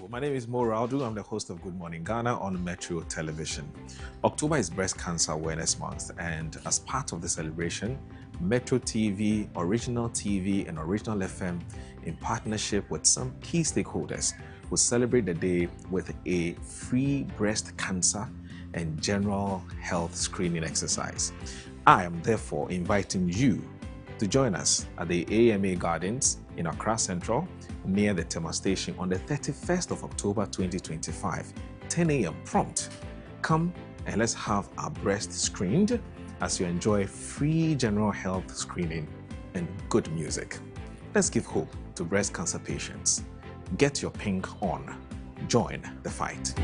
My name is Mo Raudu. I'm the host of Good Morning Ghana on Metro Television. October is Breast Cancer Awareness Month, and as part of the celebration, Metro TV, Original TV, and Original FM, in partnership with some key stakeholders, will celebrate the day with a free breast cancer and general health screening exercise. I am therefore inviting you to join us at the AMA Gardens in Accra Central, near the Tema Station, on the 31st of October 2025, 10 a.m. prompt. Come and let's have our breast screened as you enjoy free general health screening and good music. Let's give hope to breast cancer patients. Get your pink on. Join the fight.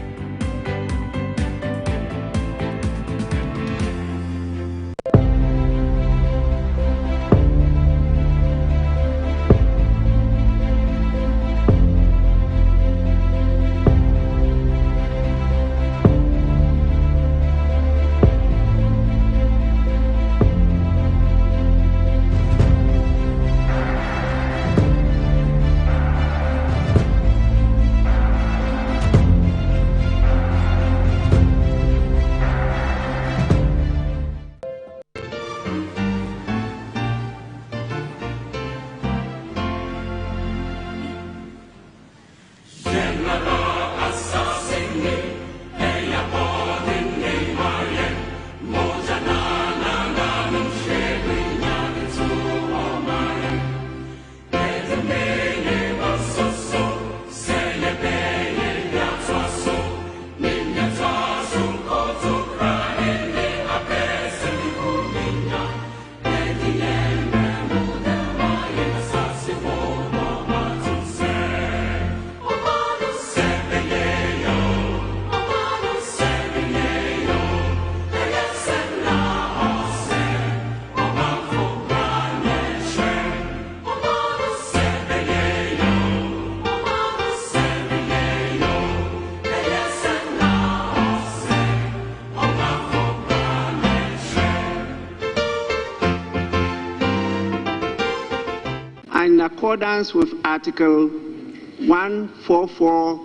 In accordance with Article 144,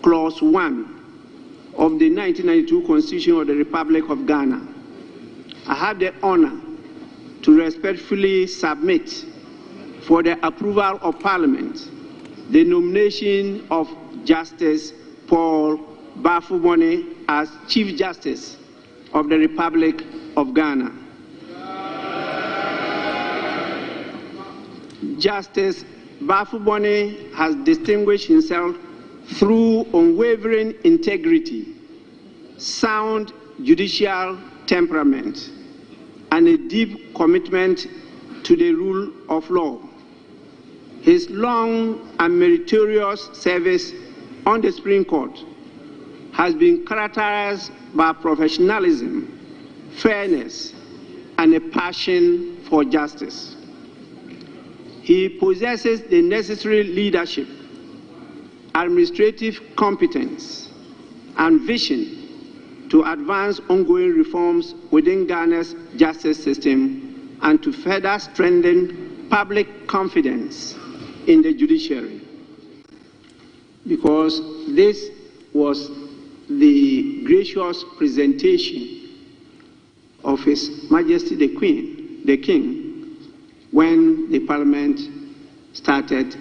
Clause 1 of the 1992 Constitution of the Republic of Ghana, I have the honor to respectfully submit for the approval of Parliament the nomination of Justice Paul Bafubone as Chief Justice of the Republic of Ghana. Justice Bafubone has distinguished himself through unwavering integrity, sound judicial temperament, and a deep commitment to the rule of law. His long and meritorious service on the Supreme Court has been characterized by professionalism, fairness, and a passion for justice. He possesses the necessary leadership, administrative competence, and vision to advance ongoing reforms within Ghana's justice system and to further strengthen public confidence in the judiciary. Because this was the gracious presentation of His Majesty the King, when the Parliament started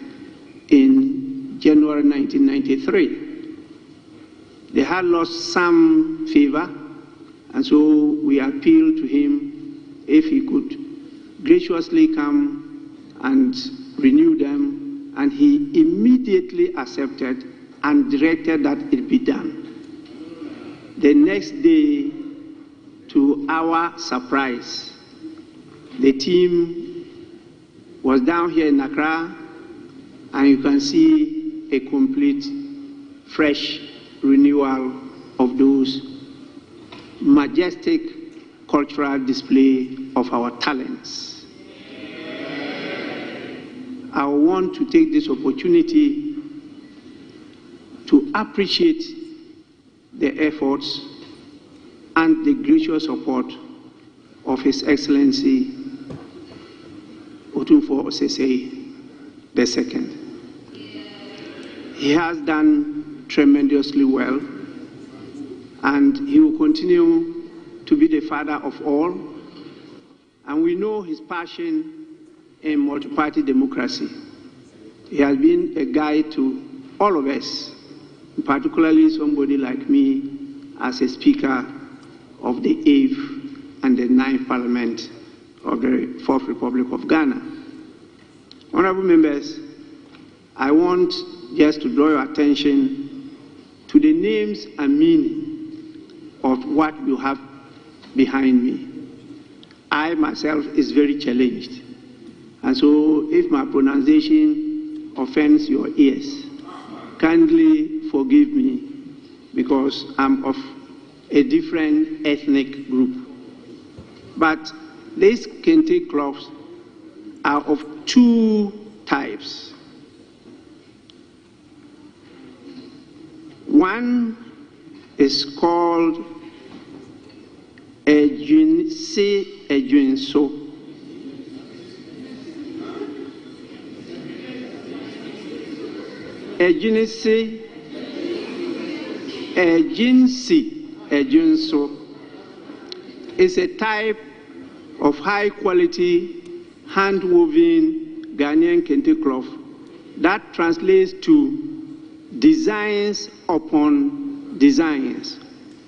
in January 1993. They had lost some favor, and so we appealed to him if he could graciously come and renew them, and he immediately accepted and directed that it be done. The next day, to our surprise, the team was down here in Accra, and you can see a complete, fresh renewal of those majestic cultural display of our talents. I want to take this opportunity to appreciate the efforts and the gracious support of His Excellency Otumfuo Osesei II. He has done tremendously well, and he will continue to be the father of all. And we know his passion in multi-party democracy. He has been a guide to all of us, particularly somebody like me as a speaker of the 8th and the 9th Parliament of the 4th Republic of Ghana. Honorable members, I want just to draw your attention to the names and meaning of what you have behind me. I myself is very challenged, and so if my pronunciation offends your ears, kindly forgive me, because I'm of a different ethnic group. But these kente cloths are of two types. One is called Ejunse Ejunso. Ejunse Ejunso is a type of high quality hand-woven Ghanaian kente cloth that translates to designs upon designs,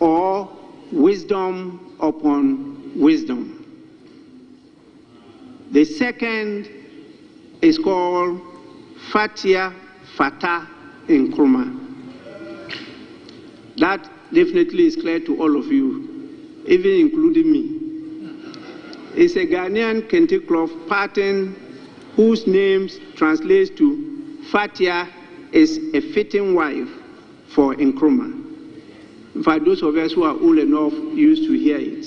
or wisdom upon wisdom. The second is called Fatia Fata Nkrumah. That definitely is clear to all of you, even including me. It's a Ghanaian kente cloth pattern whose name translates to Fatia is a fitting wife for Nkrumah. In fact, those of us who are old enough used to hear it.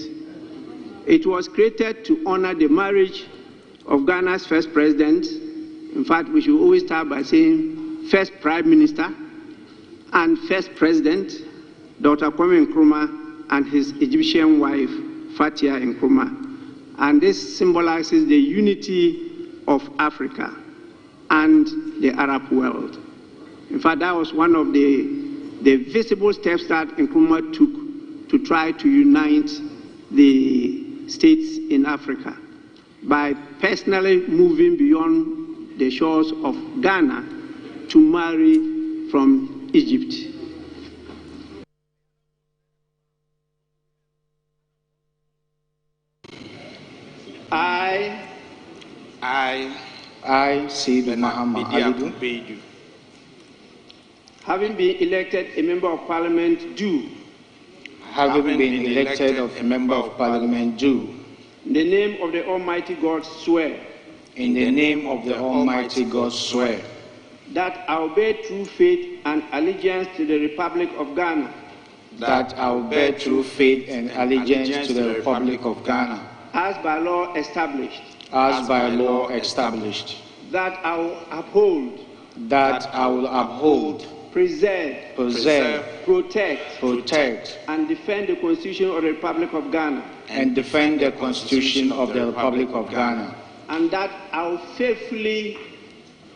It was created to honor the marriage of Ghana's first president. In fact, we should always start by saying first prime minister and first president, Dr. Kwame Nkrumah, and his Egyptian wife, Fatia Nkrumah. And this symbolizes the unity of Africa and the Arab world. In fact, that was one of the visible steps that Nkrumah took to try to unite the states in Africa by personally moving beyond the shores of Ghana to marry from Egypt. I, Seydou Mahama Alidu, having been elected a member of parliament, do. Having been elected a member of parliament, do. In the name of the Almighty God, swear. In the name of the Almighty God, swear. That I will bear true faith and allegiance to the Republic of Ghana. That I will bear true faith and allegiance to the Republic of Ghana. As by law established. As by law established. That I will uphold. That I will uphold. Preserve, protect, and defend the Constitution of the Republic of Ghana. And defend the Constitution of the Republic of Ghana. And that I will faithfully.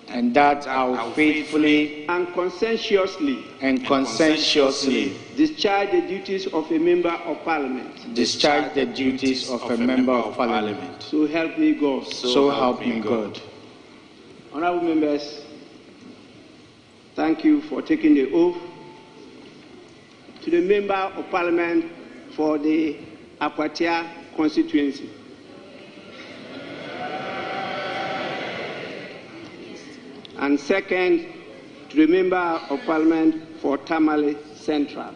And that I will faithfully. And conscientiously. Discharge the duties of a member of Parliament. Discharge the duties of a member of Parliament. So help me God. So help me God. Honorable members, thank you for taking the oath. To the member of Parliament for the Akwatia constituency. And second, to the member of Parliament for Tamale Central.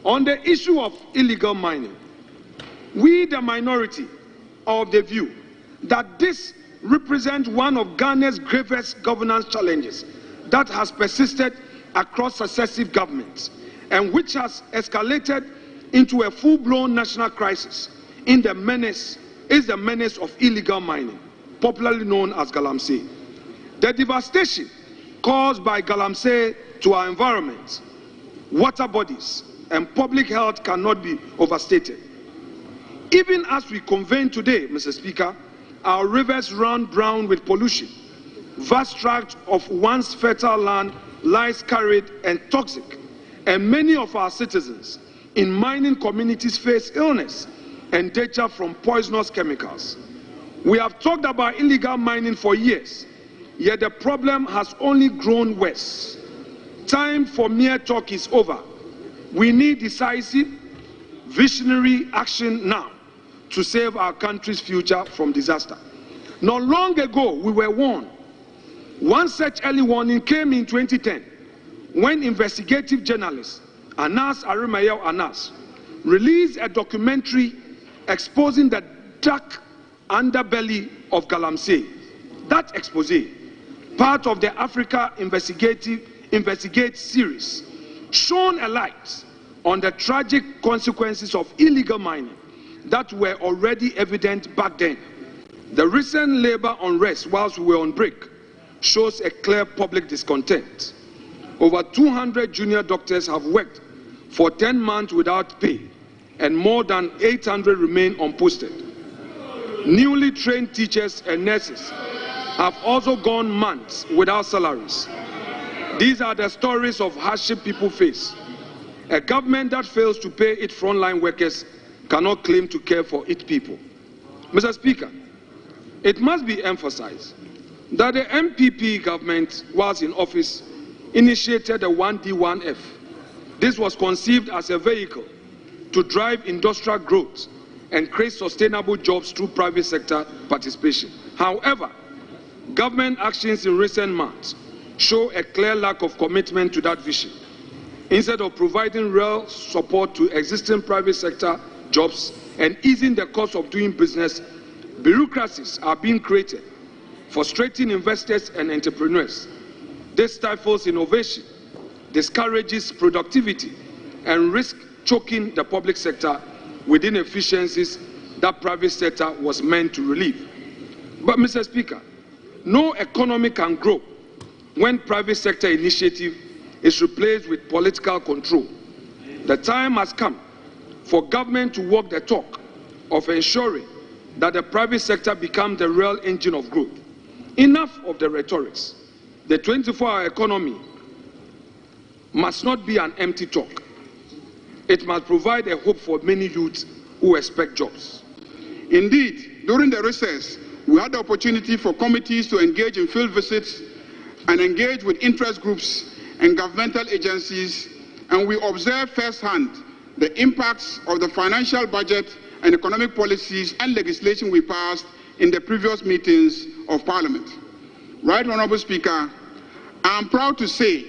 On the issue of illegal mining, we, the minority, are of the view that this represents one of Ghana's gravest governance challenges that has persisted across successive governments and which has escalated into a full-blown national crisis is the menace of illegal mining, popularly known as Galamsey. The devastation caused by galamsey to our environment, water bodies, and public health cannot be overstated. Even as we convene today, Mr. Speaker, our rivers run brown with pollution. Vast tracts of once fertile land lies carried and toxic, and many of our citizens in mining communities face illness and danger from poisonous chemicals. We have talked about illegal mining for years, yet the problem has only grown worse. Time for mere talk is over. We need decisive, visionary action now to save our country's future from disaster. Not long ago, we were warned. One such early warning came in 2010 when investigative journalist Anas Arimayel Anas released a documentary exposing the dark underbelly of galamsey. That expose, part of the Africa Investigate series, shone a light on the tragic consequences of illegal mining that were already evident back then. The recent labor unrest whilst we were on break shows a clear public discontent. Over 200 junior doctors have worked for 10 months without pay, and more than 800 remain unposted. Newly trained teachers and nurses have also gone months without salaries. These are the stories of hardship people face. A government that fails to pay its frontline workers cannot claim to care for its people. Mr. Speaker, it must be emphasized that the MPP government, whilst in office, initiated the 1D1F. This was conceived as a vehicle to drive industrial growth and create sustainable jobs through private sector participation. However, government actions in recent months show a clear lack of commitment to that vision. Instead of providing real support to existing private sector jobs and easing the cost of doing business, bureaucracies are being created, frustrating investors and entrepreneurs. This stifles innovation, discourages productivity, and risks choking the public sector with inefficiencies that private sector was meant to relieve. But, Mr. Speaker, no economy can grow when private sector initiative is replaced with political control. The time has come for government to walk the talk of ensuring that the private sector becomes the real engine of growth. Enough of the rhetorics. The 24-hour economy must not be an empty talk. It must provide a hope for many youths who expect jobs. Indeed, during the recess, we had the opportunity for committees to engage in field visits and engage with interest groups and governmental agencies, and we observed firsthand the impacts of the financial budget and economic policies and legislation we passed in the previous meetings of Parliament. Right Honourable Speaker, I am proud to say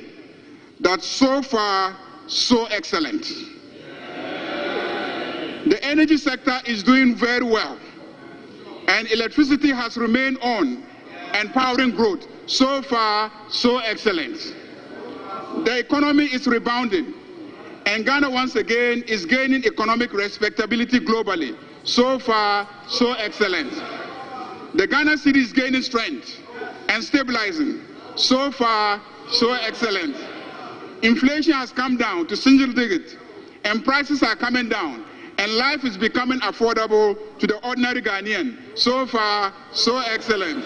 that so far, so excellent. The energy sector is doing very well, and electricity has remained on and powering growth. So far, so excellent. The economy is rebounding, and Ghana once again is gaining economic respectability globally. So far, so excellent. The Ghana cedi is gaining strength and stabilizing. So far, so excellent. Inflation has come down to single digit, and prices are coming down, and life is becoming affordable to the ordinary Ghanaian. So far, so excellent.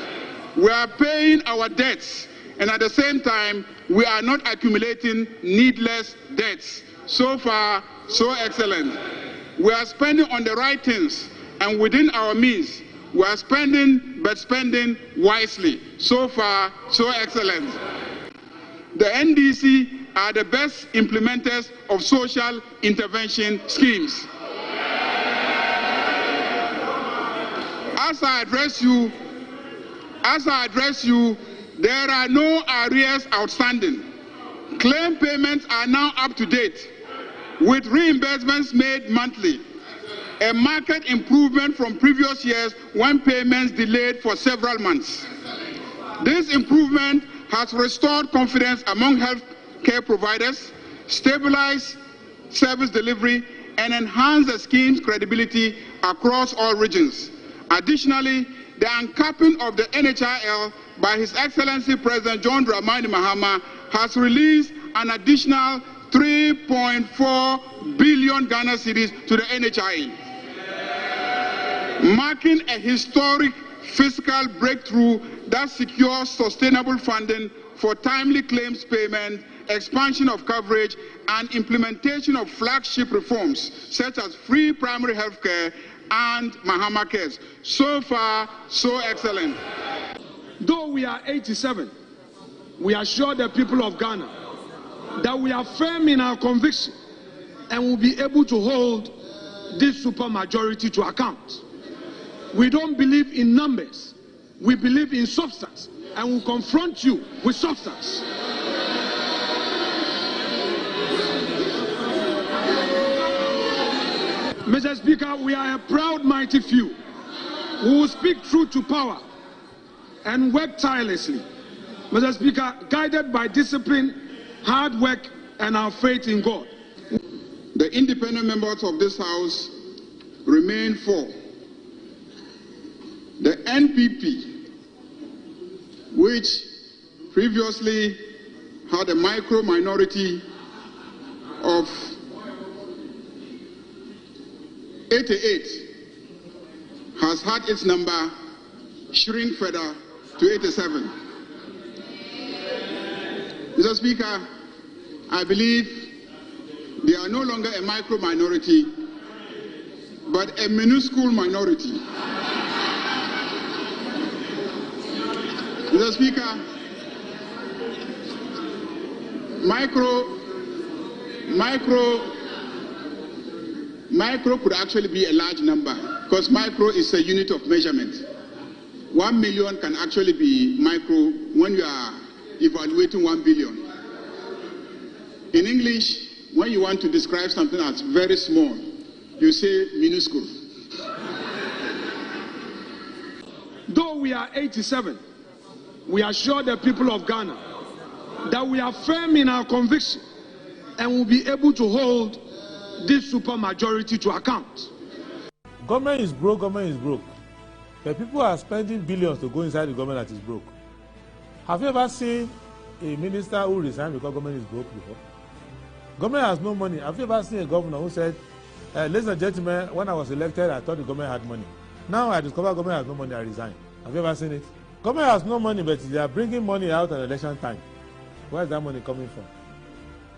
We are paying our debts, and at the same time, we are not accumulating needless debts. So far, so excellent. We are spending on the right things, and within our means. We are spending, but spending wisely. So far, so excellent. The NDC are the best implementers of social intervention schemes. As I address you, there are no arrears outstanding. Claim payments are now up to date, with reimbursements made monthly. A marked improvement from previous years when payments delayed for several months. This improvement has restored confidence among healthcare providers, stabilized service delivery, and enhanced the scheme's credibility across all regions. Additionally, the uncapping of the NHIL by His Excellency President John Dramani Mahama has released an additional 3.4 billion Ghana cedis to the NHIL, marking a historic fiscal breakthrough that secures sustainable funding for timely claims payment, expansion of coverage, and implementation of flagship reforms such as free primary health care and Mahama Cares. So far, so excellent. Though we are 87, we assure the people of Ghana that we are firm in our conviction and will be able to hold this supermajority to account. We don't believe in numbers, we believe in substance, and will confront you with substance. Mr. Speaker, we are a proud, mighty few who will speak truth to power and work tirelessly. Mr. Speaker, guided by discipline, hard work, and our faith in God. The independent members of this House remain for the NPP, which previously had a micro minority of 88, has had its number shrink further to 87. Mr. Speaker, I believe they are no longer a micro minority, but a minuscule minority. Mr. Speaker, micro could actually be a large number because micro is a unit of measurement. 1 million can actually be micro when you are evaluating 1 billion. In English, when you want to describe something that's very small, you say minuscule. Though we are 87, we assure the people of Ghana that we are firm in our conviction and will be able to hold this supermajority to account. Government is broke, government is broke. But people are spending billions to go inside the government that is broke. Have you ever seen a minister who resigned because government is broke before? Government has no money. Have you ever seen a governor who said, ladies and gentlemen, when I was elected, I thought the government had money. Now I discover government has no money, I resign. Have you ever seen it? Government has no money, but they are bringing money out at election time. Where is that money coming from?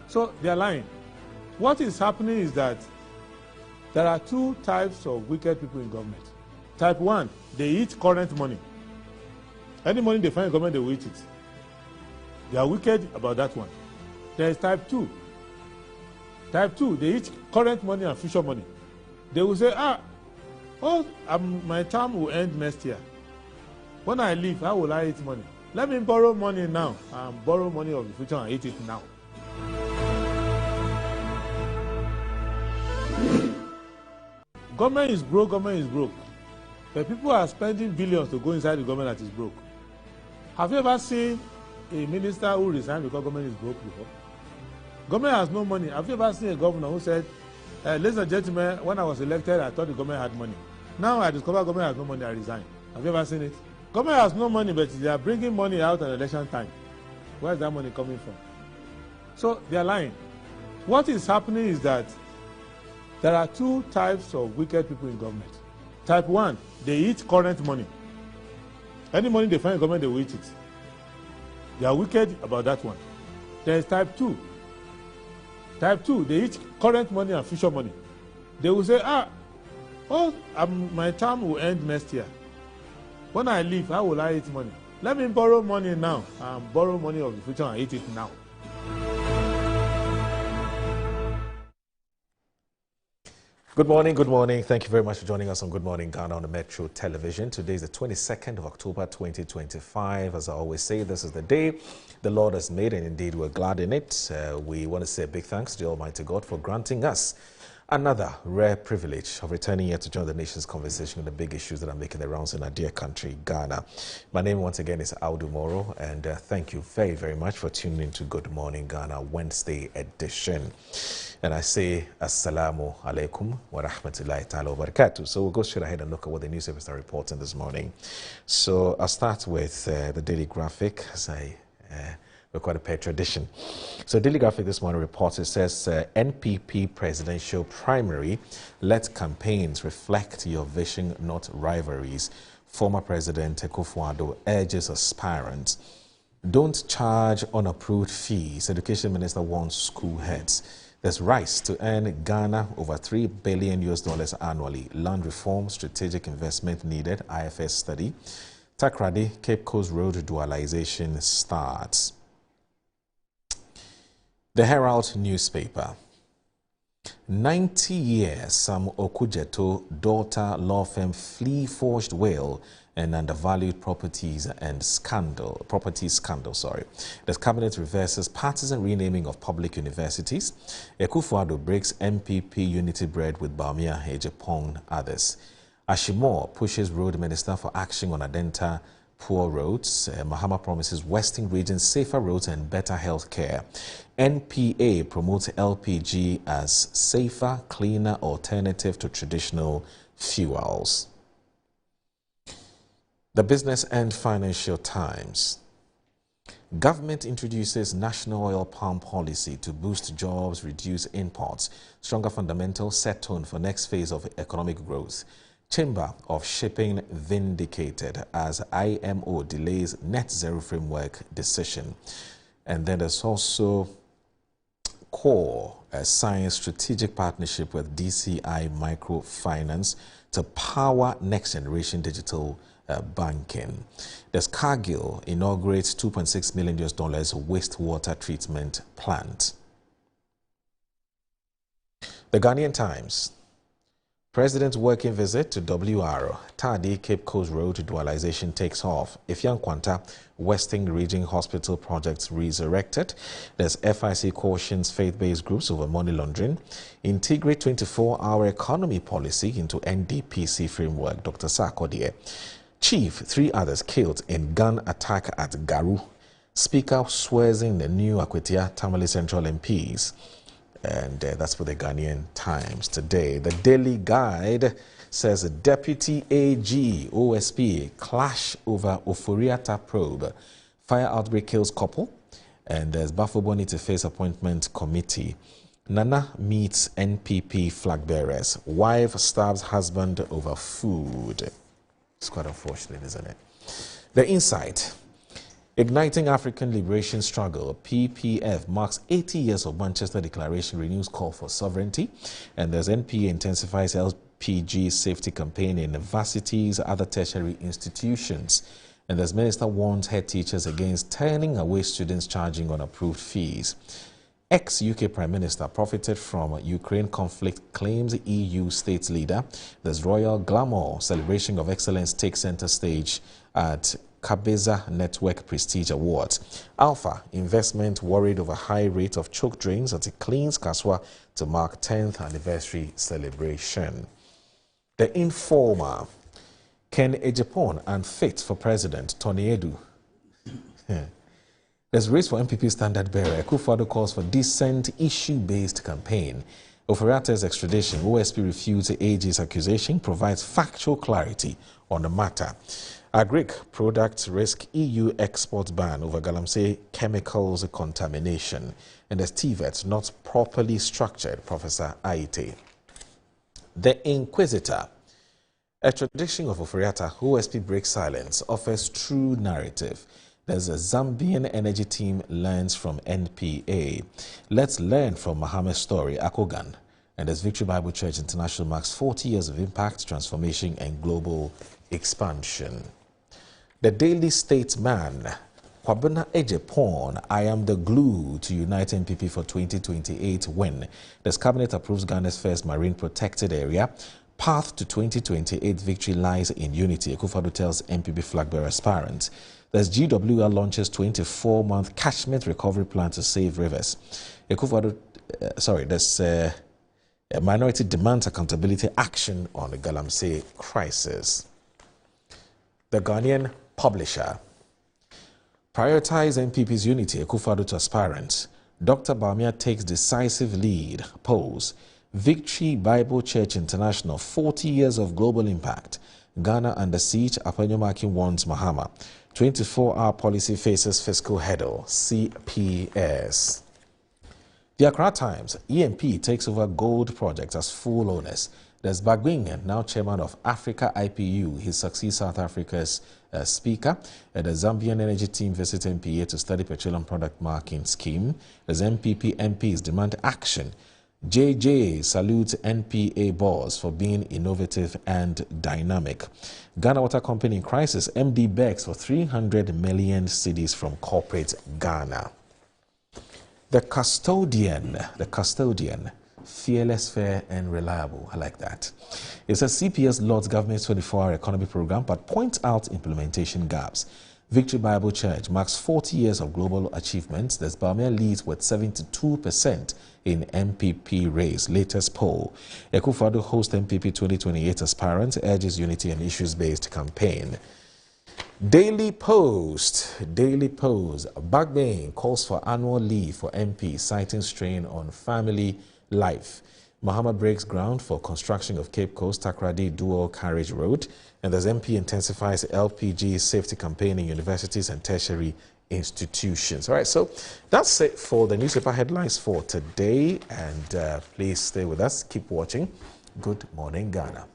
So they are lying. What is happening is that there are two types of wicked people in government. Type 1, they eat current money. Any money they find in government, they will eat it. They are wicked about that one. There is type 2. Type 2, they eat current money and future money. They will say, my term will end next year. When I leave, how will I eat money? Let me borrow money now and borrow money of the future and eat it now. Government is broke, government is broke. But people are spending billions to go inside the government that is broke. Have you ever seen a minister who resigned because government is broke before? Government has no money. Have you ever seen a governor who said, ladies and gentlemen, when I was elected, I thought the government had money. Now I discover government has no money, I resign. Have you ever seen it? Government has no money, but they are bringing money out at election time. Where is that money coming from? So they are lying. What is happening is that there are two types of wicked people in government. Type 1, they eat current money. Any money they find in government, they will eat it. They are wicked about that one. There is type 2. Type 2, they eat current money and future money. They will say, my term will end next year. When I leave, how will I eat money? Let me borrow money now and borrow money of the future and eat it now. Good morning, good morning. Thank you very much for joining us on Good Morning Ghana on the Metro Television. Today is the 22nd of October 2025. As I always say, this is the day the Lord has made, and indeed we're glad in it. We want to say a big thanks to the Almighty God for granting us Another rare privilege of returning here to join the nation's conversation on the big issues that are making the rounds in our dear country, Ghana. My name once again is Audu Moro, and thank you very, very much for tuning in to Good Morning Ghana Wednesday edition. And I say Assalamu alaikum wa rahmatullahi ta'ala wa barakatuh. So we'll go straight ahead and look at what the newspapers are reporting this morning. So I'll start with the Daily Graphic, as I recorded per tradition. So Daily Graphic this morning reports, it says NPP presidential primary, let campaigns reflect your vision, not rivalries. Former President Akufo-Addo urges aspirants, don't charge unapproved fees. Education Minister warns school heads. There's rise to earn Ghana over $3 billion annually. Land reform, strategic investment needed, IFS study. Takrady, Cape Coast Road dualization starts. The Herald newspaper. 90 years, Sam Okujeto daughter law firm flee forged will and undervalued property scandal. The cabinet reverses partisan renaming of public universities. Akufo-Addo breaks MPP unity bread with Bawumia Agyapong others. Ashimor pushes road minister for action on Adenta poor roads. Mahama promises Western region safer roads and better health care. NPA promotes LPG as safer, cleaner alternative to traditional fuels. The Business and Financial Times. Government introduces national oil palm policy to boost jobs, reduce imports. Stronger fundamentals set tone for next phase of economic growth. Chamber of Shipping vindicated as IMO delays net zero framework decision. And then there's also Core Science strategic partnership with DCI Microfinance to power next generation digital banking. There's Cargill inaugurates $2.6 million wastewater treatment plant. The Ghanaian Times. President's working visit to WR. Tadi Cape Coast Road dualization takes off. Ifyan Kwanta Western Region Hospital projects resurrected. There's FIC cautions faith-based groups over money laundering. Integrate 24-hour economy policy into NDPC framework. Dr. Sarkodie. Chief, 3 others killed in gun attack at Garu. Speaker swears in the new Akwetia Tamale Central MPs. And that's for the Ghanaian Times today. The Daily Guide says Deputy AG OSP clash over Oforiatta probe. Fire outbreak kills couple. And there's Bafoboni to face appointment committee. Nana meets NPP flag bearers. Wife stabs husband over food. It's quite unfortunate, isn't it? The Insight. Igniting African Liberation Struggle, PPF marks 80 years of Manchester Declaration, renews call for sovereignty. And there's NPA intensifies LPG safety campaign in universities, other tertiary institutions. And there's Minister warns head teachers against turning away students charging unapproved fees. Ex-UK Prime Minister profited from Ukraine conflict, claims EU state leader. There's Royal Glamour celebration of excellence takes center stage at Kabeza Network Prestige Awards. Alpha investment worried over high rate of choke drains as it cleans Kaswa to mark 10th anniversary celebration. The Informer. Ken Agyapong unfit for president, Tony Edu. There's race for MPP standard bearer. Akufo-Addo calls for decent issue-based campaign. Oforiatta's extradition. OSP refutes AG's accusation, provides factual clarity on the matter. Agric products risk EU export ban over Galamsey chemicals contamination. And there's TVET not properly structured, Professor Aite. The Inquisitor. Extradition of Oforiatta, OSP breaks silence, offers true narrative. There's a Zambian energy team learns from NPA. Let's learn from Mohammed's story, Akogan. And there's Victory Bible Church International marks 40 years of impact, transformation, and global expansion. The Daily Statesman. Kwabena Agyapong, I am the glue to unite NPP for 2028 win. This cabinet approves Ghana's first marine protected area. Path to 2028 victory lies in unity, Akufo-Addo tells MPP flag bearer aspirants. There's GWL launches 24-month catchment recovery plan to save rivers. Akufo-Addo, there's A minority demands accountability action on the Galamsey crisis. The Ghanaian Publisher. Prioritize NPP's unity, Akufo-Addo to aspirants. Dr. Bawumia takes decisive lead. Polls. Victory Bible Church International, 40 years of global impact. Ghana under siege, Apanyo-Makin warns Mahama. 24-hour policy faces fiscal hurdle. CPS. The Accra Times. EMP takes over gold projects as full owners. There's Bagbing, now chairman of Africa IPU. He succeeds South Africa's speaker. The Zambian energy team visits MPA to study petroleum product marking scheme. As MPP MPs demand action. JJ salutes NPA boss for being innovative and dynamic. Ghana Water Company in crisis. MD begs for 300 million cedis from corporate Ghana. The custodian, fearless, fair, and reliable. I like that. It's a CPS Lord's government's 24-hour economy program, but points out implementation gaps. Victory Bible Church marks 40 years of global achievements. There's Bawumia leads with 72% in MPP race. Latest poll. Akufo-Addo hosts MPP 2028 aspirants, urges unity and issues-based campaign. Daily Post. Bagbane calls for annual leave for MP, citing strain on family life. Mahama breaks ground for construction of Cape Coast Takoradi dual carriage road. And as MP intensifies LPG safety campaign in universities and tertiary institutions. All right, so that's it for the newspaper headlines for today. And please stay with us. Keep watching. Good Morning Ghana.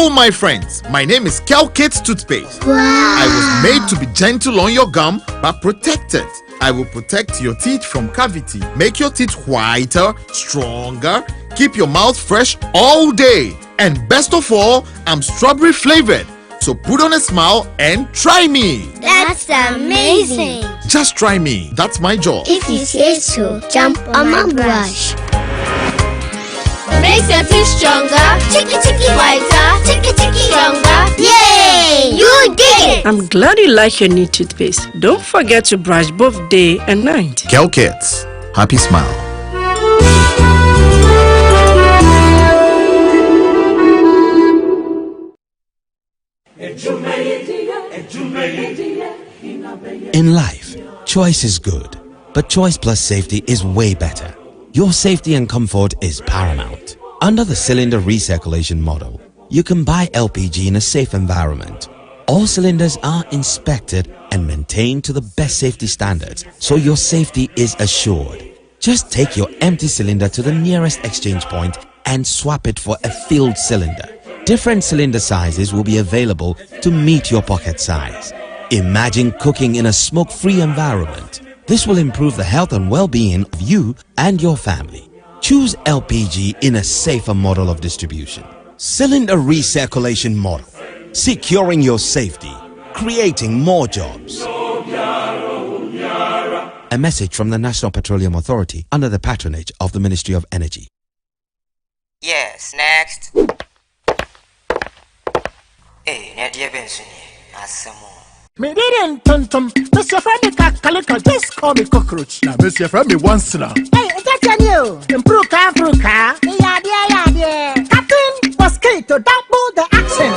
Hello, my friends. My name is Kelkit Toothpaste. Wow. I was made to be gentle on your gum, but protected. I will protect your teeth from cavity, make your teeth whiter, stronger, keep your mouth fresh all day. And best of all, I'm strawberry flavored. So put on a smile and try me. That's amazing. Just try me. That's my job. If you say so, jump on my brush. Makes your teeth stronger, chicky whiter, chicky stronger. Yay! You did it! I'm glad you like your new toothpaste. Don't forget to brush both day and night. Kelkits. Happy smile. In life, choice is good, but choice plus safety is way better. Your safety and comfort is paramount. Under the cylinder recirculation model, you can buy LPG in a safe environment. All cylinders are inspected and maintained to the best safety standards, so your safety is assured. Just take your empty cylinder to the nearest exchange point and swap it for a filled cylinder. Different cylinder sizes will be available to meet your pocket size. Imagine cooking in a smoke-free environment. This will improve the health and well-being of you and your family. Choose LPG in a safer model of distribution. Cylinder recirculation model. Securing your safety. Creating more jobs. A message from the National Petroleum Authority under the patronage of the Ministry of Energy. Yes, next. Hey, Nadia Benson, Me didn't tum. Mr. Friendly Calico, just call me cockroach. Now, Mr. Friendly once now. Hey, that's you. Improve car. Yeah. Captain Mosquito, double the action.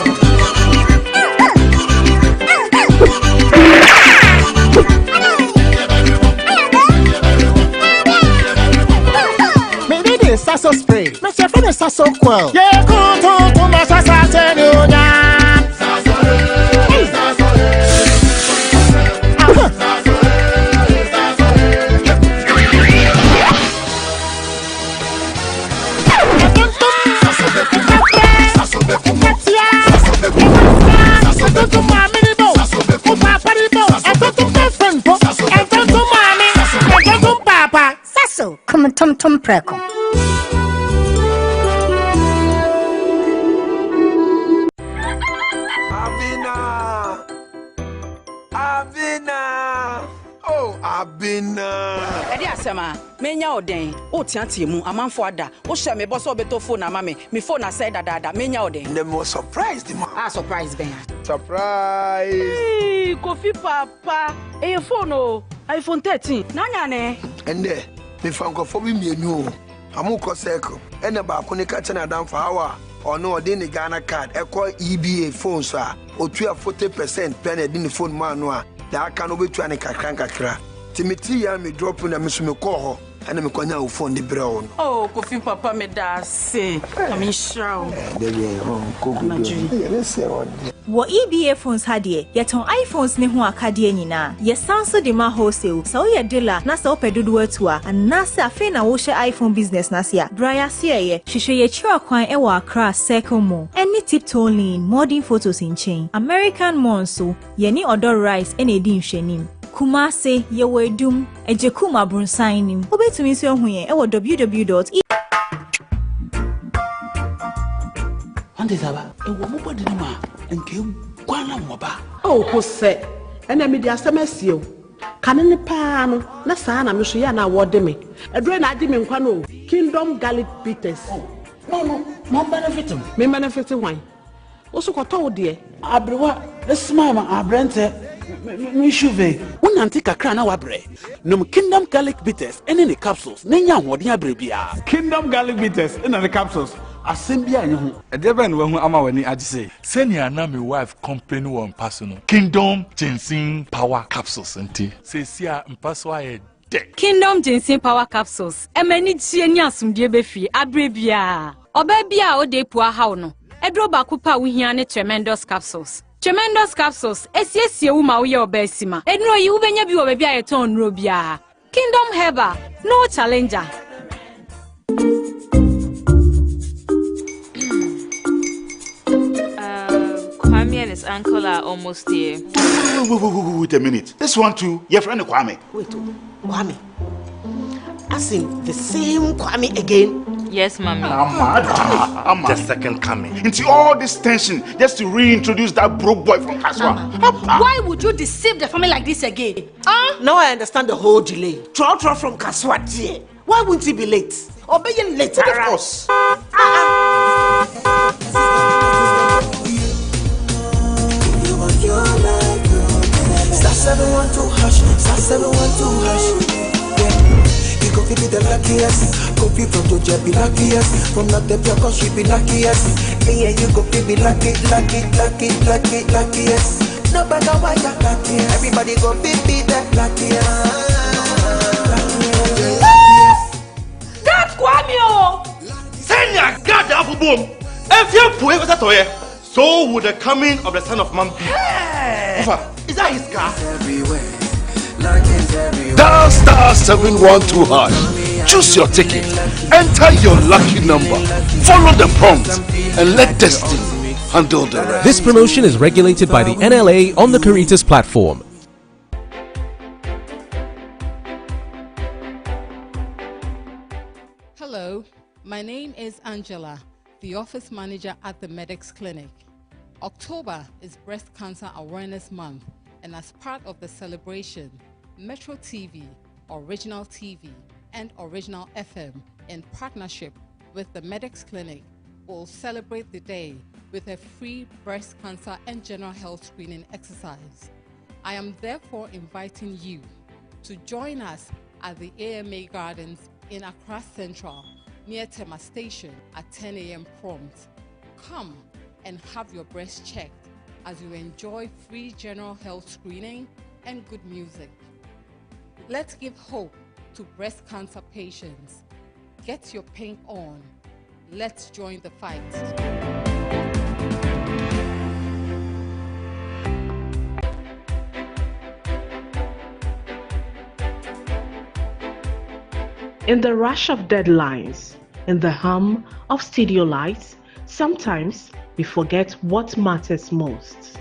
Maybe this Sasso spray. Mr. Friendly Sasso quell. Yeah, go to my Sasso. Come on, Tom Preco. Abina. Oh, Abina. Edi asema, menya oden. O tianti mu amanfo ada. O hye me boso obeto phone na mama me phone na say dada. Menya oden. The most surprised man. Surprise ben. Surprise. Hey, Kofi papa. E phone o. iPhone 13. Nanya ne. Ende, me frankofo bi mienu. Amuko circle. Ene ba ko ne ka chena dan for hour. Ono odi ni Ghana card. Eko EBA phone so a. Otua 40% pen edi ni phone man no a. Da aka no betua ne kakra. Timiti ya me drop na me so me call ho. Ana me kwanya wo phone de bre on. Oh, Kofi papa me da say. I'm sure. Dey ko go. Wo EBA phones hadie, yeton iPhones ne ho akade nyina. Ye sanso de ma wholesale. So ye dealer na so pedodo atua. Anase afi na wo hye iPhone business na sia. Braya sia ye, hwehwe ye chira kwan e wo Accra Circle Mall. Any Tiptoe Lane, modern photos in chain. American Monso, ye ni Odor Rice ene di nhwenim. Kumase ye wedum ejekuma brunsan nim. Obetumi so hu ye e wo www. Ante saba, e wo mo bodi ni ma. Nke kwana moba. Oh, ko se. Ena me di asemesio. Kane ne pa no, na saa na me so ya na wode me. Edure na adi me nkwa no. Kingdom Garlic Bitters. No, mo benefit. Me benefit wan. Oso ko to de. Abrewa, esma ma abrente. Me shuve. Unanti kakra na wabre. Num Kingdom Garlic Bitters ene ne capsules. Nenya hode abre bia. Kingdom Garlic Bitters ene ne capsules. Asembia nye ho. Edeben we hu ama wani agise. Senior na me wife complain won personal. Kingdom Ginseng Power Capsules nti. Sesia mpaso aye de. Kingdom Ginseng Power Capsules. Emani tie ni asumdie befi abrebia. Oba bia o de pua hawo no. Edro ba kupa wo hia ne Tremendous Capsules. Tremendous Capsules esiesie wo ma wo ye oba asima. Enro yi wo benya bi wo ba bia ye ton nro bia. Kingdom Herbal, no challenger. and uncle are almost here. Wait a minute. This one too, your friend Kwame. Wait, Kwame. As in the same Kwame again? Yes, mommy. I'm the second coming. Into all this tension just to reintroduce that broke boy from Kaswa. Why would you deceive the family like this again? Now I understand the whole delay. Troll from Kaswa dear. Why wouldn't he be late? Obey you later. Of course. Star 712 hash, star 712 hash. You go be the luckiest. Copy from Georgia be luckiest. From not the cause she be luckiest. Yeah, you go be luckiest. No matter why you're luckiest. Everybody go be the luckiest. That's Kwame! Senya God the apple boom. If you put it toye, so would the coming of the Son of Man be. Is that his car? Dial star 712 hash. Choose your ticket. Enter your lucky number. Follow the prompt and let destiny handle the rest. This promotion is regulated by the NLA on the Caritas platform. Hello, my name is Angela, the office manager at the Medics Clinic. October is Breast Cancer Awareness Month, and as part of the celebration, Metro TV, Original TV, and Original FM, in partnership with the Medics Clinic, will celebrate the day with a free breast cancer and general health screening exercise. I am therefore inviting you to join us at the AMA Gardens in Accra Central, near Tema Station at 10 a.m. prompt. Come and have your breast checked as you enjoy free general health screening and good music. Let's give hope to breast cancer patients. Get your pink on. Let's join the fight. In the rush of deadlines, in the hum of studio lights, sometimes we forget what matters most.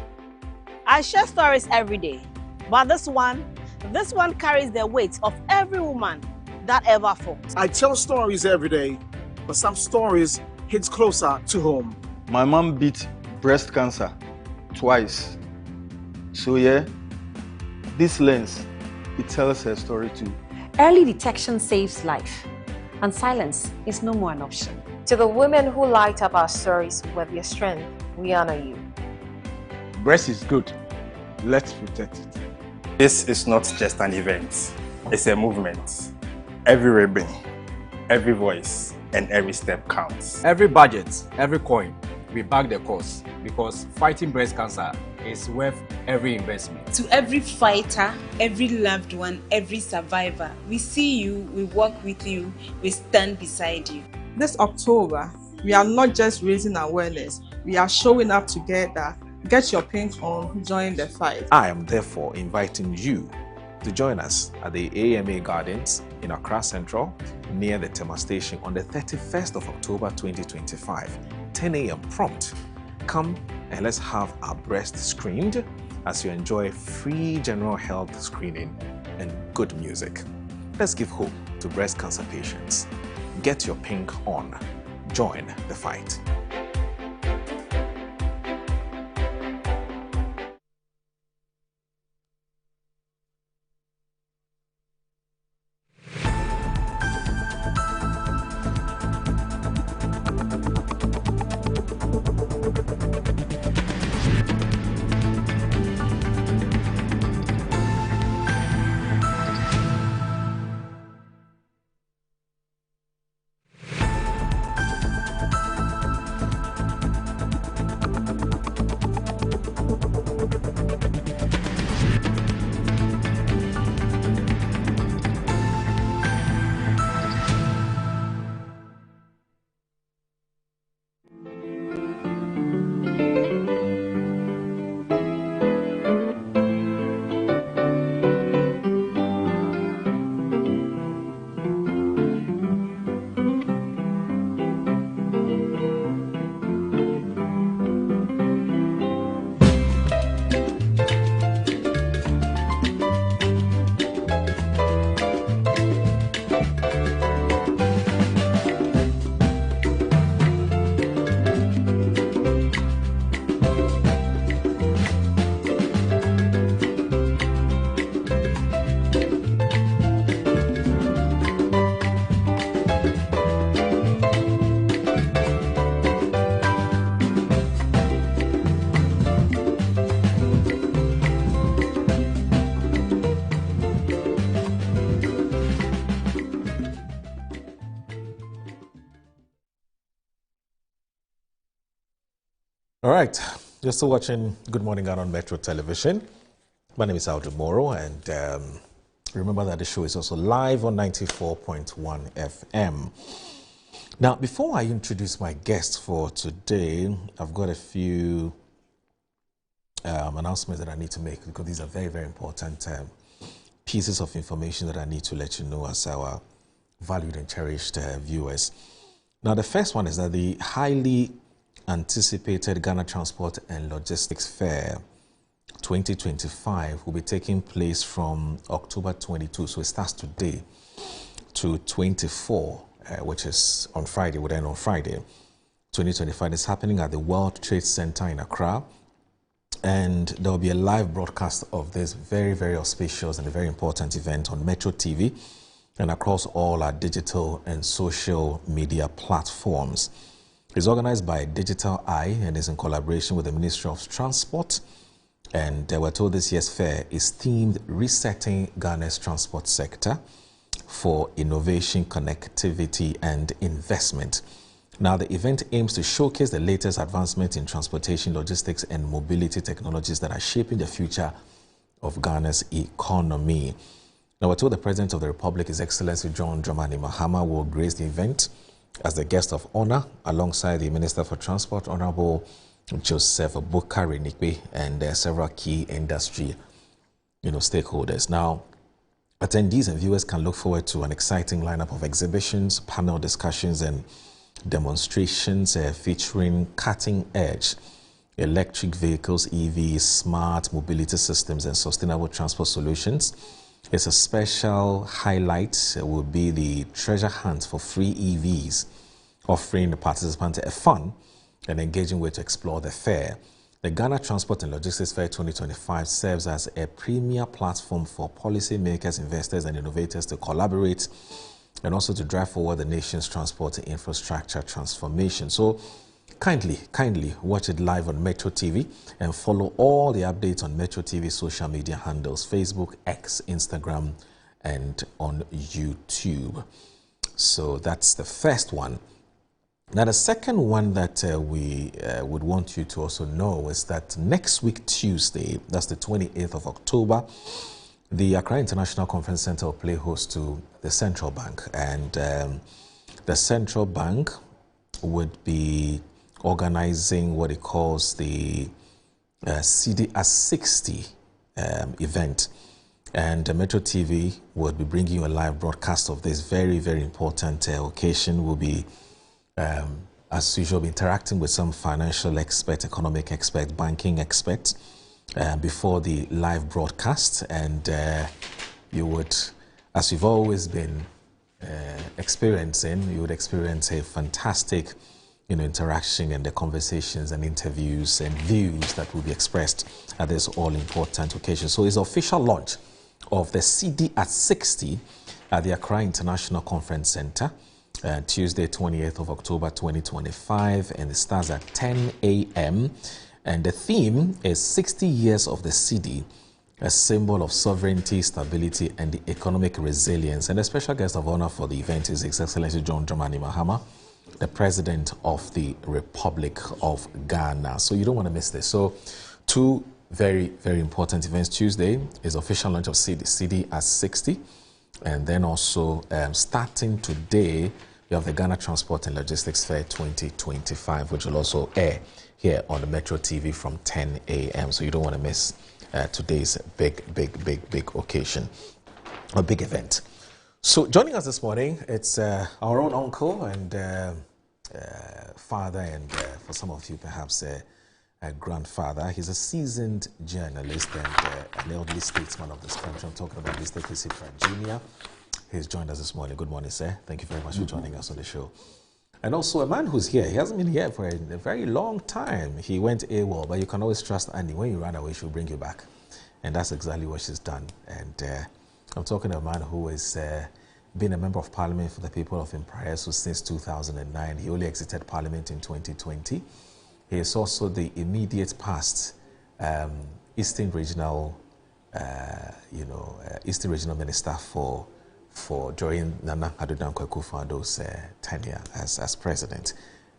I share stories every day, but this one carries the weight of every woman that ever fought. I tell stories every day, but some stories hit closer to home. My mom beat breast cancer twice. So yeah, this lens, it tells her story too. Early detection saves life, and silence is no more an option. To the women who light up our stories with your strength, we honor you. Breast is good. Let's protect it. This is not just an event. It's a movement. Every ribbon, every voice, and every step counts. Every budget, every coin, we back the cause because fighting breast cancer is worth every investment. To every fighter, every loved one, every survivor, we see you, we walk with you, we stand beside you. This October, we are not just raising awareness, we are showing up together. Get your pink on, join the fight. I am therefore inviting you to join us at the AMA Gardens in Accra Central, near the Tema Station on the 31st of October 2025, 10 a.m. prompt. Come and let's have our breast screened as you enjoy free general health screening and good music. Let's give hope to breast cancer patients. Get your pink on. Join the fight. All right, you're still watching Good Morning Ghana on Metro Television. My name is Aldrin Moro, and remember that the show is also live on 94.1 FM. Now, before I introduce my guest for today, I've got a few announcements that I need to make, because these are very, very important pieces of information that I need to let you know as our valued and cherished viewers. Now, the first one is that the highly anticipated Ghana Transport and Logistics Fair 2025 will be taking place from October 22, so it starts today, to 24, which is on Friday, would end on Friday. 2025 is happening at the World Trade Center in Accra, and there will be a live broadcast of this very, very auspicious and a very important event on Metro TV and across all our digital and social media platforms. It's organized by Digital Eye and is in collaboration with the Ministry of Transport. And we're told this year's fair is themed Resetting Ghana's Transport Sector for Innovation, Connectivity and Investment. Now, the event aims to showcase the latest advancements in transportation, logistics and mobility technologies that are shaping the future of Ghana's economy. Now, we're told the President of the Republic, His Excellency John Dramani Mahama, will grace the event as the guest of honor alongside the Minister for Transport, Honorable Joseph Boakari Nikwe, and several key industry stakeholders. Now, attendees and viewers can look forward to an exciting lineup of exhibitions, panel discussions and demonstrations featuring cutting-edge electric vehicles, EVs, smart mobility systems and sustainable transport solutions. It's a special highlight will be the treasure hunt for free EVs, offering the participants a fun and engaging way to explore the fair. The Ghana Transport and Logistics Fair 2025 serves as a premier platform for policymakers, investors and innovators to collaborate and also to drive forward the nation's transport infrastructure transformation. So kindly watch it live on Metro TV and follow all the updates on Metro TV social media handles, Facebook, X, Instagram, and on YouTube. So that's the first one. Now, the second one that we would want you to also know is that next week, Tuesday, that's the 28th of October, the Accra International Conference Center will play host to the Central Bank. And the Central Bank would be organizing what it calls the CDR60 event. And Metro TV will be bringing you a live broadcast of this very, very important occasion. We'll be, as usual, interacting with some financial experts, economic experts, banking experts before the live broadcast. And you would, as you've always been experiencing, you would experience a fantastic interaction and the conversations and interviews and views that will be expressed at this all-important occasion. So it's the official launch of the CDR60 at the Accra International Conference Center, Tuesday, 28th of October, 2025, and it starts at 10 a.m. And the theme is 60 years of the CD, a symbol of sovereignty, stability, and the economic resilience. And the special guest of honor for the event is His Excellency John Dramani Mahama, the President of the Republic of Ghana. So you don't want to miss this. So two very, very important events. Tuesday is official launch of CDR60. And then also starting today, we have the Ghana Transport and Logistics Fair 2025, which will also air here on the Metro TV from 10 a.m. So you don't want to miss today's big occasion, a big event. So joining us this morning, it's our own uncle and father, and for some of you perhaps a grandfather. He's a seasoned journalist and an elderly statesman of this country. I'm talking about Mr. Christopher Jr. He's joined us this morning. Good morning, sir. Thank you very much for joining us on the show. And also a man who's here. He hasn't been here for a very long time. He went AWOL, but you can always trust Annie. When you run away, she'll bring you back. And that's exactly what she's done. And I'm talking to a man who has been a member of parliament for the people of Impraeso since 2009. He only exited parliament in 2020. He is also the immediate past Eastern Regional Minister for during Nana Addo Dankwa Akufo-Addo's tenure as president.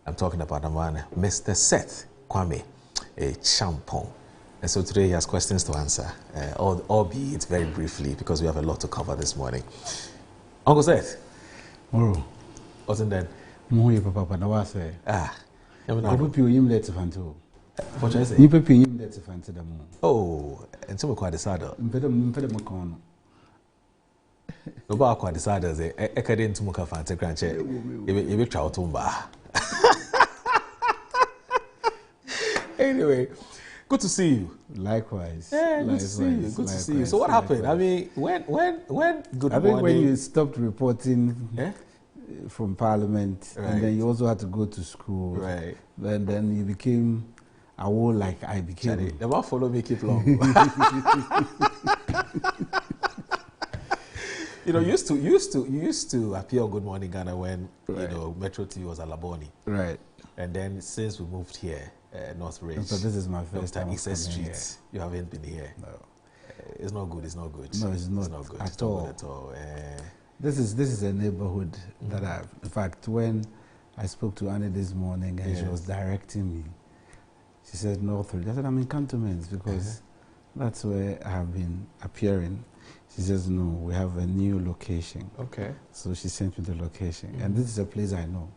I'm talking about a man, Mr. Seth Kwame Champong. And so today he has questions to answer, albeit very briefly, because we have a lot to cover this morning. Uncle Seth. Moro. Wasn't that? Moye papa na wa say. Obu pi oyim let fanto. What you say? Ni pepi oyim let fanto da mo. Oh, and so we quite decided. Mpede mo kon. Oba quite decided say ekade ntu mo ka fanto kranche. E be twa otumba. Anyway, good to see you. Likewise. Yeah, good to see you. Good to see you. So what happened? I mean, when good morning? I think when you stopped reporting from Parliament, right. And then you also had to go to school, right? Then you became a whole like I became. Charlie, never follow me keep long. You know, you used to appear on Good Morning Ghana when you know Metro TV was at Laboni, right? And then since we moved here. North Ridge. So this is my first time. Issa Street. You haven't been here. No. It's not good. It's not good. No, it's not. It's not good at all. This is a neighborhood that I've. In fact, when I spoke to Annie this morning and she was directing me, she said North Ridge. I said I'm in Cantonments because that's where I have been appearing. She says no, we have a new location. Okay. So she sent me the location, and this is a place I know.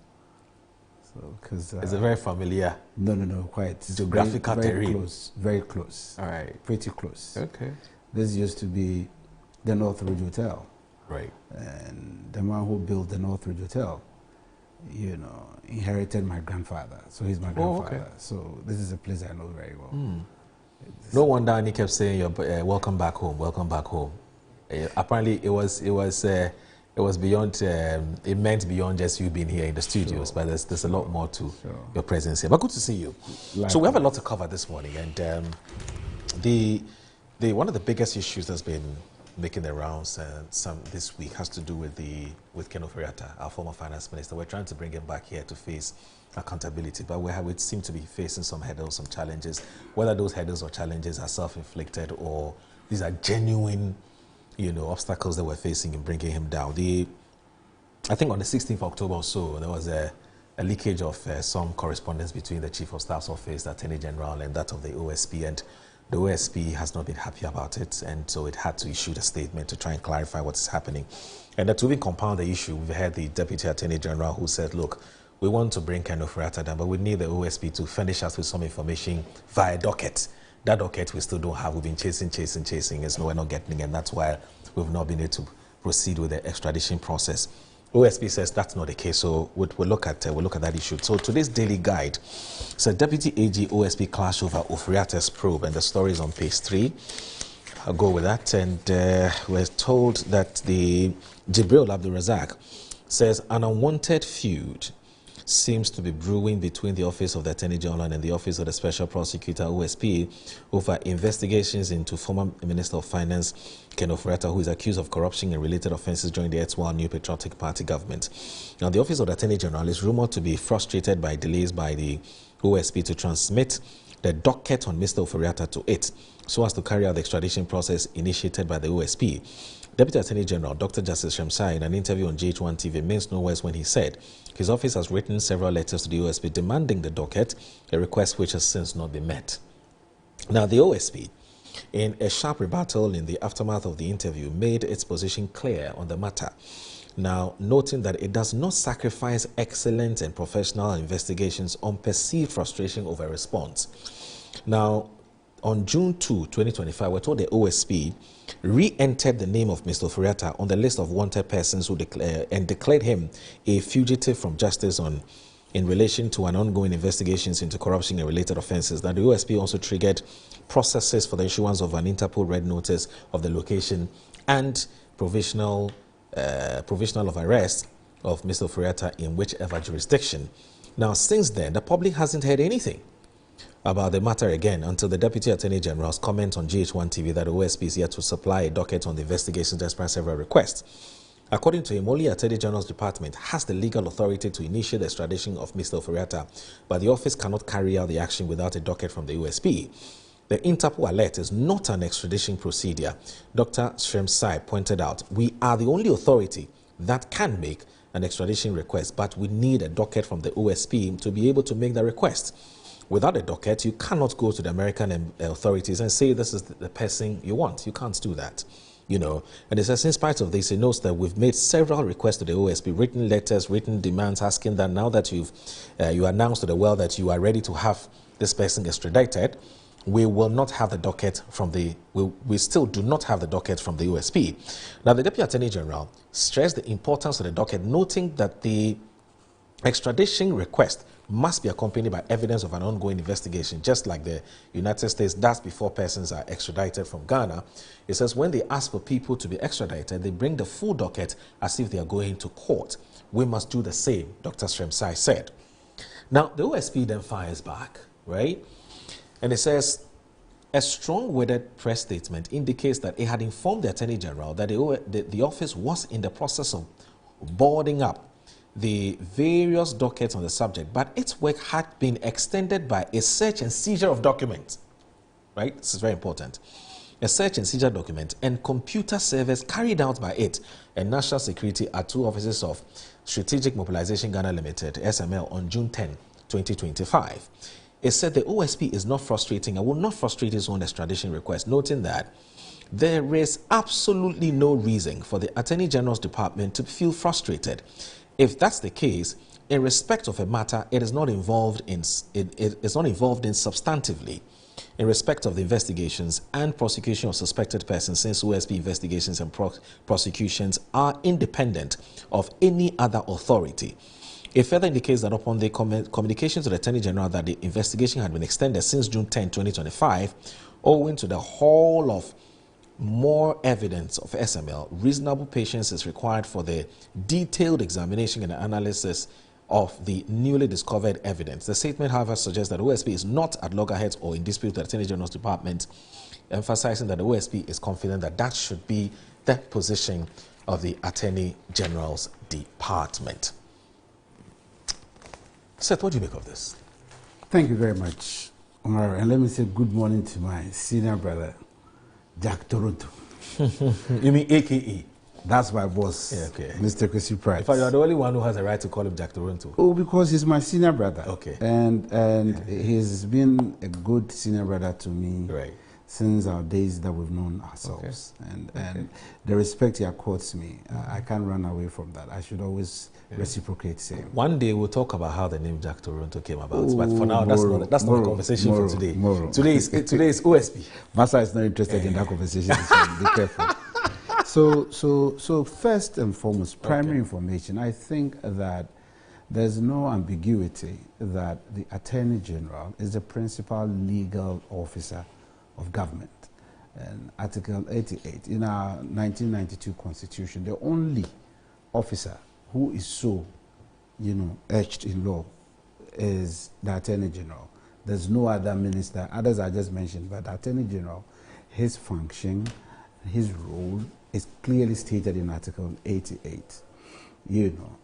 Because it's a very familiar. No, quite. It's geographical terrain. Close, very close. All right. Pretty close. Okay. This used to be the North Ridge Hotel. Right. And the man who built the North Ridge Hotel, you know, inherited my grandfather. So he's my grandfather. Okay. So this is a place I know very well. No wonder he kept saying, "Welcome back home. Welcome back home." Apparently, it was beyond, it meant beyond just you being here in the studios, but there's a lot more to your presence here. But good to see you. So we have a lot to cover this morning, and one of the biggest issues that's been making the rounds this week has to do with Ken Ofori-Atta, our former finance minister. We're trying to bring him back here to face accountability, but we seem to be facing some hurdles, some challenges. Whether those hurdles or challenges are self-inflicted or these are genuine, you know, obstacles that we're facing in bringing him down. I think on the 16th of October or so, there was a leakage of some correspondence between the Chief of Staff's office, the Attorney General, and that of the OSP, and the OSP has not been happy about it, and so it had to issue a statement to try and clarify what's happening. And to even compound the issue, we've had the Deputy Attorney General who said, look, we want to bring Ken Ofori-Atta down, but we need the OSP to furnish us with some information via docket. That docket we still don't have. We've been chasing, we're not getting it, and that's why we've not been able to proceed with the extradition process. OSP says that's not the case, so we'll look at that issue. So today's daily guide, so Deputy AG OSP clash over Ofori-Atta's probe, and the story is on page 3. I'll go with that, and we're told that the Jibril Abdul Razak says an unwanted feud seems to be brewing between the Office of the Attorney General and the Office of the Special Prosecutor, OSP, over investigations into former Minister of Finance, Ken Ofori-Atta, who is accused of corruption and related offences during the erstwhile New Patriotic Party government. Now, the Office of the Attorney General is rumoured to be frustrated by delays by the OSP to transmit the docket on Mr. Ofori-Atta to it, so as to carry out the extradition process initiated by the OSP. Deputy Attorney General Dr. Justice Shamsai, in an interview on GH1 TV, means no worse when he said his office has written several letters to the OSP demanding the docket, a request which has since not been met. Now, the OSP, in a sharp rebuttal in the aftermath of the interview, made its position clear on the matter. Now, noting that it does not sacrifice excellent and professional investigations on perceived frustration over response. Now, on June 2, 2025, we're told the OSP re-entered the name of Mr. Ofori-Atta on the list of wanted persons who declared him a fugitive from justice in relation to an ongoing investigations into corruption and related offences. Now, the OSP also triggered processes for the issuance of an Interpol red notice of the location and provisional of arrest of Mr. Ofori-Atta in whichever jurisdiction. Now, since then, the public hasn't heard anything about the matter again until the Deputy Attorney General's comment on GH1 TV that the OSP is yet to supply a docket on the investigation despite several requests. According to him, only Attorney General's department has the legal authority to initiate the extradition of Mr. Ofori-Atta, but the office cannot carry out the action without a docket from the OSP. The Interpol alert is not an extradition procedure. Dr. Shamsai pointed out, we are the only authority that can make an extradition request, but we need a docket from the OSP to be able to make the request. Without a docket, you cannot go to the American authorities and say this is the person you want. You can't do that, you know. And it says, in spite of this, it notes that we've made several requests to the OSP, written letters, written demands, asking that now that you announced to the world that you are ready to have this person extradited, we will not have the docket from we still do not have the docket from the OSP. Now, the Deputy Attorney General stressed the importance of the docket, noting that the extradition request must be accompanied by evidence of an ongoing investigation, just like the United States does before persons are extradited from Ghana. It says when they ask for people to be extradited, they bring the full docket as if they are going to court. We must do the same, Dr. Sremsai said. Now, the OSP then fires back, right? And it says, a strong-worded press statement indicates that it had informed the Attorney General that the office was in the process of boarding up the various dockets on the subject, but its work had been extended by a search and seizure of documents, right? This is very important. A search and seizure document and computer servers carried out by it and National Security at 2 offices of Strategic Mobilization Ghana Limited, SML, on June 10, 2025. It said the OSP is not frustrating and will not frustrate its own extradition request, noting that there is absolutely no reason for the Attorney General's department to feel frustrated. If that's the case, in respect of a matter, it is not involved in substantively in respect of the investigations and prosecution of suspected persons, since OSP investigations and prosecutions are independent of any other authority. It further indicates that upon the communication to the Attorney General that the investigation had been extended since June 10, 2025, owing to the whole of more evidence of SML, reasonable patience is required for the detailed examination and analysis of the newly discovered evidence. The statement, however, suggests that OSP is not at loggerheads or in dispute with the Attorney General's department, emphasizing that the OSP is confident that that should be the position of the Attorney General's department. Seth, what do you make of this? Thank you very much, Omar. And let me say good morning to my senior brother, Jack Toronto. You mean AKA? That's my boss, okay. Mr. Kwesi Price. In fact, you're the only one who has a right to call him Jack Toronto. Oh, because he's my senior brother. Okay. And he's been a good senior brother to me since our days that we've known ourselves. Okay. And the respect he accords me, I can't run away from that. I should always reciprocate same. One day we'll talk about how the name Jack Toronto came about, but for now that's not the conversation for today. Today is OSP. Massa is not interested in that conversation. So be careful. So first and foremost, primary information. I think that there's no ambiguity that the Attorney General is the principal legal officer of government. And Article 88 in our 1992 Constitution, the only officer who is so, etched in law is the Attorney General. There's no other minister, others I just mentioned, but the Attorney General, his function, his role is clearly stated in Article 88,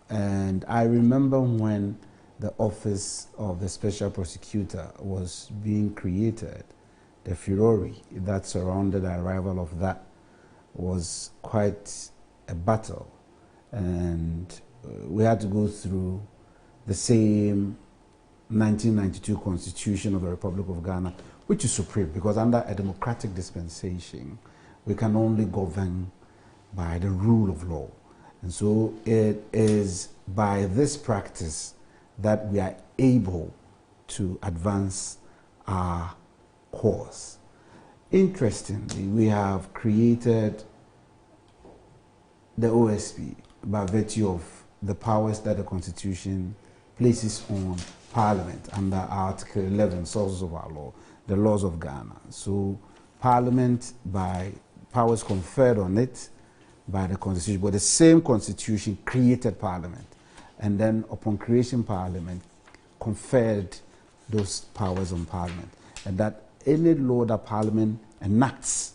And I remember when the office of the Special Prosecutor was being created, the furore that surrounded the arrival of that was quite a battle. And we had to go through the same 1992 Constitution of the Republic of Ghana, which is supreme, because under a democratic dispensation, we can only govern by the rule of law. And so it is by this practice that we are able to advance our cause. Interestingly, we have created the OSP by virtue of the powers that the Constitution places on Parliament under Article 11, sources of our law, the laws of Ghana. So Parliament, by powers conferred on it by the Constitution, but the same Constitution created Parliament, and then upon creation Parliament conferred those powers on Parliament, and that any law that Parliament enacts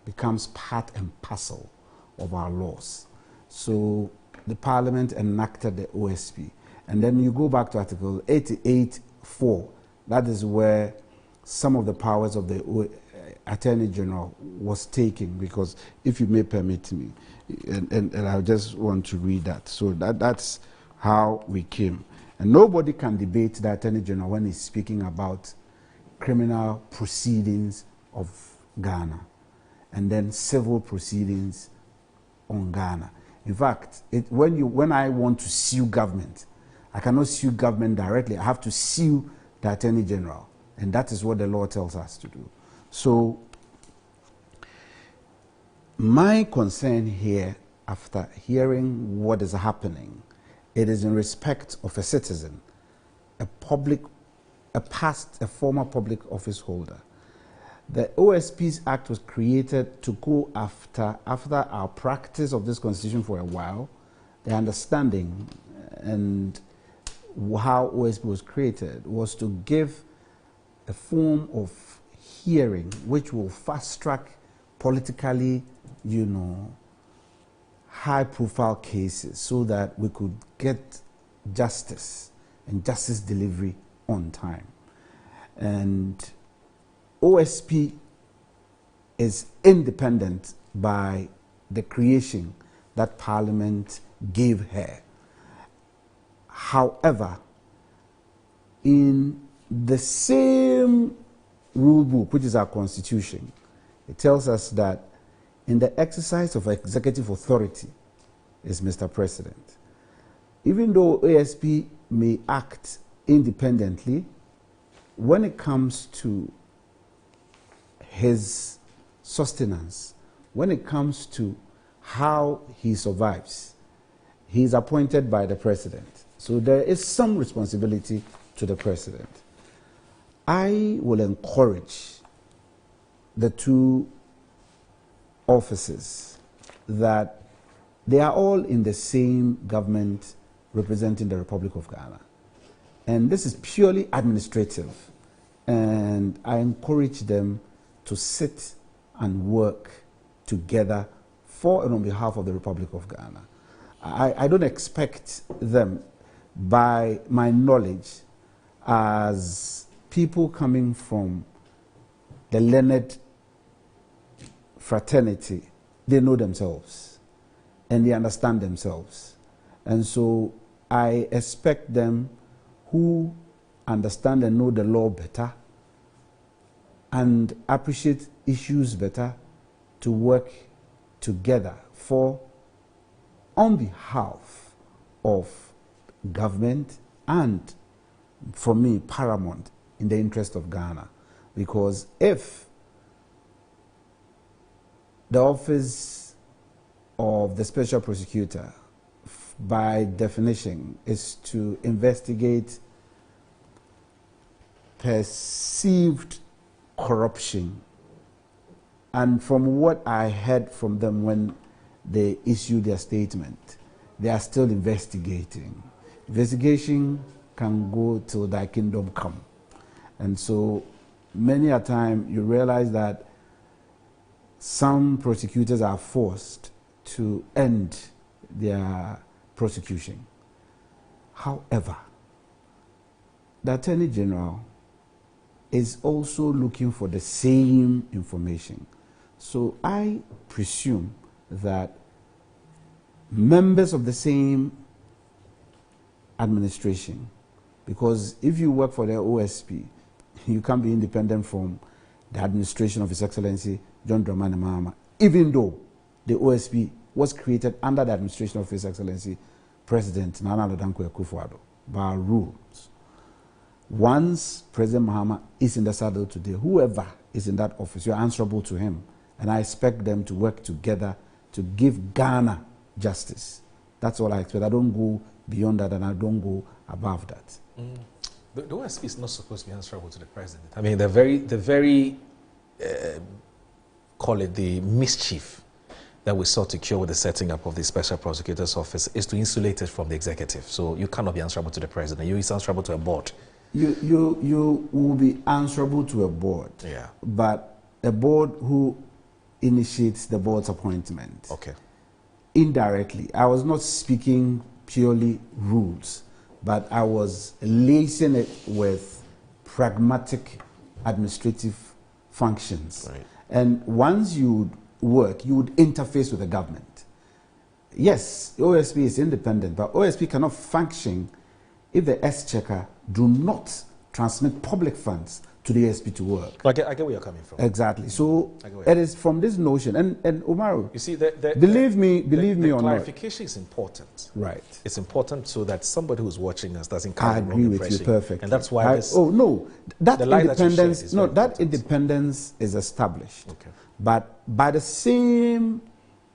becomes part and parcel of our laws. So the Parliament enacted the OSP, and then you go back to Article 88(4), that is where some of the powers of the Attorney General was taken, because if you may permit me, and I just want to read that. So that's how we came. And nobody can debate the Attorney General when he's speaking about criminal proceedings of Ghana and then civil proceedings on Ghana. In fact, when I want to sue government, I cannot sue government directly. I have to sue the Attorney General. And that is what the law tells us to do. So my concern here, after hearing what is happening, it is in respect of a citizen, a former public office holder. The OSP's Act was created to go after our practice of this constitution for a while, the understanding and how OSP was created was to give a form of hearing which will fast track politically, high profile cases so that we could get justice and justice delivery on time. And OSP is independent by the creation that Parliament gave her. However, in the same rule book, which is our constitution, it tells us that in the exercise of executive authority is Mr. President. Even though OSP may act independently, when it comes to his sustenance, when it comes to how he survives, he is appointed by the president. So there is some responsibility to the president. I will encourage the two offices that they are all in the same government representing the Republic of Ghana. And this is purely administrative. And I encourage them to sit and work together for and on behalf of the Republic of Ghana. I don't expect them, by my knowledge, as people coming from the learned fraternity, they know themselves and they understand themselves. And so I expect them who understand and know the law better and appreciate issues better to work together on behalf of government and, for me, paramount in the interest of Ghana. Because if the office of the special prosecutor, by definition, is to investigate perceived corruption, and from what I heard from them when they issued their statement, they are still investigating. Investigation can go till thy kingdom come. And so many a time you realize that some prosecutors are forced to end their prosecution. However, the Attorney General is also looking for the same information. So I presume that members of the same administration, because if you work for the OSP, you can't be independent from the administration of His Excellency John Dramani Mahama, even though the OSP was created under the administration of His Excellency President Nana Addo Dankwa Akufo-Addo by rules. Once President Mahama is in the saddle today, whoever is in that office, you're answerable to him. And I expect them to work together to give Ghana justice. That's all I expect. I don't go beyond that and I don't go above that. The OSP is not supposed to be answerable to the president. I mean, the very call it the mischief that we sought to cure with the setting up of the Special Prosecutor's Office is to insulate it from the executive. So you cannot be answerable to the president. You are answerable to a board. You will be answerable to a board. Yeah. But a board who initiates the board's appointment. Okay. Indirectly. I was not speaking purely rules, but I was lacing it with pragmatic administrative functions. Right. And once you work, you would interface with the government. Yes, OSP is independent, but OSP cannot function if the exchequer do not transmit public funds to the ASP to work. I get where you're coming from. Exactly. So it is from this notion, and Umaru, you see, believe me or not, clarification is important. Right. It's important so that somebody who's watching us doesn't come. I agree with you perfectly. And that's why that independence is established. Okay. But by the same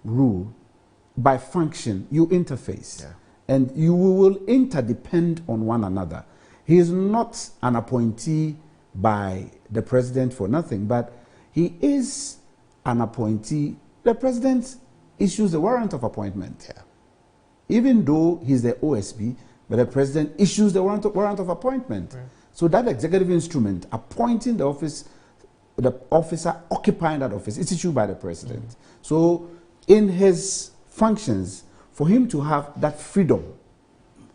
rule, by function, you interface. Yeah. And you will interdepend on one another. He is not an appointee by the president for nothing, but he is an appointee. The president issues a warrant of appointment. Yeah. Even though he's the OSP, but the president issues the warrant of appointment. Right. So that executive instrument appointing the officer occupying that office is issued by the president. So in his functions, for him to have that freedom,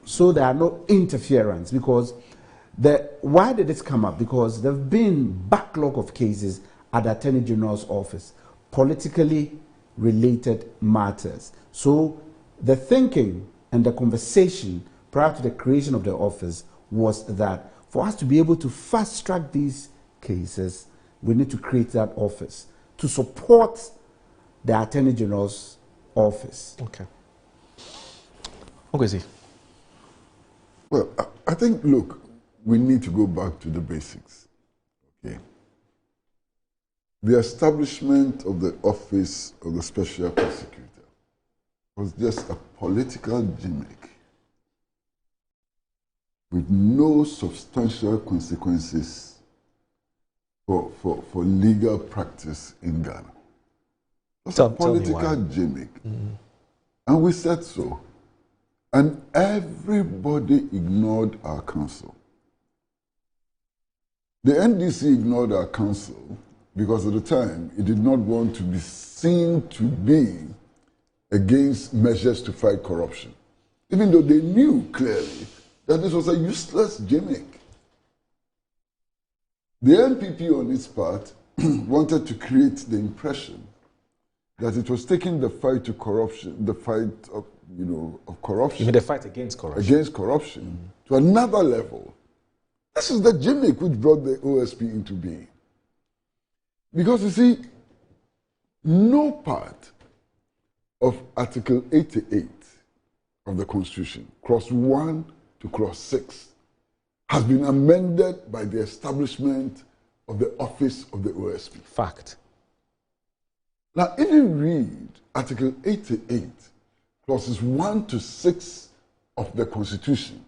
so there are no interference, because why did this come up? Because there have been backlog of cases at the Attorney General's office, politically related matters. So the thinking and the conversation prior to the creation of the office was that for us to be able to fast track these cases, we need to create that office to support the Attorney General's office. Okay. Okay. Well, I think, look, we need to go back to the basics. Okay. The establishment of the office of the special prosecutor was just a political gimmick with no substantial consequences for legal practice in Ghana. It's a political gimmick. Mm-hmm. And we said so. And everybody ignored our counsel. The NDC ignored our counsel because at the time it did not want to be seen to be against measures to fight corruption, even though they knew clearly that this was a useless gimmick. The NPP on its part wanted to create the impression that it was taking the fight to corruption, the fight of corruption. You mean the fight against corruption? Against corruption to another level. This is the gimmick which brought the OSP into being. Because you see, no part of Article 88 of the Constitution, Clause 1 to Clause 6, has been amended by the establishment of the office of the OSP. Fact. Now, if you read Article 88, Clauses 1 to 6 of the Constitution,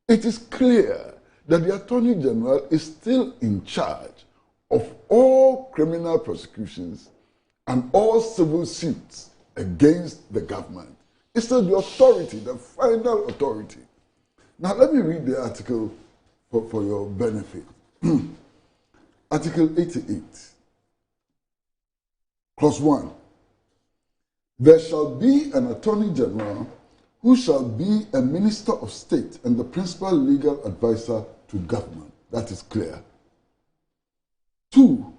it is clear that the Attorney General is still in charge of all criminal prosecutions and all civil suits against the government. It's still the authority, the final authority. Now, let me read the article for your benefit. Article 88, Clause 1. There shall be an Attorney General who shall be a Minister of State and the principal legal advisor to government. That is clear. 2.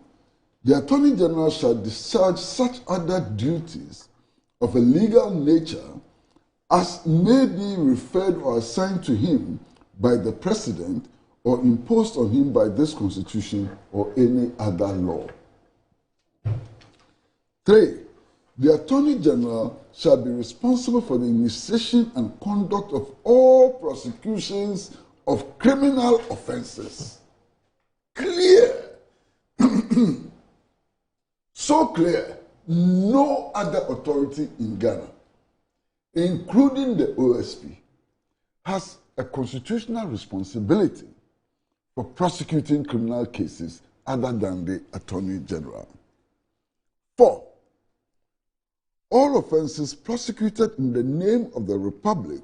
The Attorney General shall discharge such other duties of a legal nature as may be referred or assigned to him by the President or imposed on him by this Constitution or any other law. 3. The Attorney General shall be responsible for the initiation and conduct of all prosecutions of criminal offenses. Clear. So clear. No other authority in Ghana, including the OSP, has a constitutional responsibility for prosecuting criminal cases other than the Attorney General. 4. All offenses prosecuted in the name of the Republic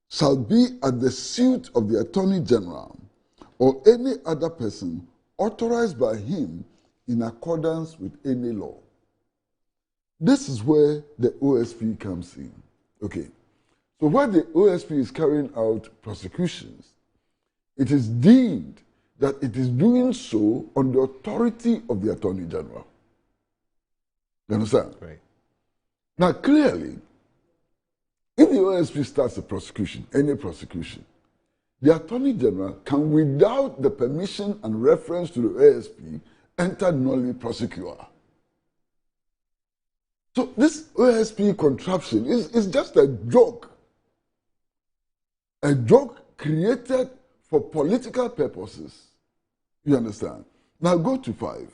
shall be at the suit of the Attorney General or any other person authorized by him in accordance with any law. This is where the OSP comes in. Okay. So where the OSP is carrying out prosecutions, it is deemed that it is doing so on the authority of the Attorney General. You understand? Right. Now, clearly, if the OSP starts a prosecution, any prosecution, the Attorney General can, without the permission and reference to the OSP, enter nolli prosequi. So this OSP contraption is just a joke created for political purposes. You understand? Now go to 5.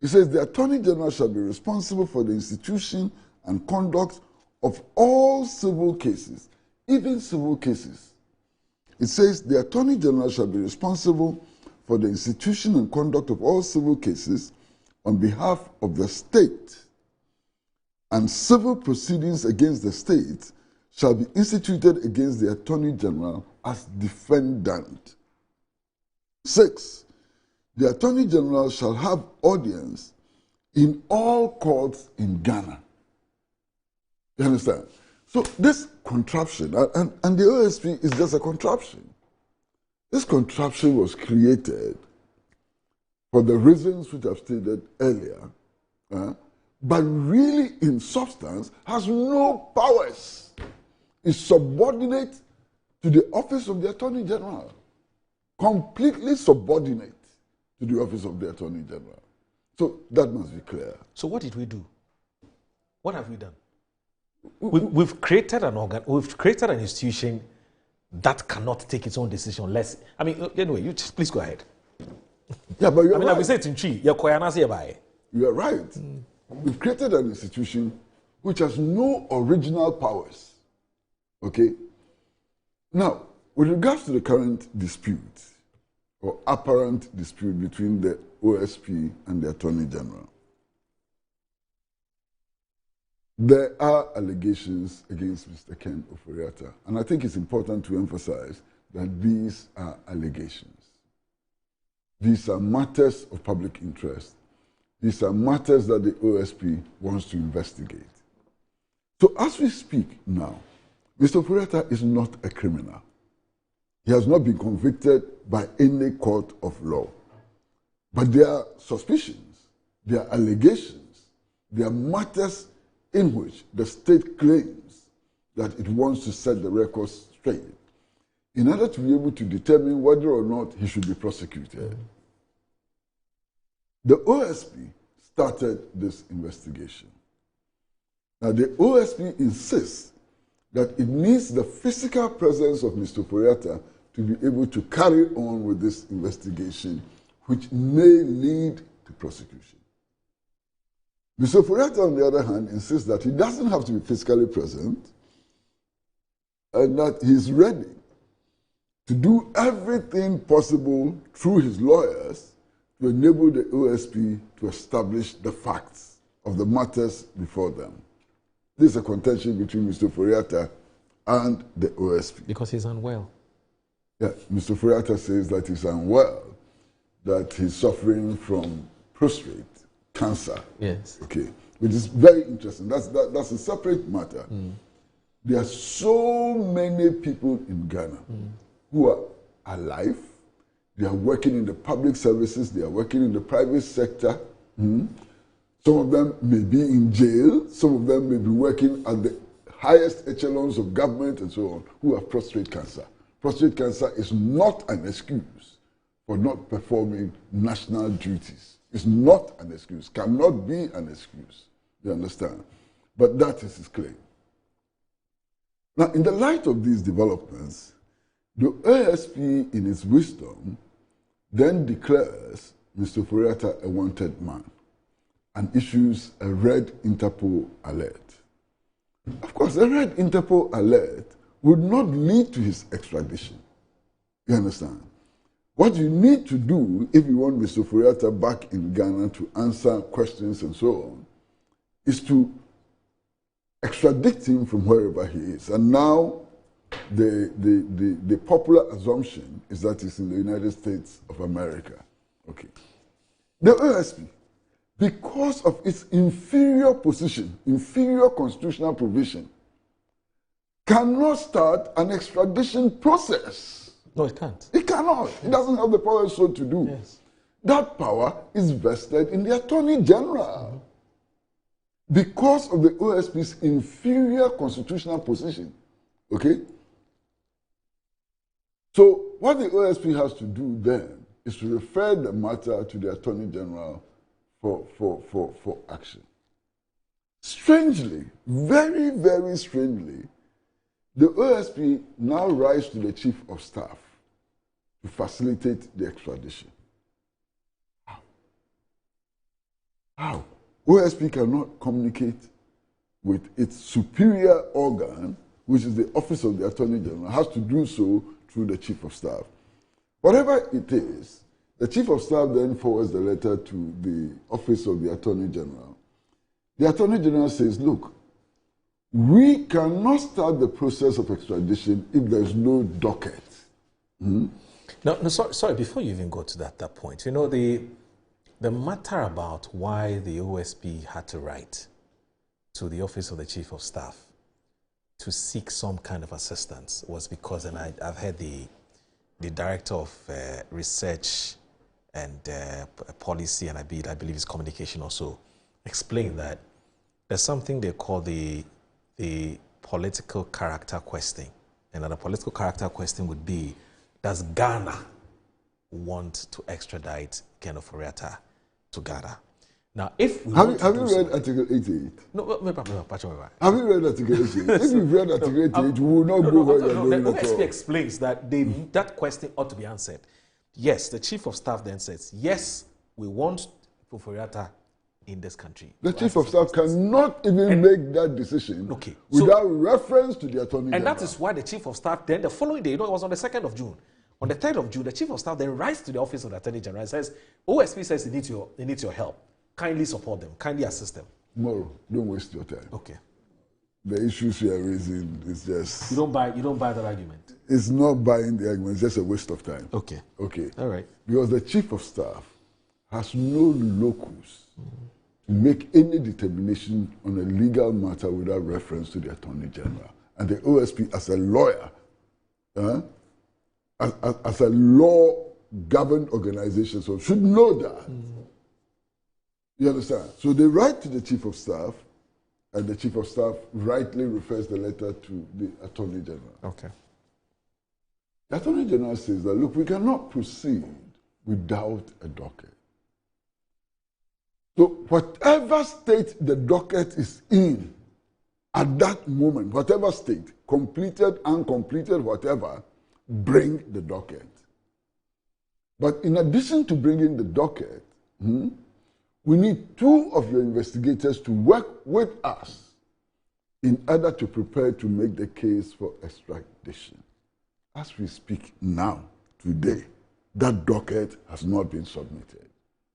It says the Attorney General shall be responsible for the institution and conduct of all civil cases, even civil cases. It says the Attorney General shall be responsible for the institution and conduct of all civil cases on behalf of the state, and civil proceedings against the state shall be instituted against the Attorney General as defendant. 6. The Attorney General shall have audience in all courts in Ghana. You understand? So this contraption, and the OSP is just a contraption. This contraption was created for the reasons which I've stated earlier, but really in substance has no powers. It's subordinate to the office of the Attorney General. Completely subordinate to the office of the Attorney General. So that must be clear. So what did we do? What have we done? We've created an we've created an institution that cannot take its own decision. Anyway, you just please go ahead. Yeah, but you're right. We say in Chi, you're right. We've created an institution which has no original powers. Okay? Now, with regards to the current dispute, or apparent dispute between the OSP and the Attorney General, there are allegations against Mr. Ken Ofori-Atta, and I think it's important to emphasize that these are allegations. These are matters of public interest. These are matters that the OSP wants to investigate. So as we speak now, Mr. Ofori-Atta is not a criminal. He has not been convicted by any court of law. But there are suspicions, there are allegations, there are matters in which the state claims that it wants to set the records straight in order to be able to determine whether or not he should be prosecuted. The OSP started this investigation. Now, the OSP insists that it needs the physical presence of Mr. Ofori-Atta to be able to carry on with this investigation, which may lead to prosecution. Mr. Ofori-Atta, on the other hand, insists that he doesn't have to be physically present and that he's ready to do everything possible through his lawyers to enable the OSP to establish the facts of the matters before them. This is a contention between Mr. Ofori-Atta and the OSP. Because he's unwell. Yeah, Mr. Ofori-Atta says that he's unwell, that he's suffering from prostate cancer. Yes. Okay, which is very interesting. That's a separate matter. There are so many people in Ghana who are alive. They are working in the public services. They are working in the private sector. Some of them may be in jail. Some of them may be working at the highest echelons of government and so on, who have prostate cancer. Prostate cancer is not an excuse for not performing national duties. It's not an excuse, cannot be an excuse. You understand? But that is his claim. Now, in the light of these developments, the OSP, in its wisdom, then declares Mr. Ofori-Atta a wanted man and issues a red Interpol alert. Of course, a red Interpol alert would not lead to his extradition. You understand? What you need to do if you want Mr. Ofori-Atta back in Ghana to answer questions and so on is to extradite him from wherever he is. And now the popular assumption is that he's in the United States of America. Okay. The OSP, because of its inferior position, inferior constitutional provision, cannot start an extradition process. No, it can't. It cannot. It doesn't have the power so to do. Yes. That power is vested in the Attorney General. Because of the OSP's inferior constitutional position. Okay? So what the OSP has to do then is to refer the matter to the Attorney General for action. Strangely, very, very strangely, the OSP now writes to the Chief of Staff to facilitate the extradition. How? OSP cannot communicate with its superior organ, which is the Office of the Attorney General, has to do so through the Chief of Staff. Whatever it is, the Chief of Staff then forwards the letter to the Office of the Attorney General. The Attorney General says, look, we cannot start the process of extradition if there's no docket. No, sorry, before you even go to that point, you know, the matter about why the OSP had to write to the Office of the Chief of Staff to seek some kind of assistance was because, and I've heard the Director of Research and Policy, and I believe it's communication also, explain that there's something they call the political character question. And the political character question would be, does Ghana want to extradite Ken Ofori-Atta to Ghana? Now, if we have you read Article 88? No, have you read Article 88? If you've read Article 88, you will not go where you're going at all. The OSP explains that that question ought to be answered. Yes, the Chief of Staff then says, yes, we want Ofori-Atta in this country. The Chief of Staff cannot even make that decision without reference to the Attorney General. And that is why the Chief of Staff then, the following day, you know, it was on the 2nd of June. On the 3rd of June, the Chief of Staff then writes to the Office of the Attorney General and says, OSP says he needs your help. Kindly support them. Kindly assist them. Moro, don't waste your time. Okay. The issues you are raising is just... You don't buy that argument? It's not buying the argument. It's just a waste of time. Okay. Okay. All right. Because the Chief of Staff has no locus to make any determination on a legal matter without reference to the Attorney General. And the OSP, as a lawyer, as a law-governed organization, so should know that. You understand? So they write to the Chief of Staff, and the Chief of Staff rightly refers the letter to the Attorney General. Okay. The Attorney General says that, look, we cannot proceed without a docket. So whatever state the docket is in at that moment, whatever state, completed, uncompleted, whatever, bring the docket. But in addition to bringing the docket, we need 2 of your investigators to work with us in order to prepare to make the case for extradition. As we speak now, today, that docket has not been submitted.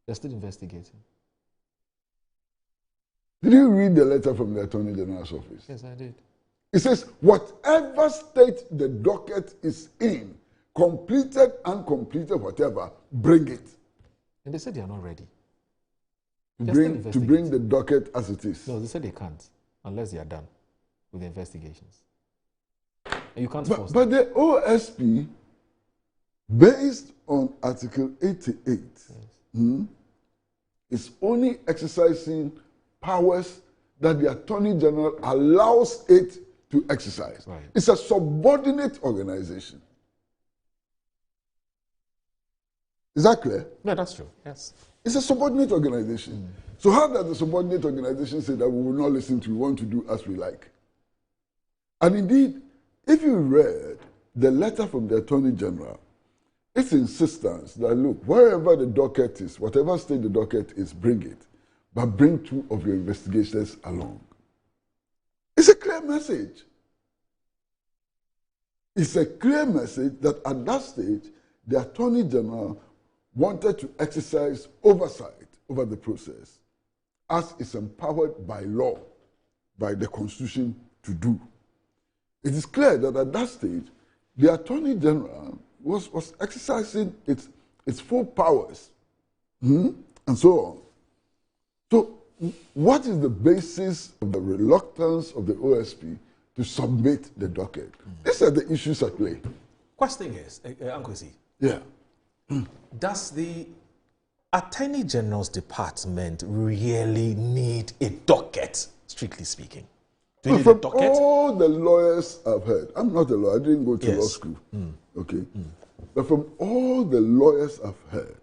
They're still investigating. Did you read the letter from the Attorney General's office? Yes, I did. It says, whatever state the docket is in, completed, uncompleted, whatever, bring it. And they said they are not ready. To bring the docket as it is. No, they said they can't, unless they are done with the investigations. And you can't force them. But the OSP, based on Article 88, is only exercising powers that the Attorney General allows it to exercise. Right. It's a subordinate organization. Is that clear? No, that's true. Yes. It's a subordinate organization. So how does the subordinate organization say that we will not listen to, we want to do as we like? And indeed, if you read the letter from the Attorney General, its insistence that, look, wherever the docket is, whatever state the docket is, bring it. But bring 2 of your investigators along. It's a clear message. It's a clear message that at that stage, the Attorney General wanted to exercise oversight over the process, as is empowered by law, by the Constitution to do. It is clear that at that stage, the Attorney General was exercising its full powers, and so on. So what is the basis of the reluctance of the OSP to submit the docket? These are the issues at play. Question is, Uncle C. Yeah. Does the Attorney General's department really need a docket, strictly speaking? Do you need a docket? All the lawyers I've heard, I'm not a lawyer, I didn't go to law school. Okay? But from all the lawyers I've heard,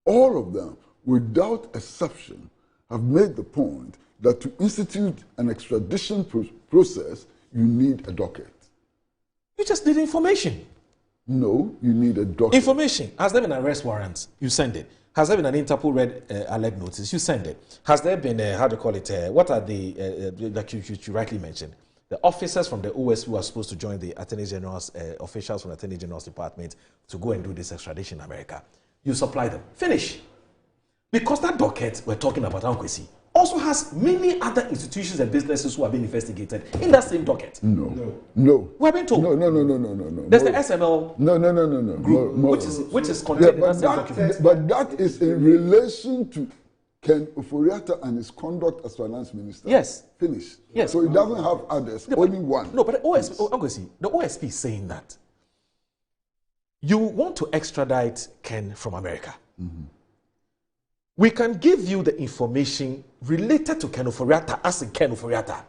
all of them, without exception, have made the point that to institute an extradition process, you need a docket. You just need information. No, you need a docket. Information. Has there been an arrest warrant? You send it. Has there been an Interpol red alert notice? You send it. Has there been, how do you call it, what are the, like you rightly mentioned, the officers from the OSP who are supposed to join the Attorney General's, officials from the Attorney General's department to go and do this extradition in America. You supply them. Finish. Because that docket we're talking about, Ankwesi, also has many other institutions and businesses who are being investigated in that same docket. No. We're being told. No. There's the SML group, which is contained in that same document. But that is in relation to Ken Ofori-Atta and his conduct as finance minister. Yes. Finish. Yes. So it doesn't have others, only one. No, but the OSP is saying that you want to extradite Ken from America. We can give you the information related to Ken Ofori-Atta as in Ken Ofori-Atta,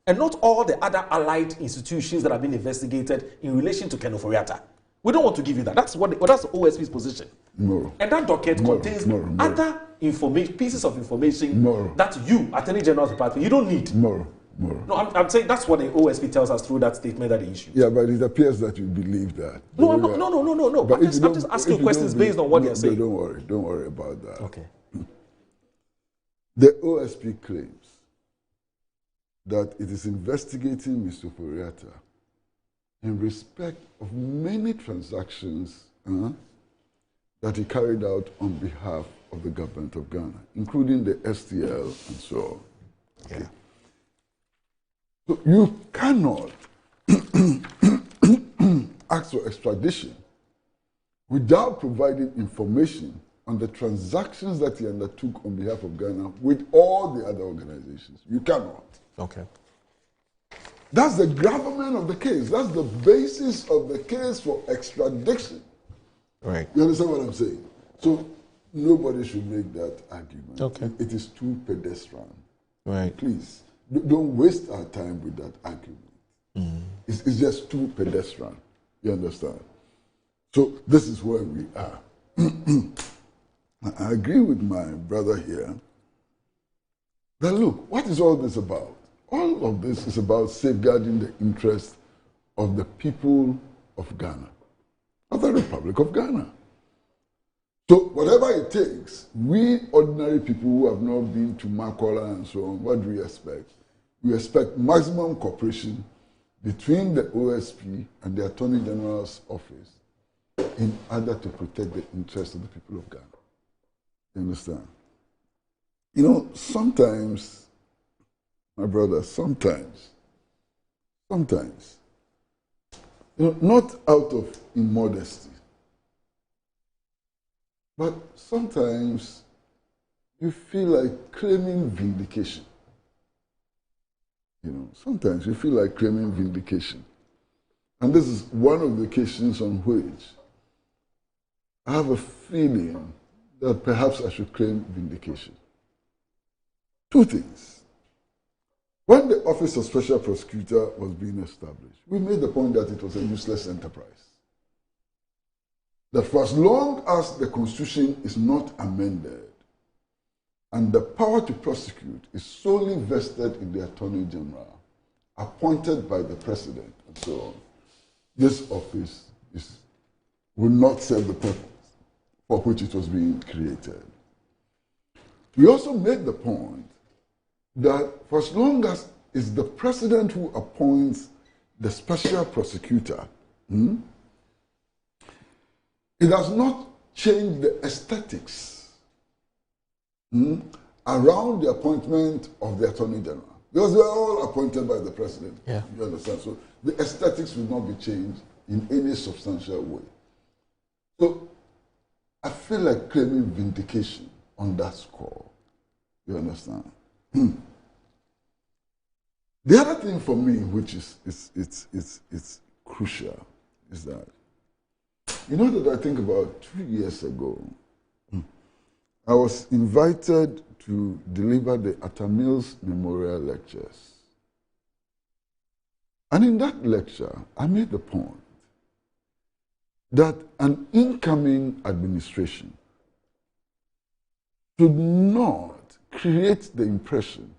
and not all the other allied institutions that have been investigated in relation to Ken Ofori-Atta. We don't want to give you that. That's the OSP's position. No. And that docket contains other information, pieces of information that you, Attorney General's Department, you don't need. No, I'm saying that's what the OSP tells us through that statement that they issued. Yeah, but it appears that you believe that. No. I'm just asking questions based on what you're saying. Don't worry about that. Okay. The OSP claims that it is investigating Mr. Ofori-Atta in respect of many transactions that he carried out on behalf of the government of Ghana, including the STL and so on. Okay. So you cannot ask for extradition without providing information on the transactions that he undertook on behalf of Ghana with all the other organizations. You cannot. Okay. That's the gravamen of the case. That's the basis of the case for extradition. Right. You understand what I'm saying? So nobody should make that argument. Okay. It is too pedestrian. Right. Please, don't waste our time with that argument. It's just too pedestrian. You understand? So this is where we are. I agree with my brother here that, look, what is all this about? All of this is about safeguarding the interests of the people of Ghana, of the Republic of Ghana. So whatever it takes, we ordinary people who have not been to Makola and so on, what do we expect? We expect maximum cooperation between the OSP and the Attorney General's office in order to protect the interests of the people of Ghana. You understand? You know, sometimes, my brother, sometimes, you know, not out of immodesty, but sometimes you feel like claiming vindication. You know, sometimes you feel like claiming vindication. And this is one of the occasions on which I have a feeling that perhaps I should claim vindication. Two things. When the Office of Special Prosecutor was being established, we made the point that it was a useless enterprise. That for as long as the Constitution is not amended and the power to prosecute is solely vested in the Attorney General, appointed by the President and so on, this office will not serve the purpose for which it was being created. We also made the point that for as long as it's the President who appoints the Special Prosecutor, it does not change the aesthetics around the appointment of the Attorney General. Because they are all appointed by the President. Yeah. You understand? So the aesthetics will not be changed in any substantial way. So I feel like claiming vindication on that score. You understand? The other thing for me, which is crucial, is that you know that I think about 2 years ago, I was invited to deliver the Atta Mills Memorial Lectures. And in that lecture, I made the point that an incoming administration should not create the impression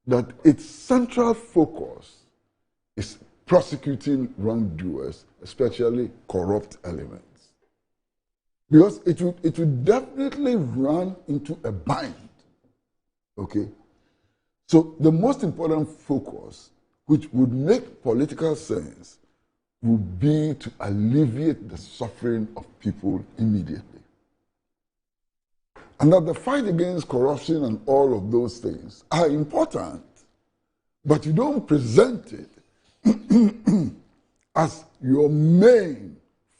that its central focus is prosecuting wrongdoers, especially corrupt elements. Because it would definitely run into a bind. Okay? So the most important focus, which would make political sense, would be to alleviate the suffering of people immediately. And that the fight against corruption and all of those things are important, but you don't present it as your main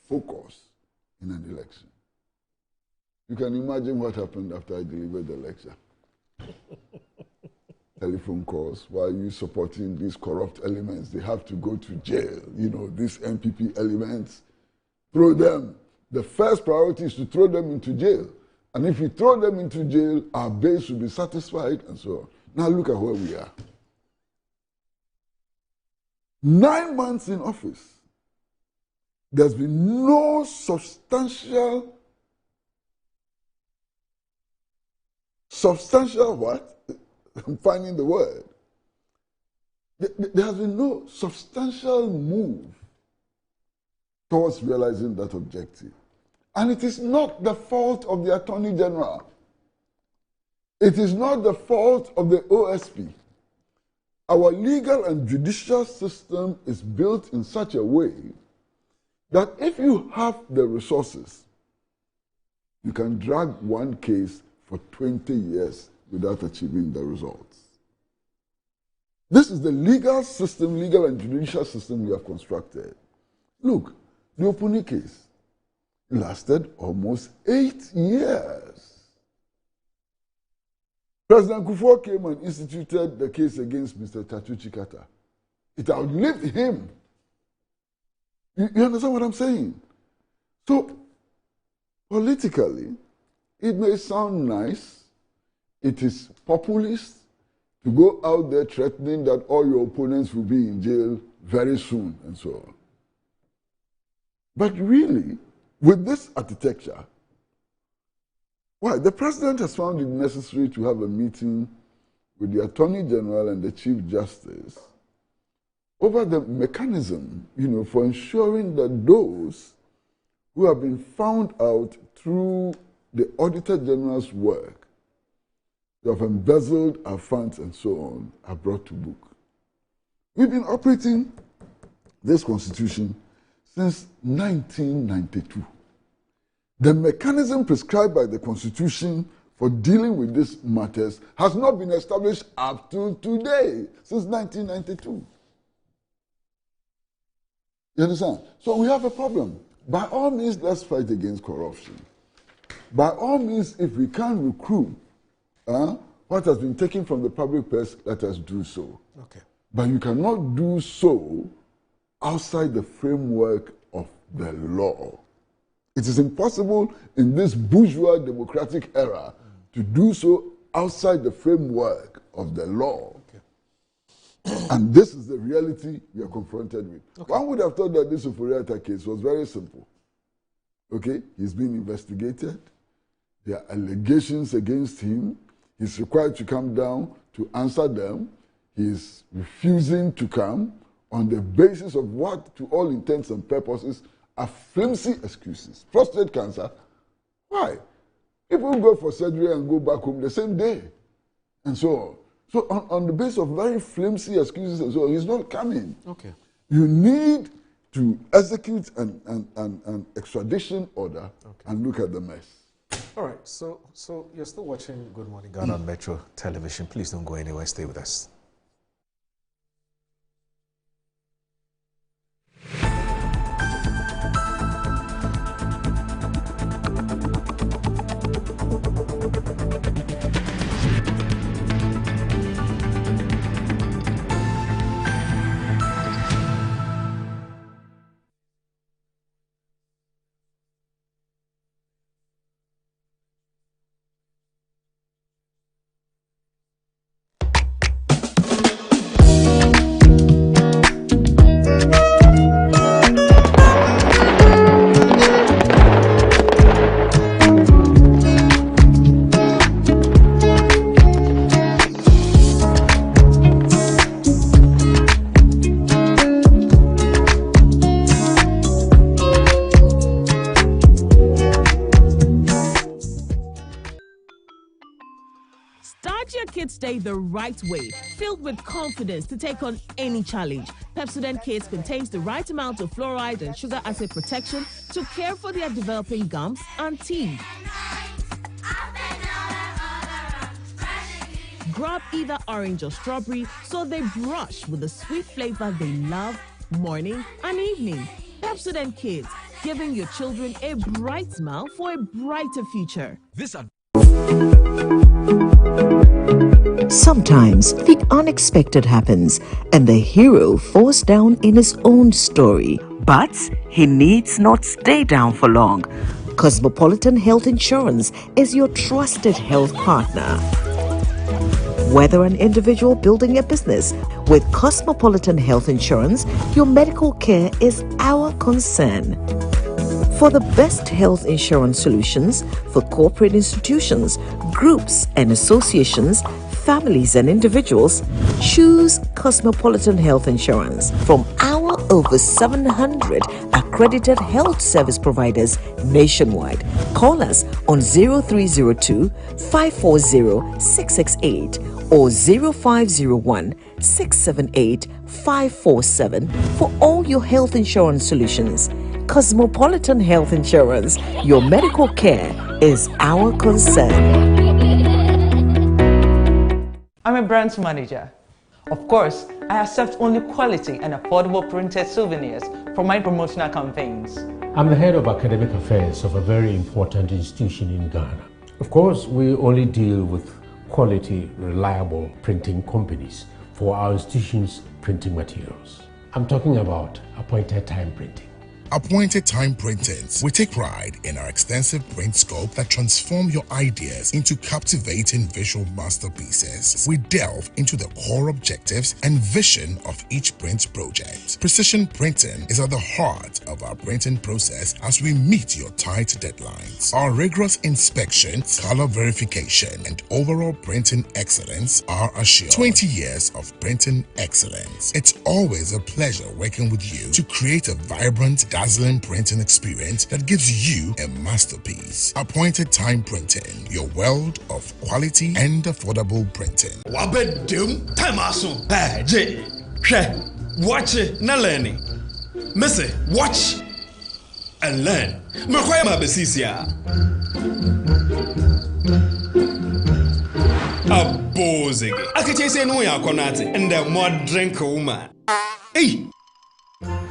focus in an election. You can imagine what happened after I delivered the lecture. Telephone calls, why are you supporting these corrupt elements? They have to go to jail. You know, these NPP elements, throw them. The first priority is to throw them into jail. And if we throw them into jail, our base will be satisfied and so on. Now look at where we are. 9 months in office. There's been no substantial what? I'm finding the word. There has been no substantial move towards realizing that objective. And it is not the fault of the Attorney General. It is not the fault of the OSP. Our legal and judicial system is built in such a way that if you have the resources, you can drag one case for 20 years without achieving the results. This is the legal system, legal and judicial system we have constructed. Look, the Opuni case lasted almost 8 years. President Kufuor came and instituted the case against Mr. Tatu Chikata. It outlived him. You understand what I'm saying? So, politically, it may sound nice. It is populist to go out there threatening that all your opponents will be in jail very soon and so on. But really, with this architecture, why? The president has found it necessary to have a meeting with the Attorney General and the Chief Justice over the mechanism, for ensuring that those who have been found out through the Auditor General's work, who have embezzled our funds and so on, are brought to book. We've been operating this constitution since 1992. The mechanism prescribed by the Constitution for dealing with these matters has not been established up to today, since 1992. You understand? So we have a problem. By all means, let's fight against corruption. By all means, if we can recruit what has been taken from the public purse, let us do so. Okay. But you cannot do so outside the framework of the law. It is impossible in this bourgeois democratic era to do so outside the framework of the law. Okay. And this is the reality we are confronted with. Okay. One would have thought that this Ofori-Atta case was very simple. Okay, he's being investigated. There are allegations against him. He's required to come down to answer them. He's refusing to come on the basis of what, to all intents and purposes, are flimsy excuses. Prostate cancer, why? People go for surgery and go back home the same day, and so on. So on the basis of very flimsy excuses and so on, he's not coming. Okay. You need to execute an extradition order and look at the mess. All right, so you're still watching Good Morning Ghana on Metro Television. Please don't go anywhere. Stay with us. Kids Day the right way, filled with confidence to take on any challenge. Pepsodent Kids contains the right amount of fluoride and sugar acid protection to care for their developing gums and teeth. Grab either orange or strawberry so they brush with the sweet flavor they love morning and evening. Pepsodent Kids, giving your children a bright smile for a brighter future. Sometimes the unexpected happens and the hero falls down in his own story. But he needs not stay down for long. Cosmopolitan Health Insurance is your trusted health partner. Whether an individual building a business, with Cosmopolitan Health Insurance, your medical care is our concern. For the best health insurance solutions for corporate institutions, groups and associations, families and individuals, choose Cosmopolitan Health Insurance from our over 700 accredited health service providers nationwide. Call us on 0302 540 668 or 0501 678 547 for all your health insurance solutions. Cosmopolitan Health Insurance, your medical care is our concern. I'm a brand manager. Of course, I accept only quality and affordable printed souvenirs for my promotional campaigns. I'm the head of academic affairs of a very important institution in Ghana. Of course, we only deal with quality, reliable printing companies for our institution's printing materials. I'm talking about appointed time printing. Appointed Time Printings. We take pride in our extensive print scope that transform your ideas into captivating visual masterpieces. We delve into the core objectives and vision of each print project. Precision printing is at the heart of our printing process as we meet your tight deadlines. Our rigorous inspection, color verification, and overall printing excellence are assured. 20 years of printing excellence. It's always a pleasure working with you to create a vibrant, dazzling printing experience that gives you a masterpiece. Appointed Time Printing, your world of quality and affordable printing. Wabedum time aso. Hey, Jay. Watch it, na learning. Missy, watch and learn. Makwaya mabesisia. Abozege. Akachese no ya konate and the more drink woman. Hey.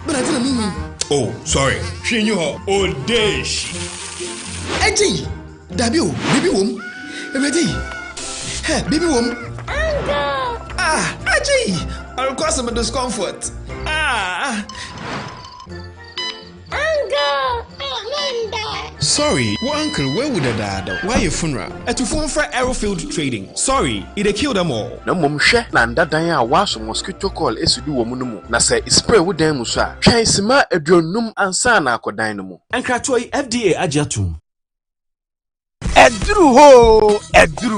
But I didn't mean. Oh, sorry. She knew her old days. Eji, Dabio, baby wom. Ready? Hey, baby wom. Ah, Eji. I'll cause some discomfort. Ah. Sorry, what uncle, where would the dad? Why your funeral? At your phone for Aerofield Trading. Sorry, it killed them all. No mum share Nanda Daya was a mosquito call is to do woman. Na say spray with them musa. Chaisima a dronum and sana ko dynamo. And Kratoi FDA Ajatum. Edru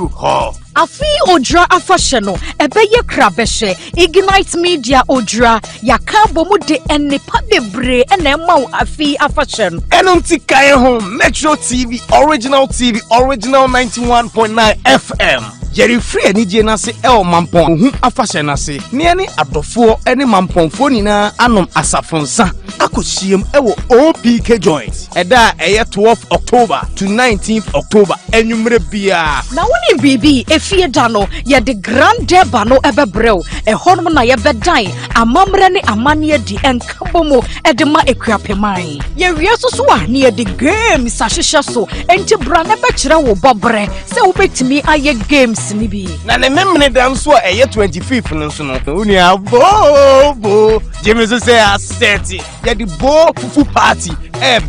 ho. Afi odra afasheno ebeye krabeshe Ignite Media odra yakabo mu de enipa bebre ena ma afi afashen Enunti kaye ho Metro TV Original 91.9 FM Jerry free ani je na se el mampon hu afashen na se ne ne adofo ene mamponfo nyina anom asafonsa akosiem ewo OPK joint eda eye 12th October to 19th October enumre bia na woni bibi efie dano ye de grand deba no ebebreu ehonum na ye bedan amamre ne amane di enkabomo edema ekuapeman ye wiesoso a ne ye de games ahihye so enti bra na be kire wo bobre se wo betimi aye games ni bi na ne memne dan so eye 25th no so no uni abobo jemeso say asset ye de bo fufu party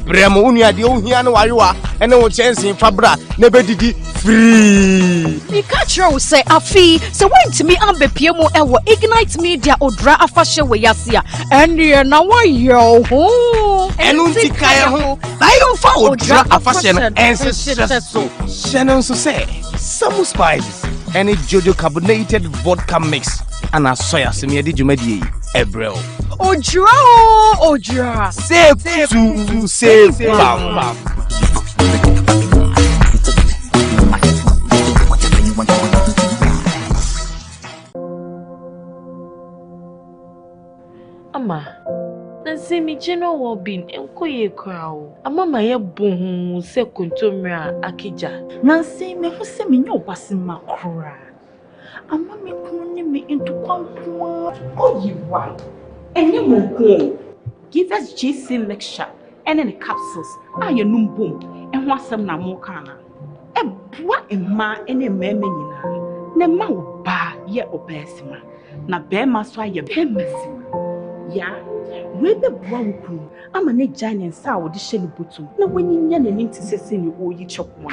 bremo uni ade ohia ne wayewa ene wo chensin fabra na bedidi free ni catch you say afi so went me ambe piemu ewo Ignite Media odra afashe we yasia ene na wayo ho enunti kaya ho bayo fa odra afashe no ense so shenon so say some spices any jojo carbonated vodka mix and a soya semi de jumadi ebrel odra safe to save bam general well-being enkoye kwao. Amama ye bohu se kontomra akija. Nancy me hu se me nyo basima kra. Ama me kunu ni me into kwankwa. Oyiwa. Enye mo give us GC lecture and the capsules. Aye num boom and wasam na mo kana. E boa emma ene meme nyina. Ne ma wo ba ye obesima. Na be ma so aye be masima. Ya we be boa wo kunu. Ama ne giant sa wo de hye ne botum. Na wanyinya nanim te sese ni oyi chokmo.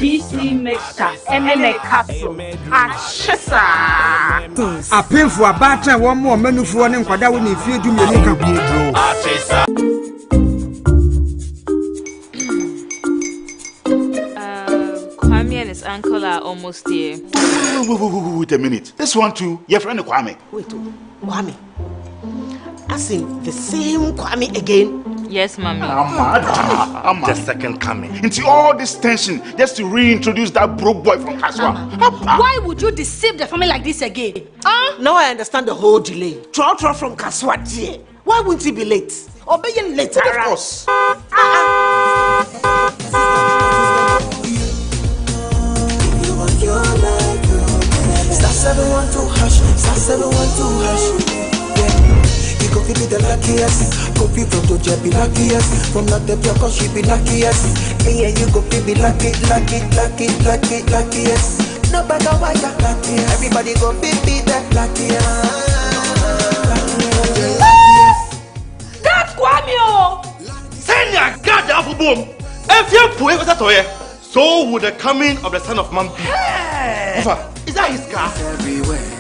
GC mixture and then a capsule. A painful battle, one more menu for one and Quada when you feel to me. Kwame and his uncle are almost here. Wait a minute. This one too, your friend Kwame. Wait, Kwame. I think the same Kwame again. Yes, mommy. The second coming. Into all this tension just to reintroduce that broke boy from Kaswa. Why would you deceive the family like this again? Now I understand the whole delay. Troll from Kaswa dear. Why wouldn't he be late? Obey later. Of course. Star 712 hash. Star 712 hash. Go be the luckiest, go be from the be luckiest, from not the pure cause she be luckiest. Me and you go be luckiest. No matter why you're luckiest, everybody go be that luckiest. That's Kwame! Send your God off a boom! If you put it away, so would the coming of the Son of Man be. Hey! Is that his car? Everywhere.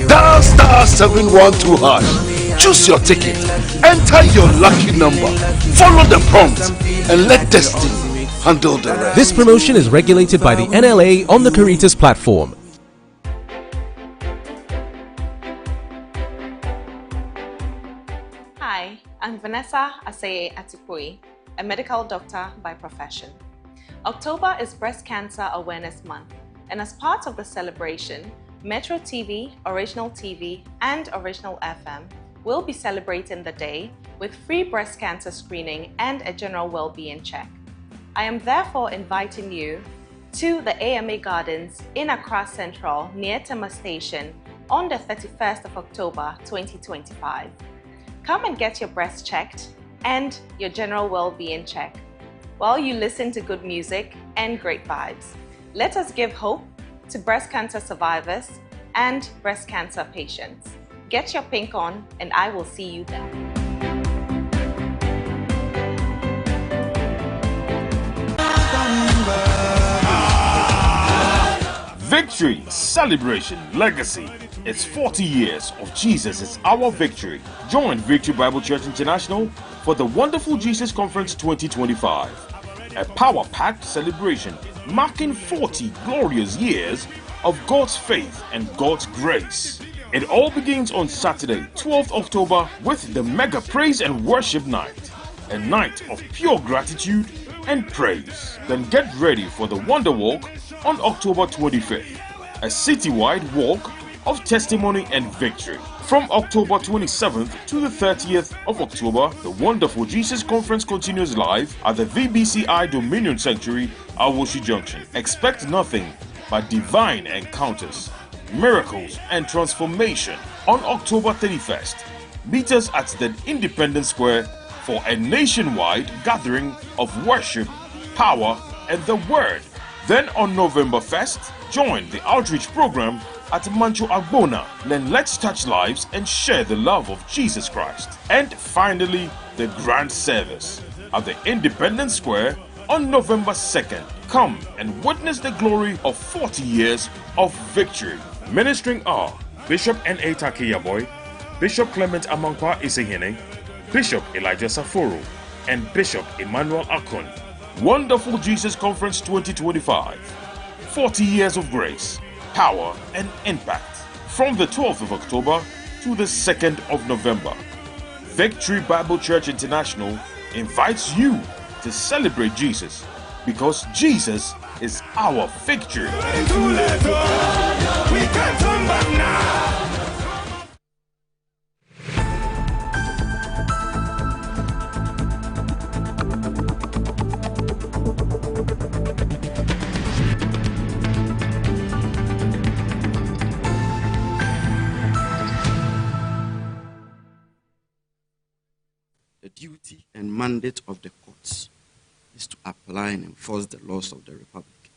Dial star 712 hash. Choose your ticket. Enter your lucky number. Follow the prompts and let destiny handle the rest. This promotion is regulated by the NLA on the Caritas platform. Hi, I'm Vanessa Aseye Atipui, a medical doctor by profession. October is Breast Cancer Awareness Month, and as part of the celebration, Metro TV, Original TV, and Original FM will be celebrating the day with free breast cancer screening and a general well-being check. I am therefore inviting you to the AMA Gardens in Accra Central near Tema Station on the 31st of October 2025. Come and get your breast checked and your general well-being check while you listen to good music and great vibes. Let us give hope to breast cancer survivors and breast cancer patients. Get your pink on and I will see you there. Victory, celebration, legacy. It's 40 years of Jesus is our victory. Join Victory Bible Church International for the Wonderful Jesus Conference 2025. A power-packed celebration marking 40 glorious years of God's faith and God's grace. It all begins on Saturday, 12th October with the Mega Praise and Worship Night, a night of pure gratitude and praise. Then get ready for the Wonder Walk on October 25th, a citywide walk of testimony and victory. From October 27th to the 30th of October, the Wonderful Jesus Conference continues live at the VBCI Dominion Sanctuary, Awoshi Junction. Expect nothing but divine encounters, miracles, and transformation. On October 31st, meet us at the Independence Square for a nationwide gathering of worship, power, and the Word. Then on November 1st, join the outreach program at Mancho Agbona. Then let's touch lives and share the love of Jesus Christ. And finally, the grand service at the Independence Square on November 2nd. Come and witness the glory of 40 years of victory. Ministering are Bishop N.A. Takiyaboy, Bishop Clement Amankwa Isehene, Bishop Elijah Saforo, and Bishop Emmanuel Akon. Wonderful Jesus Conference 2025. 40 years of grace, power, and impact. From the 12th of October to the 2nd of November. Victory Bible Church International invites you to celebrate Jesus, because Jesus is our victory. We can't turn back now. The duty and mandate of the courts is to apply and enforce the laws of the Republic,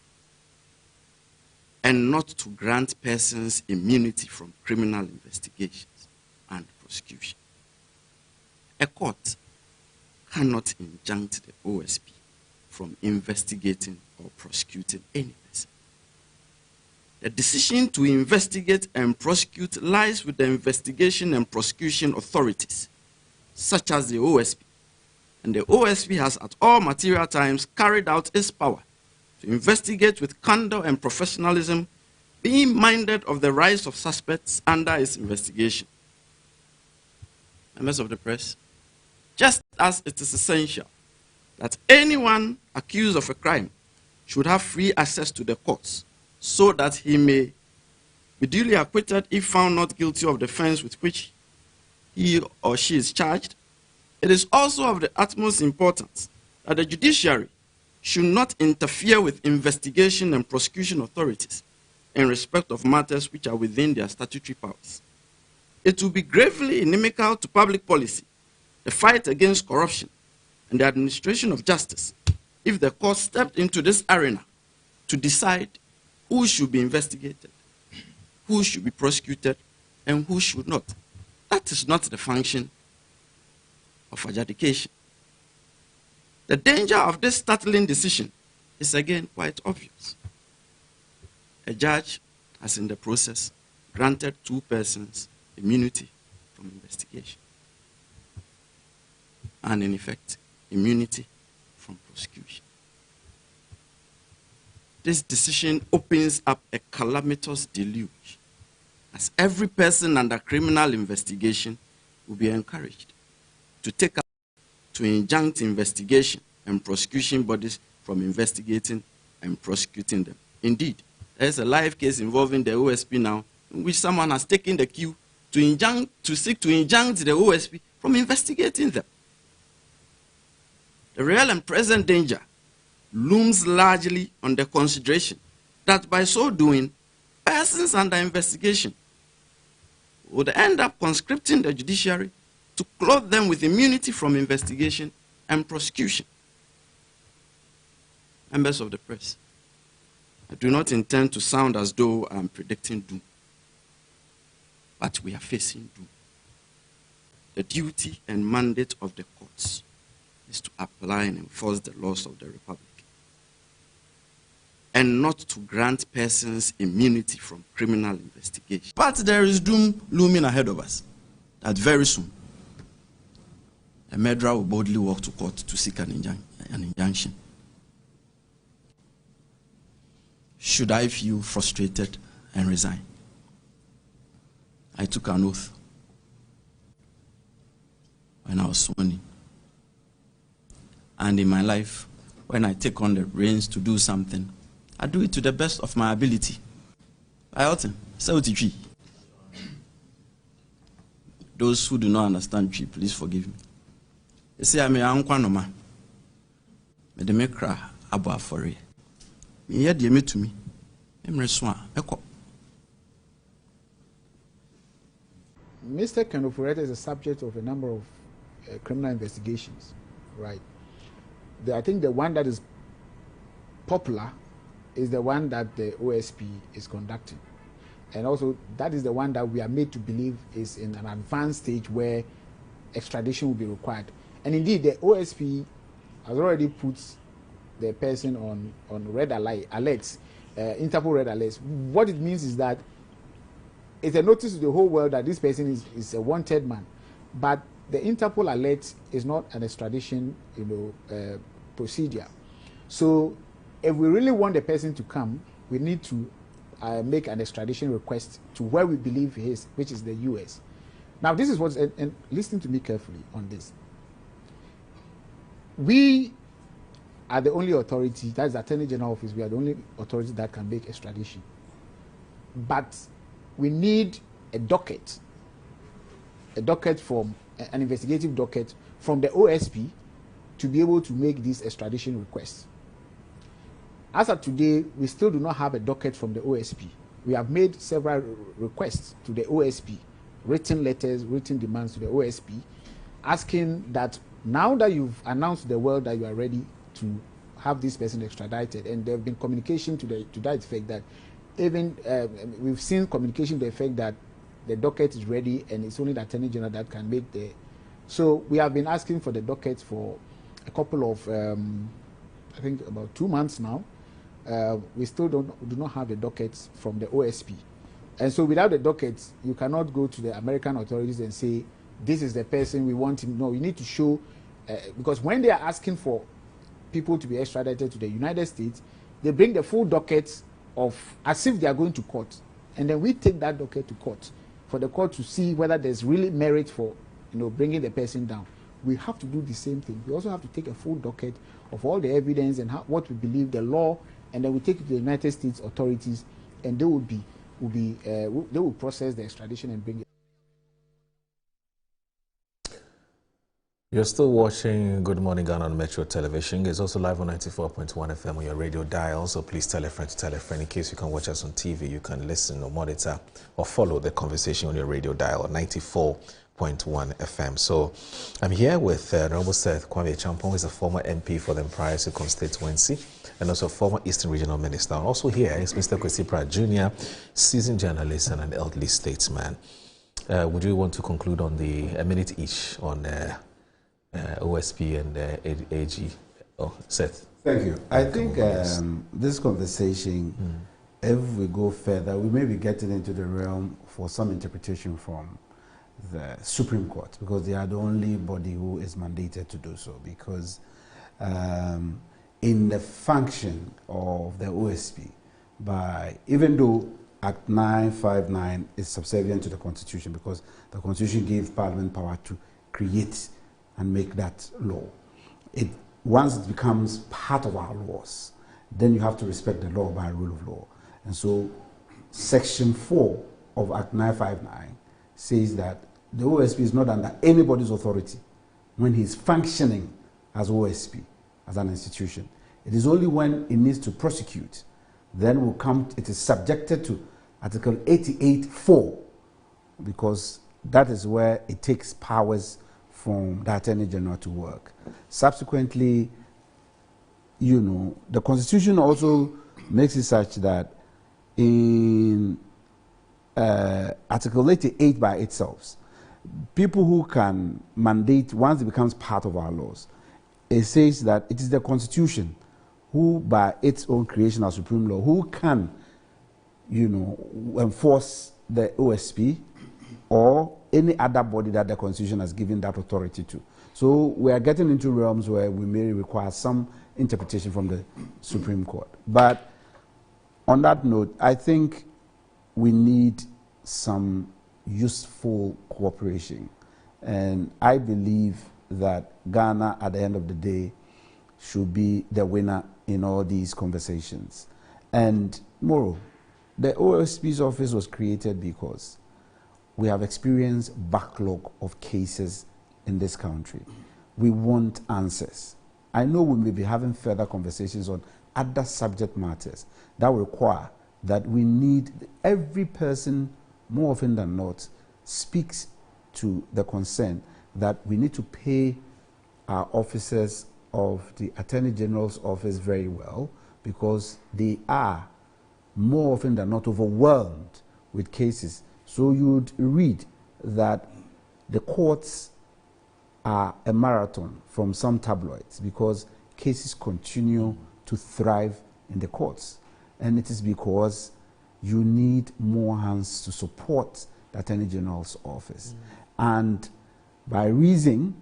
and not to grant persons immunity from criminal investigations and prosecution. A court cannot injunct the OSP from investigating or prosecuting any person. The decision to investigate and prosecute lies with the investigation and prosecution authorities, such as the OSP, and the OSP has at all material times carried out its power to investigate with candor and professionalism, being minded of the rights of suspects under its investigation. Members of the press, just as it is essential that anyone accused of a crime should have free access to the courts so that he may be duly acquitted if found not guilty of the offense with which he or she is charged, it is also of the utmost importance that the judiciary should not interfere with investigation and prosecution authorities in respect of matters which are within their statutory powers. It will be gravely inimical to public policy, the fight against corruption, and the administration of justice if the court stepped into this arena to decide who should be investigated, who should be prosecuted, and who should not. That is not the function of adjudication. The danger of this startling decision is again quite obvious. A judge has in the process granted 2 persons immunity from investigation, and in effect, immunity from prosecution. This decision opens up a calamitous deluge, as every person under criminal investigation will be encouraged to take up to injunct investigation and prosecution bodies from investigating and prosecuting them. Indeed, there is a live case involving the OSP now, in which someone has taken the cue to seek to injunct the OSP from investigating them. The real and present danger looms largely on the consideration that by so doing, persons under investigation would end up conscripting the judiciary to clothe them with immunity from investigation and prosecution. Members of the press, I do not intend to sound as though I am predicting doom, but we are facing doom. The duty and mandate of the courts is to apply and enforce the laws of the Republic, and not to grant persons immunity from criminal investigation. But there is doom looming ahead of us, that very soon, a murderer will boldly walk to court to seek an injunction. Should I feel frustrated and resign? I took an oath when I was sworn in. And in my life, when I take on the reins to do something, I do it to the best of my ability. I ought to say tree. Those who do not understand tree, please forgive me. They say I'm a unquanoma. Me de me cry about for it. Me hear the me to me. Mr. Kenofureta is a subject of a number of criminal investigations, right? I think the one that is popular is the one that the OSP is conducting. And also, that is the one that we are made to believe is in an advanced stage where extradition will be required. And indeed, the OSP has already put the person on red alerts, Interpol red alerts. What it means is that it's a notice to the whole world that this person is a wanted man. But the Interpol alert is not an extradition, procedure. So if we really want the person to come, we need to make an extradition request to where we believe he is, which is the US. Now, this is what's, and listen to me carefully on this. We are the only authority, that's the Attorney General Office, we are the only authority that can make extradition. But we need a docket from, an investigative docket from the OSP to be able to make these extradition requests. As of today, we still do not have a docket from the OSP. We have made several requests to the OSP, written letters, written demands to the OSP, asking that now that you've announced to the world that you are ready to have this person extradited, and there have been communication to that effect that even we've seen communication to the effect that the docket is ready and it's only the Attorney General that can make the. So we have been asking for the docket for a couple of, I think about 2 months now. We still do not have the dockets from the OSP. And so without the dockets, you cannot go to the American authorities and say, this is the person we want him. No, you need to show, because when they are asking for people to be extradited to the United States, they bring the full docket of, as if they are going to court. And then we take that docket to court for the court to see whether there's really merit for, bringing the person down. We have to do the same thing. We also have to take a full docket of all the evidence and what we believe the law, and then we take it to the United States authorities, and they will process the extradition and bring it. You're still watching Good Morning Ghana on Metro Television. It's also live on 94.1 FM on your radio dial, so please tell a friend to tell a friend. In case you can't watch us on TV, you can listen or monitor or follow the conversation on your radio dial on 94.1 FM. So I'm here with Honorable Seth Kwame Champong, who is a former MP for the Mpraya constituency and also former Eastern Regional Minister. And also here is Mr. Kwesi Pratt Jr., seasoned journalist and an elderly statesman. Would you want to conclude on a minute each on OSP and AG? Oh, Seth. Thank you. I think this conversation, if we go further, we may be getting into the realm for some interpretation from the Supreme Court, because they are the only body who is mandated to do so, because in the function of the OSP, even though Act 959 is subservient to the Constitution, because the Constitution gives Parliament power to create and make that law. Once it becomes part of our laws, then you have to respect the law by rule of law. And so Section 4 of Act 959 says that the OSP is not under anybody's authority when he's functioning as OSP, as an institution. It is only when it needs to prosecute, then it is subjected to Article 88(4), because that is where it takes powers from the Attorney General to work. Subsequently, the Constitution also makes it such that in Article 88 by itself, people who can mandate, once it becomes part of our laws, it says that it is the Constitution who, by its own creation as supreme law, who can, enforce the OSP or any other body that the Constitution has given that authority to. So we are getting into realms where we may require some interpretation from the Supreme Court. But on that note, I think we need some useful cooperation. And I believe that Ghana, at the end of the day, should be the winner in all these conversations. And moreover, the OSP's office was created because we have experienced backlog of cases in this country. We want answers. I know we may be having further conversations on other subject matters that require that we need every person, more often than not, speaks to the concern that we need to pay our officers of the Attorney General's office very well, because they are more often than not overwhelmed with cases. So you'd read that the courts are a marathon from some tabloids because cases continue to thrive in the courts. And it is because you need more hands to support the Attorney General's office. And by reason,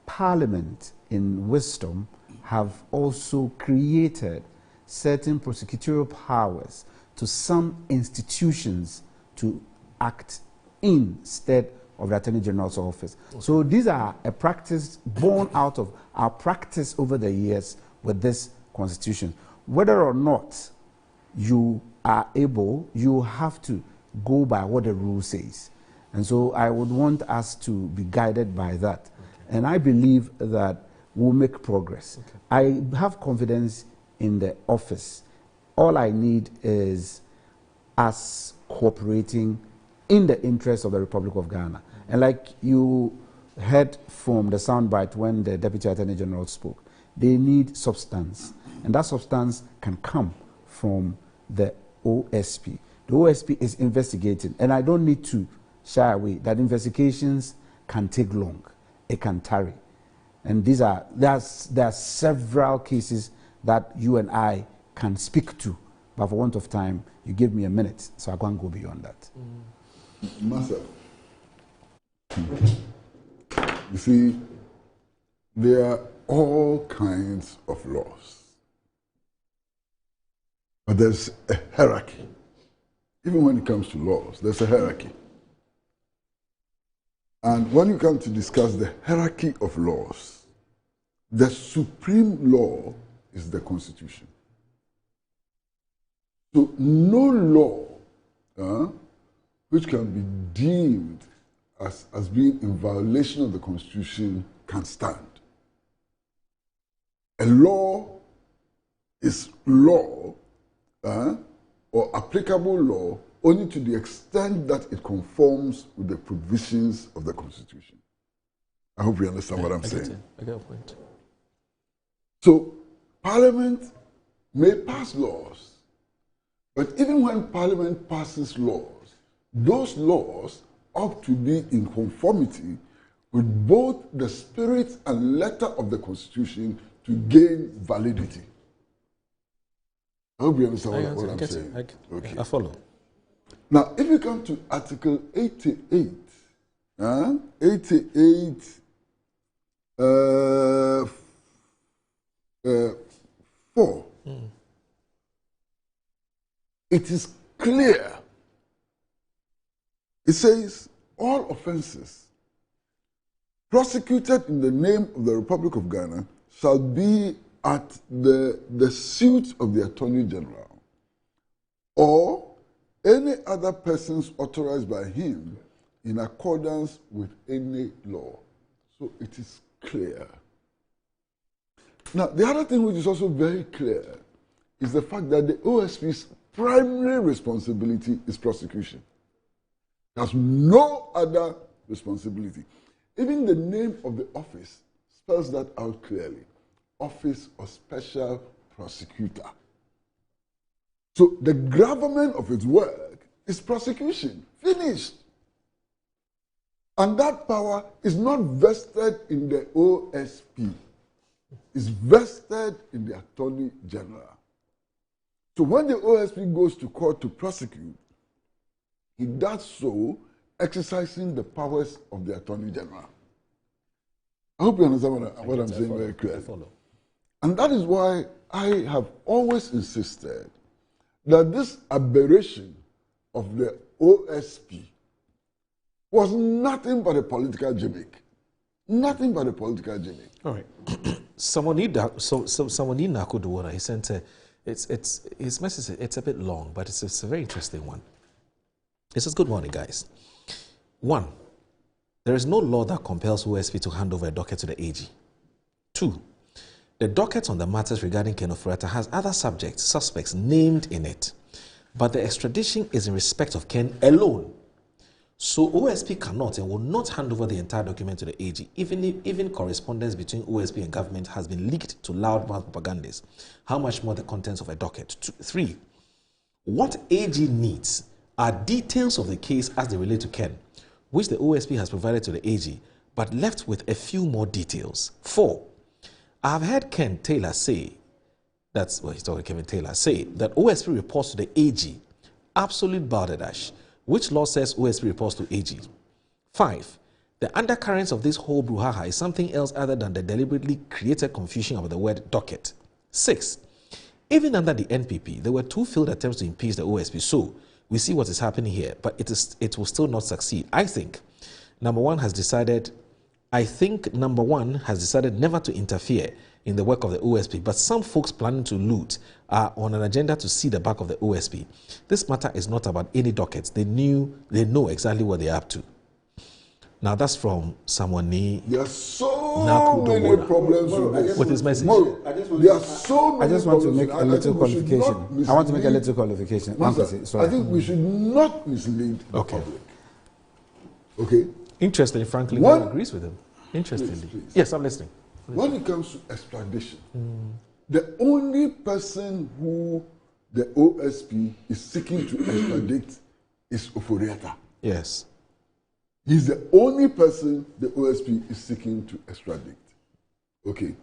Parliament, in wisdom, have also created certain prosecutorial powers to some institutions to act instead of the Attorney General's office. So these are a practice born out of our practice over the years with this constitution. Whether or not you are able, you have to go by what the rule says. And so I would want us to be guided by that. And I believe that we'll make progress. I have confidence in the office. All I need is us cooperating in the interest of the Republic of Ghana. And like you heard from the soundbite when the Deputy Attorney General spoke, they need substance. And that substance can come from the OSP. The OSP is investigating, and I don't need to shy away that investigations can take long. It can tarry. And there are several cases that you and I can speak to, but for want of time, you give me a minute, so I can't go beyond that. Master, you see, there are all kinds of laws, but there's a hierarchy. Even when it comes to laws, there's a hierarchy. And when you come to discuss the hierarchy of laws, the supreme law is the Constitution. So no law which can be deemed as being in violation of the Constitution can stand. A law is law or applicable law only to the extent that it conforms with the provisions of the Constitution. I hope you understand what I'm saying. I get a point. So, Parliament may pass laws, but even when Parliament passes laws, those laws ought to be in conformity with both the spirit and letter of the Constitution to gain validity. I hope you understand what I'm saying. I follow. Now, if you come to Article 88, 4, it is clear. It says, all offenses prosecuted in the name of the Republic of Ghana shall be at the suit of the Attorney General or any other persons authorized by him in accordance with any law. So it is clear. Now, the other thing which is also very clear is the fact that the OSP's primary responsibility is prosecution. There's no other responsibility. Even the name of the office spells that out clearly. Office of Special Prosecutor. So the gravamen of its work is prosecution. Finished. And that power is not vested in the OSP. It's vested in the Attorney General. So when the OSP goes to court to prosecute, he does so exercising the powers of the Attorney General. I hope you understand what I'm saying very clearly. And that is why I have always insisted that this aberration of the OSP was nothing but a political gimmick. Nothing but a political gimmick. All right. Someone need Nakuduwara. He sent his message. It's a bit long, but it's a very interesting one. It says, "Good morning, guys. 1, there is no law that compels OSP to hand over a docket to the AG. 2, the docket on the matters regarding Ken Ofori-Atta has other suspects named in it, but the extradition is in respect of Ken alone. So OSP cannot and will not hand over the entire document to the AG, even correspondence between OSP and government has been leaked to loudmouth propagandists. How much more the contents of a docket? 3, what AG needs are details of the case as they relate to Ken, which the OSP has provided to the AG, but left with a few more details. 4, I have heard Ken Taylor say, he's talking Kevin Taylor, say that OSP reports to the AG, absolute balderdash, which law says OSP reports to AG. 5, the undercurrents of this whole brouhaha is something else other than the deliberately created confusion about the word docket. 6, even under the NPP, there were 2 failed attempts to impeach the OSP, so we see what is happening here, but it will still not succeed. I think number one has decided never to interfere in the work of the OSP, but some folks planning to loot are on an agenda to see the back of the OSP. This matter is not about any dockets. They know exactly what they're up to. Now that's from someone named. There are so many problems with his message. There are so many. I just want to make a little qualification. I want to make a little qualification. I think we should not mislead the public. Okay. Interestingly, Franklin agrees with him. Interestingly. Please. Yes, I'm listening. When it comes to extradition, the only person who the OSP is seeking to extradite is Oforiatta. Yes. He's the only person the OSP is seeking to extradite. Okay.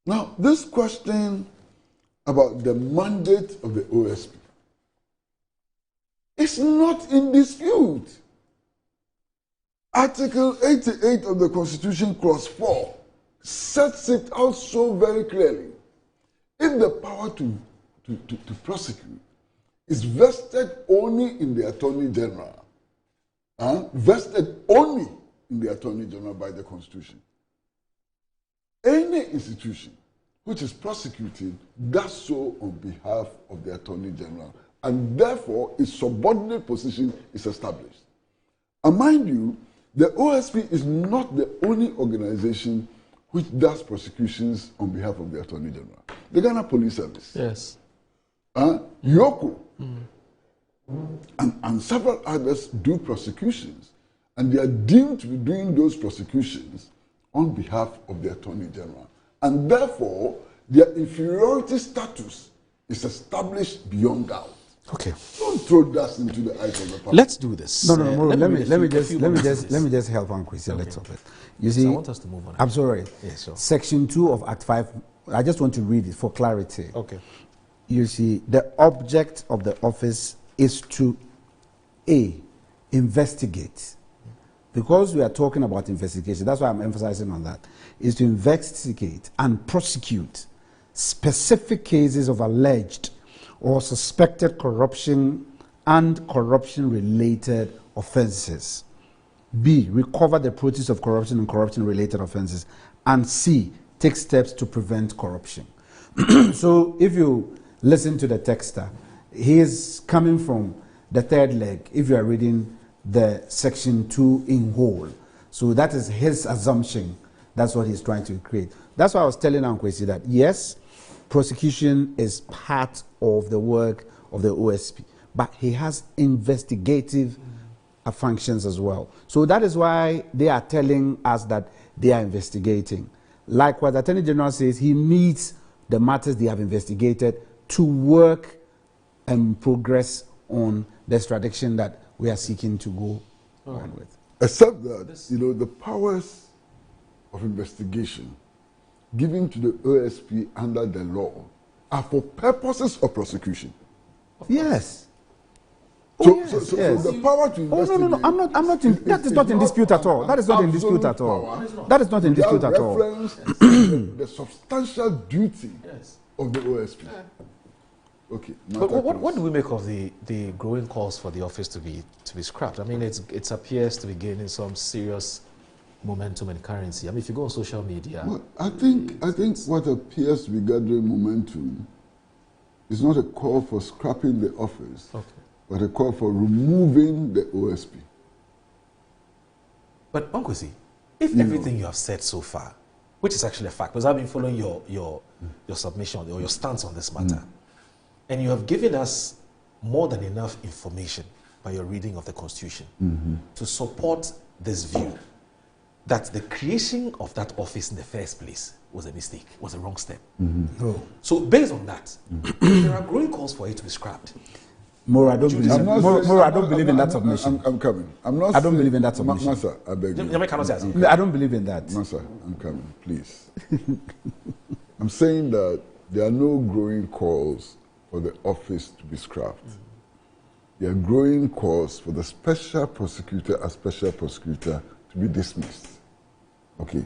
Now, this question about the mandate of the OSP is not in dispute. Article 88 of the Constitution, Clause 4, sets it out so very clearly. If the power to prosecute is vested only in the Attorney General, vested only in the Attorney General by the Constitution, any institution which is prosecuting does so on behalf of the Attorney General, and therefore its subordinate position is established. And mind you, the OSP is not the only organization which does prosecutions on behalf of the Attorney General. The Ghana Police Service. Yes. Yoko. And several others do prosecutions. And they are deemed to be doing those prosecutions on behalf of the Attorney General. And therefore, their inferiority status is established beyond doubt. Okay. Don't throw dust into the eyes of the public. Let's do this. No. Let me just help Ankwesi a little bit. You see, I want us to move on. I'm sorry. Yes, sure. Section 2 of Act 5. I just want to read it for clarity. Okay. You see, the object of the office is to investigate. Because we are talking about investigation, that's why I'm emphasizing on that, is to investigate and prosecute specific cases of alleged or suspected corruption and corruption-related offenses. B, recover the produce of corruption and corruption-related offenses. And C, take steps to prevent corruption. So if you listen to the texter, he is coming from the third leg, if you are reading the section 2 in whole. So that is his assumption. That's what he's trying to create. That's why I was telling Ankwesi that, yes, prosecution is part of the work of the OSP, but he has investigative functions as well. So that is why they are telling us that they are investigating. Like what the Attorney General says, he needs the matters they have investigated to work and progress on the extradition that we are seeking to go on with. Except that, the powers of investigation given to the OSP under the law are for purposes of prosecution. Yes. So the power to investigate... no. I'm not in, that is not in dispute at all. That is not in dispute at all. That is not in dispute at all. The substantial duty of the OSP. Okay. But what do we make of the growing calls for the office to be scrapped? I mean, it appears to be gaining some serious momentum and currency. I mean, if you go on social media... Well, I think what appears to be gathering momentum is not a call for scrapping the office, but a call for removing the OSP. But Ankwesi, if everything you have said so far, which is actually a fact, because I've been following your submission or your stance on this matter, and you have given us more than enough information by your reading of the Constitution to support this view that the creation of that office in the first place was a mistake, was a wrong step. So based on that, there are growing calls for it to be scrapped. More, I don't believe in that submission. I'm coming. I don't believe in that submission. Massa, I beg you. I don't believe in that. Massa, I'm coming, please. I'm saying that there are no growing calls for the office to be scrapped. There are growing calls for the special prosecutor as special prosecutor to be dismissed. Okay?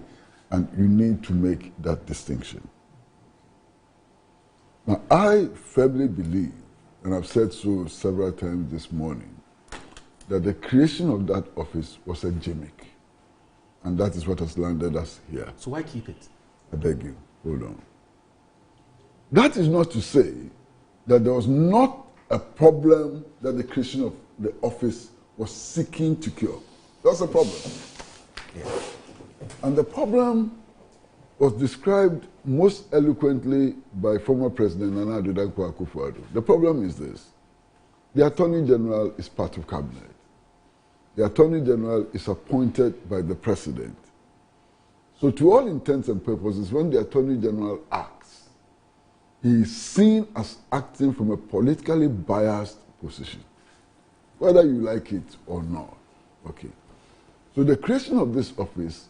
And you need to make that distinction. Now, I firmly believe, and I've said so several times this morning, that the creation of that office was a gimmick. And that is what has landed us here. So why keep it? I beg you, hold on. That is not to say that there was not a problem that the creation of the office was seeking to cure. That's a problem. Yeah. And the problem was described most eloquently by former President Nana Addo Dankwa Akufo-Addo. The problem is this. The Attorney General is part of cabinet. The Attorney General is appointed by the President. So to all intents and purposes, when the Attorney General acts, he is seen as acting from a politically biased position, whether you like it or not. Okay. So the creation of this office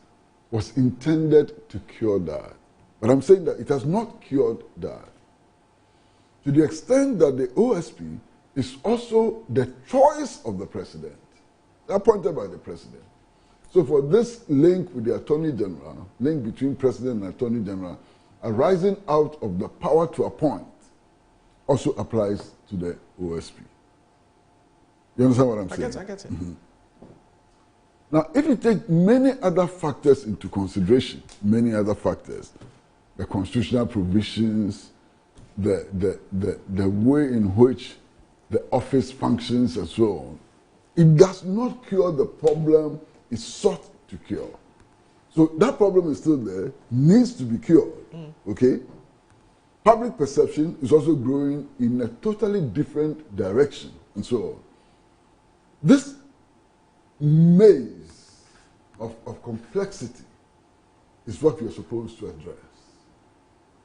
was intended to cure that. But I'm saying that it has not cured that. To the extent that the OSP is also the choice of the President, appointed by the President. So for this link with the Attorney General, link between President and Attorney General, arising out of the power to appoint, also applies to the OSP. You understand what I'm saying? I get it. Mm-hmm. Now, if you take many other factors into consideration, many other factors, the constitutional provisions, the way in which the office functions and so on, it does not cure the problem it sought to cure. So that problem is still there, needs to be cured, okay? Public perception is also growing in a totally different direction and so on. This maze of complexity is what we are supposed to address.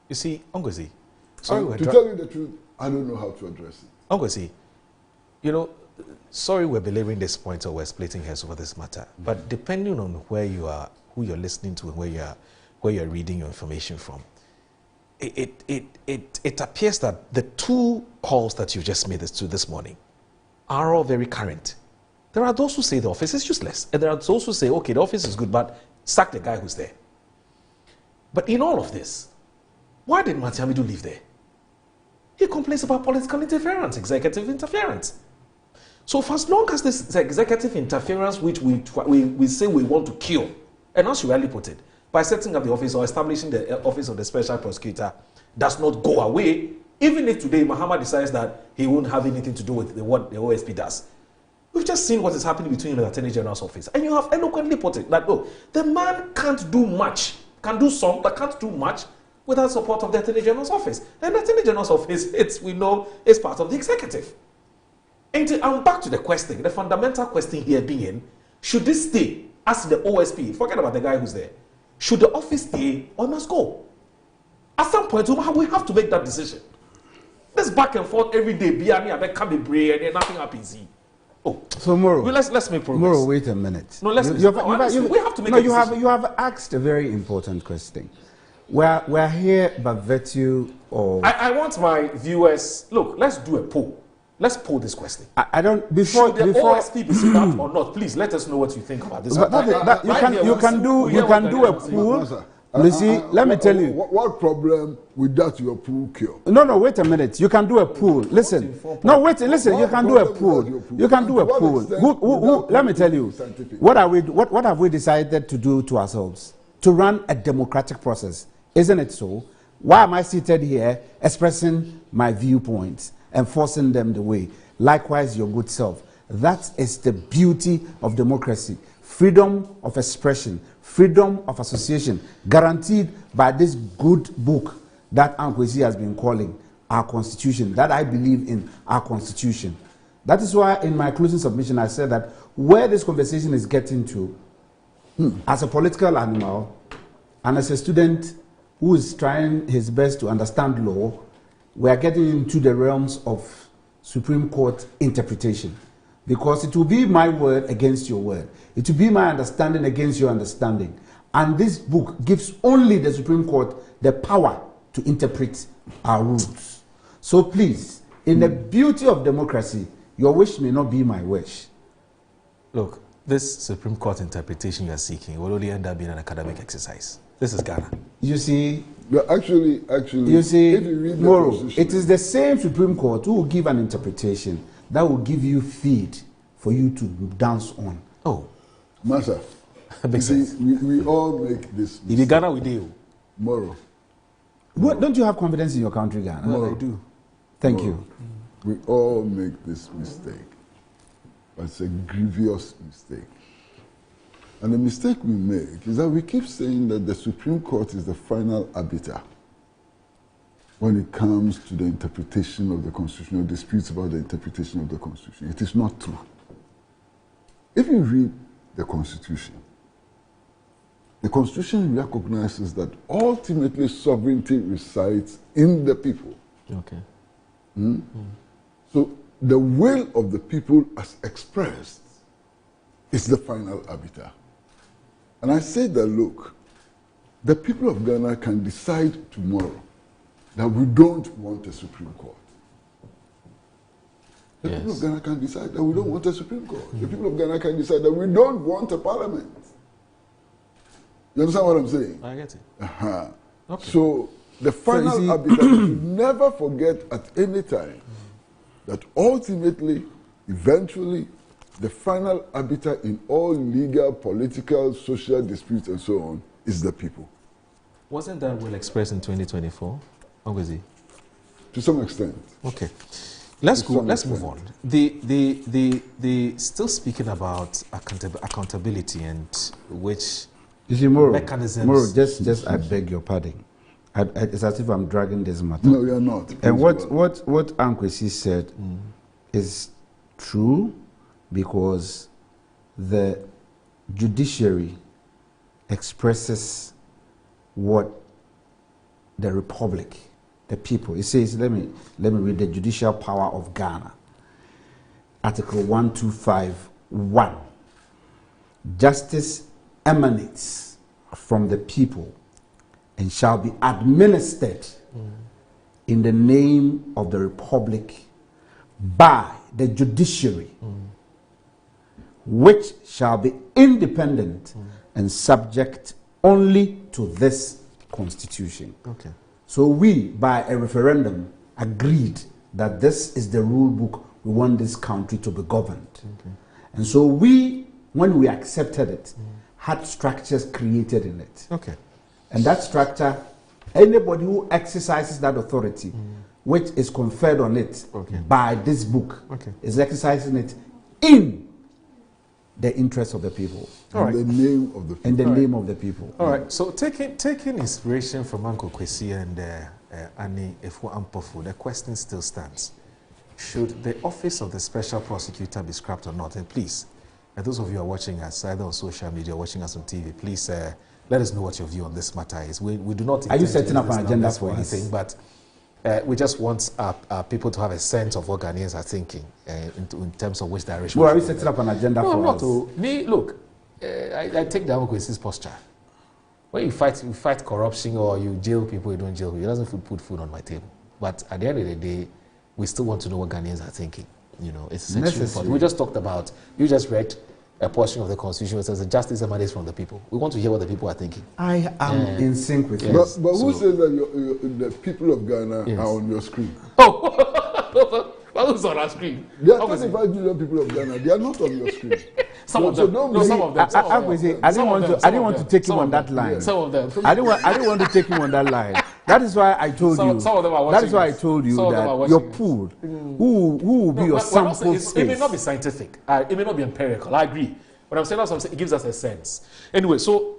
You see, Ongozi, to tell you the truth, I don't know how to address it. Ongozi, you know, sorry we're belaboring this point or we're splitting hairs over this matter, but depending on where you are, who you're listening to, and where you're reading your information from, it appears that the two calls that you just made this morning are all very current. There are those who say the office is useless, and there are those who say, okay, the office is good, but sack the guy who's there. But in all of this, why did Martin Hamidu leave there? He complains about political interference, executive interference. So for as long as this executive interference, which we say we want to cure, and as you rightly put it, by setting up the office or establishing the office of the special prosecutor, does not go away, even if today Mahama decides that he won't have anything to do with what the OSP does. We've just seen what is happening between the Attorney General's office. And you have eloquently put it that, no, the man can't do much, can do some, but can't do much without support of the Attorney General's office. And the Attorney General's office, we know, is part of the executive. And back to the question, the fundamental question here being, should this stay as the OSP, forget about the guy who's there, should the office stay or must go? At some point, we have to make that decision. This back and forth every day, and nothing happens. Oh, so Moro, well, let's make progress. Moro, wait a minute. No, we have to make a decision. You have asked a very important question. We're here by virtue of. I want my viewers. Look, let's do a poll. Let's poll this question. I don't before Should the OSP be set up or not? Please let us know what you think about this. But you can do a poll. Let me tell you. What problem would that your pool cure? No, wait a minute. You can do a poll. Listen. No, wait. Listen. You can do a poll. You can do a poll. Let me tell you. What have we decided to do to ourselves? To run a democratic process, isn't it so? Why am I seated here expressing my viewpoints and forcing them the way? Likewise, your good self. That is the beauty of democracy. Freedom of expression, freedom of association, guaranteed by this good book that Ankwesi has been calling our Constitution, that I believe in our Constitution. That is why in my closing submission I said that where this conversation is getting to, as a political animal and as a student who is trying his best to understand law, we are getting into the realms of Supreme Court interpretation. Because it will be my word against your word. It will be my understanding against your understanding. And this book gives only the Supreme Court the power to interpret our rules. So please, in the beauty of democracy, your wish may not be my wish. Look, this Supreme Court interpretation you are seeking will only end up being an academic exercise. This is Ghana. You see, actually, you see, if you read the Moro, it is the same Supreme Court who will give an interpretation that will give you feed for you to dance on. Oh, Master, you see, we all make this mistake. If you Ghana, we do. Moro. What, don't you have confidence in your country, Ghana? Moro. I do. Thank you. We all make this mistake. But it's a grievous mistake. And the mistake we make is that we keep saying that the Supreme Court is the final arbiter when it comes to the interpretation of the Constitution or disputes about the interpretation of the Constitution. It is not true. If you read the Constitution recognizes that ultimately sovereignty resides in the people. Okay. So the will of the people as expressed is the final arbiter. And I say that, look, the people of Ghana can decide tomorrow that we don't want a Supreme Court. The people of Ghana can decide that we don't want a Supreme Court. The people of Ghana can decide that we don't want a parliament. You understand what I'm saying? I get it. Okay. So the final arbiter, we should never forget at any time that ultimately, eventually, the final arbiter in all legal, political, social disputes and so on is the people. Wasn't that well expressed in 2024? Ogwezi? To some extent. Okay. Let's move on. The still speaking about accountability and which you see, Moro, mechanisms. Moro, just I beg your pardon. It's as if I'm dragging this matter. No, you are not. And what Ankwesi said is true, because the judiciary expresses what the republic, the people. It says, let me read the judicial power of Ghana. Article 1251. Justice emanates from the people and shall be administered in the name of the republic by the judiciary, which shall be independent and subject only to this constitution. Okay. So we, by a referendum, agreed that this is the rule book we want this country to be governed. Okay. And so we, when we accepted it, had structures created in it. Okay. And that structure, anybody who exercises that authority, which is conferred on it by this book, is exercising it in the interest of the people. In the name of the people. In the name of the people. All right. So taking inspiration from Uncle Kwesi and Annie Efua Ampofu, the question still stands. Should the office of the special prosecutor be scrapped or not? And please, those of you who are watching us either on social media or watching us on TV, please let us know what your view on this matter is. We do not. Are you setting up an agenda for anything? But we just want people to have a sense of what Ghanaians are thinking in terms of which direction. Well, are you setting up an agenda for us? Me, look, I take the Kwesi's posture. When you fight corruption or you jail people, you don't jail people. It doesn't put food on my table. But at the end of the day, we still want to know what Ghanaians are thinking. You know, it's essentially important. We just talked about, you just read a portion of the Constitution that says the justice emanates from the people. We want to hear what the people are thinking. I am in sync with you. But who says that the people of Ghana are on your screen? Oh, who's on our screen? There are 25 million people of Ghana. They are not on your screen. Some of them. I didn't want to take him on that line. Some of them. I didn't want to take him on that line. That is why I told you. Some of them are watching. That is why I told you that your pool, who will be your sample space. It may not be scientific. It may not be empirical. I agree. But I'm saying it gives us a sense. Anyway, so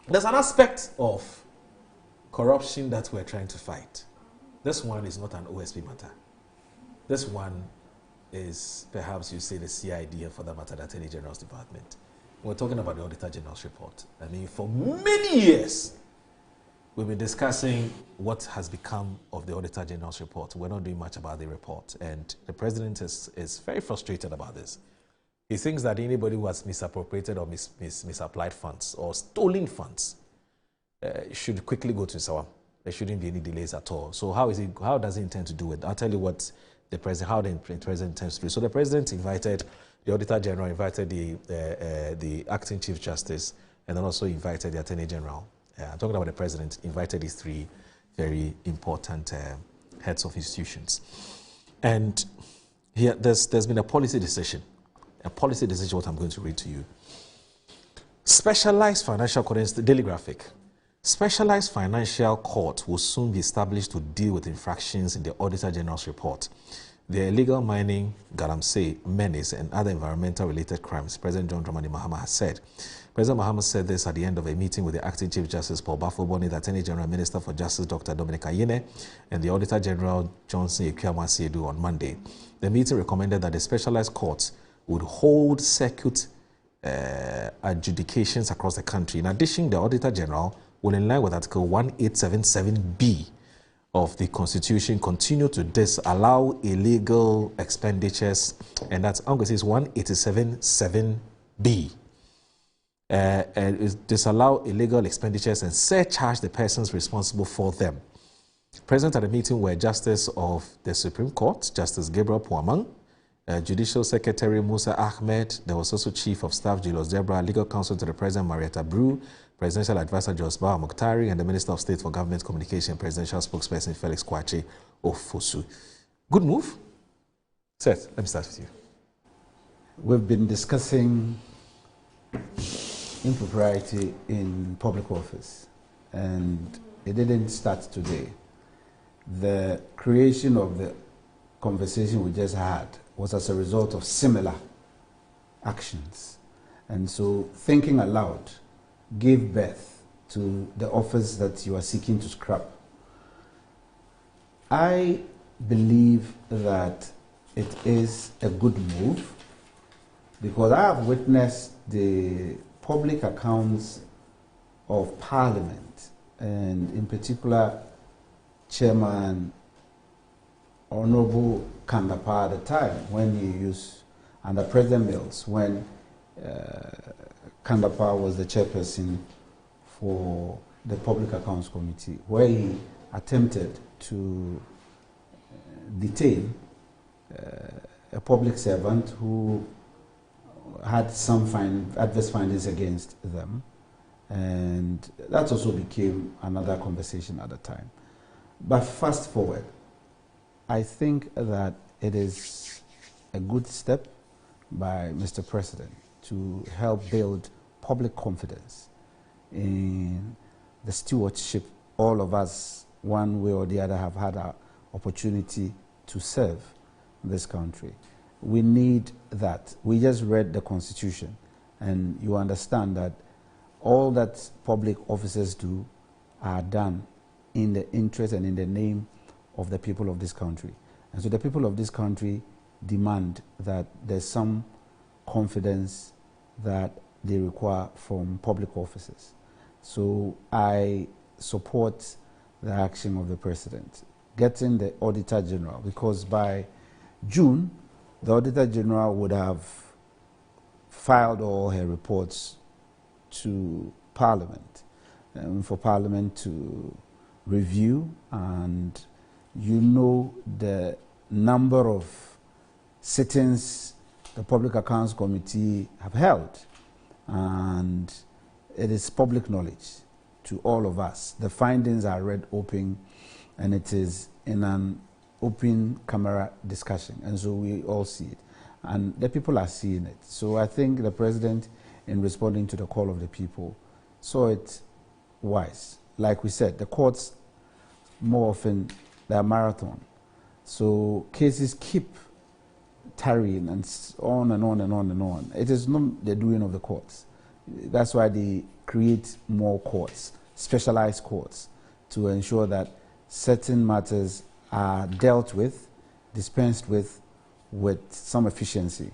there's an aspect of corruption that we're trying to fight. This one is not an OSP matter. This one is perhaps you say the CID and for that matter the Attorney General's Department. We're talking about the Auditor General's report. I mean, for many years, we've been discussing what has become of the Auditor General's report. We're not doing much about the report. And the President is very frustrated about this. He thinks that anybody who has misappropriated or misapplied funds or stolen funds should quickly go to Sawam. There shouldn't be any delays at all. So how does he intend to do it? I'll tell you what how the President intends to do. So the President invited, the Auditor General invited the Acting Chief Justice, and then also invited the Attorney General. I'm talking about the President, invited these three very important heads of institutions. And here, there's been a policy decision. a policy decision, what I'm going to read to you. Specialized financial court, the Daily Graphic. Specialized financial court will soon be established to deal with infractions in the Auditor General's report. The illegal mining, galamsey, menace, and other environmental-related crimes, President John Dramani Mahama has said. President Mahama said this at the end of a meeting with the Acting Chief Justice Paul Bafo-Boni, the Attorney General Minister for Justice Dr. Dominic Ayine, and the Auditor General Johnson Ekwuamasi on Monday. The meeting recommended that the specialized courts would hold circuit adjudications across the country. In addition, the Auditor General will, in line with Article 1877B of the Constitution, continue to disallow illegal expenditures, and that's Uncle says 1877B. Disallow illegal expenditures and surcharge the persons responsible for them. Present at the meeting were Justice of the Supreme Court, Justice Gabriel Puamang, Judicial Secretary Musa Ahmed. There was also Chief of Staff Julius Debra, Legal Counsel to the President Marietta Brew, Presidential Advisor Josba Mokhtari, and the Minister of State for Government Communication, Presidential Spokesperson Felix Kwache Ofosu. Good move? Seth, let me start with you. We've been discussing impropriety in public office, and it didn't start today. The creation of the conversation we just had was as a result of similar actions. And so thinking aloud gave birth to the office that you are seeking to scrap. I believe that it is a good move because I have witnessed the public accounts of Parliament, and in particular Chairman Honorable Kandapa at the time when he used, under President Mills, when Kandapa was the chairperson for the Public Accounts Committee, where he attempted to detain a public servant who had some adverse findings against them, and that also became another conversation at the time. But fast forward, I think that it is a good step by Mr. President to help build public confidence in the stewardship all of us, one way or the other, have had our opportunity to serve this country. We need that. We just read the Constitution, and you understand that all that public officers do are done in the interest and in the name of the people of this country. And so the people of this country demand that there's some confidence that they require from public officers. So I support the action of the President, getting the Auditor General, because by June, the Auditor General would have filed all her reports to Parliament, for Parliament to review, and you know the number of sittings the Public Accounts Committee have held, and it is public knowledge to all of us. The findings are read open, and it is in an open camera discussion, and so we all see it, and the people are seeing it. So I think the President, in responding to the call of the people, saw it wise. Like we said, the courts, more often, they are marathon. So cases keep tarrying and on and on and on and on. It is not the doing of the courts. That's why they create more courts, specialized courts, to ensure that certain matters are dealt with, dispensed with some efficiency,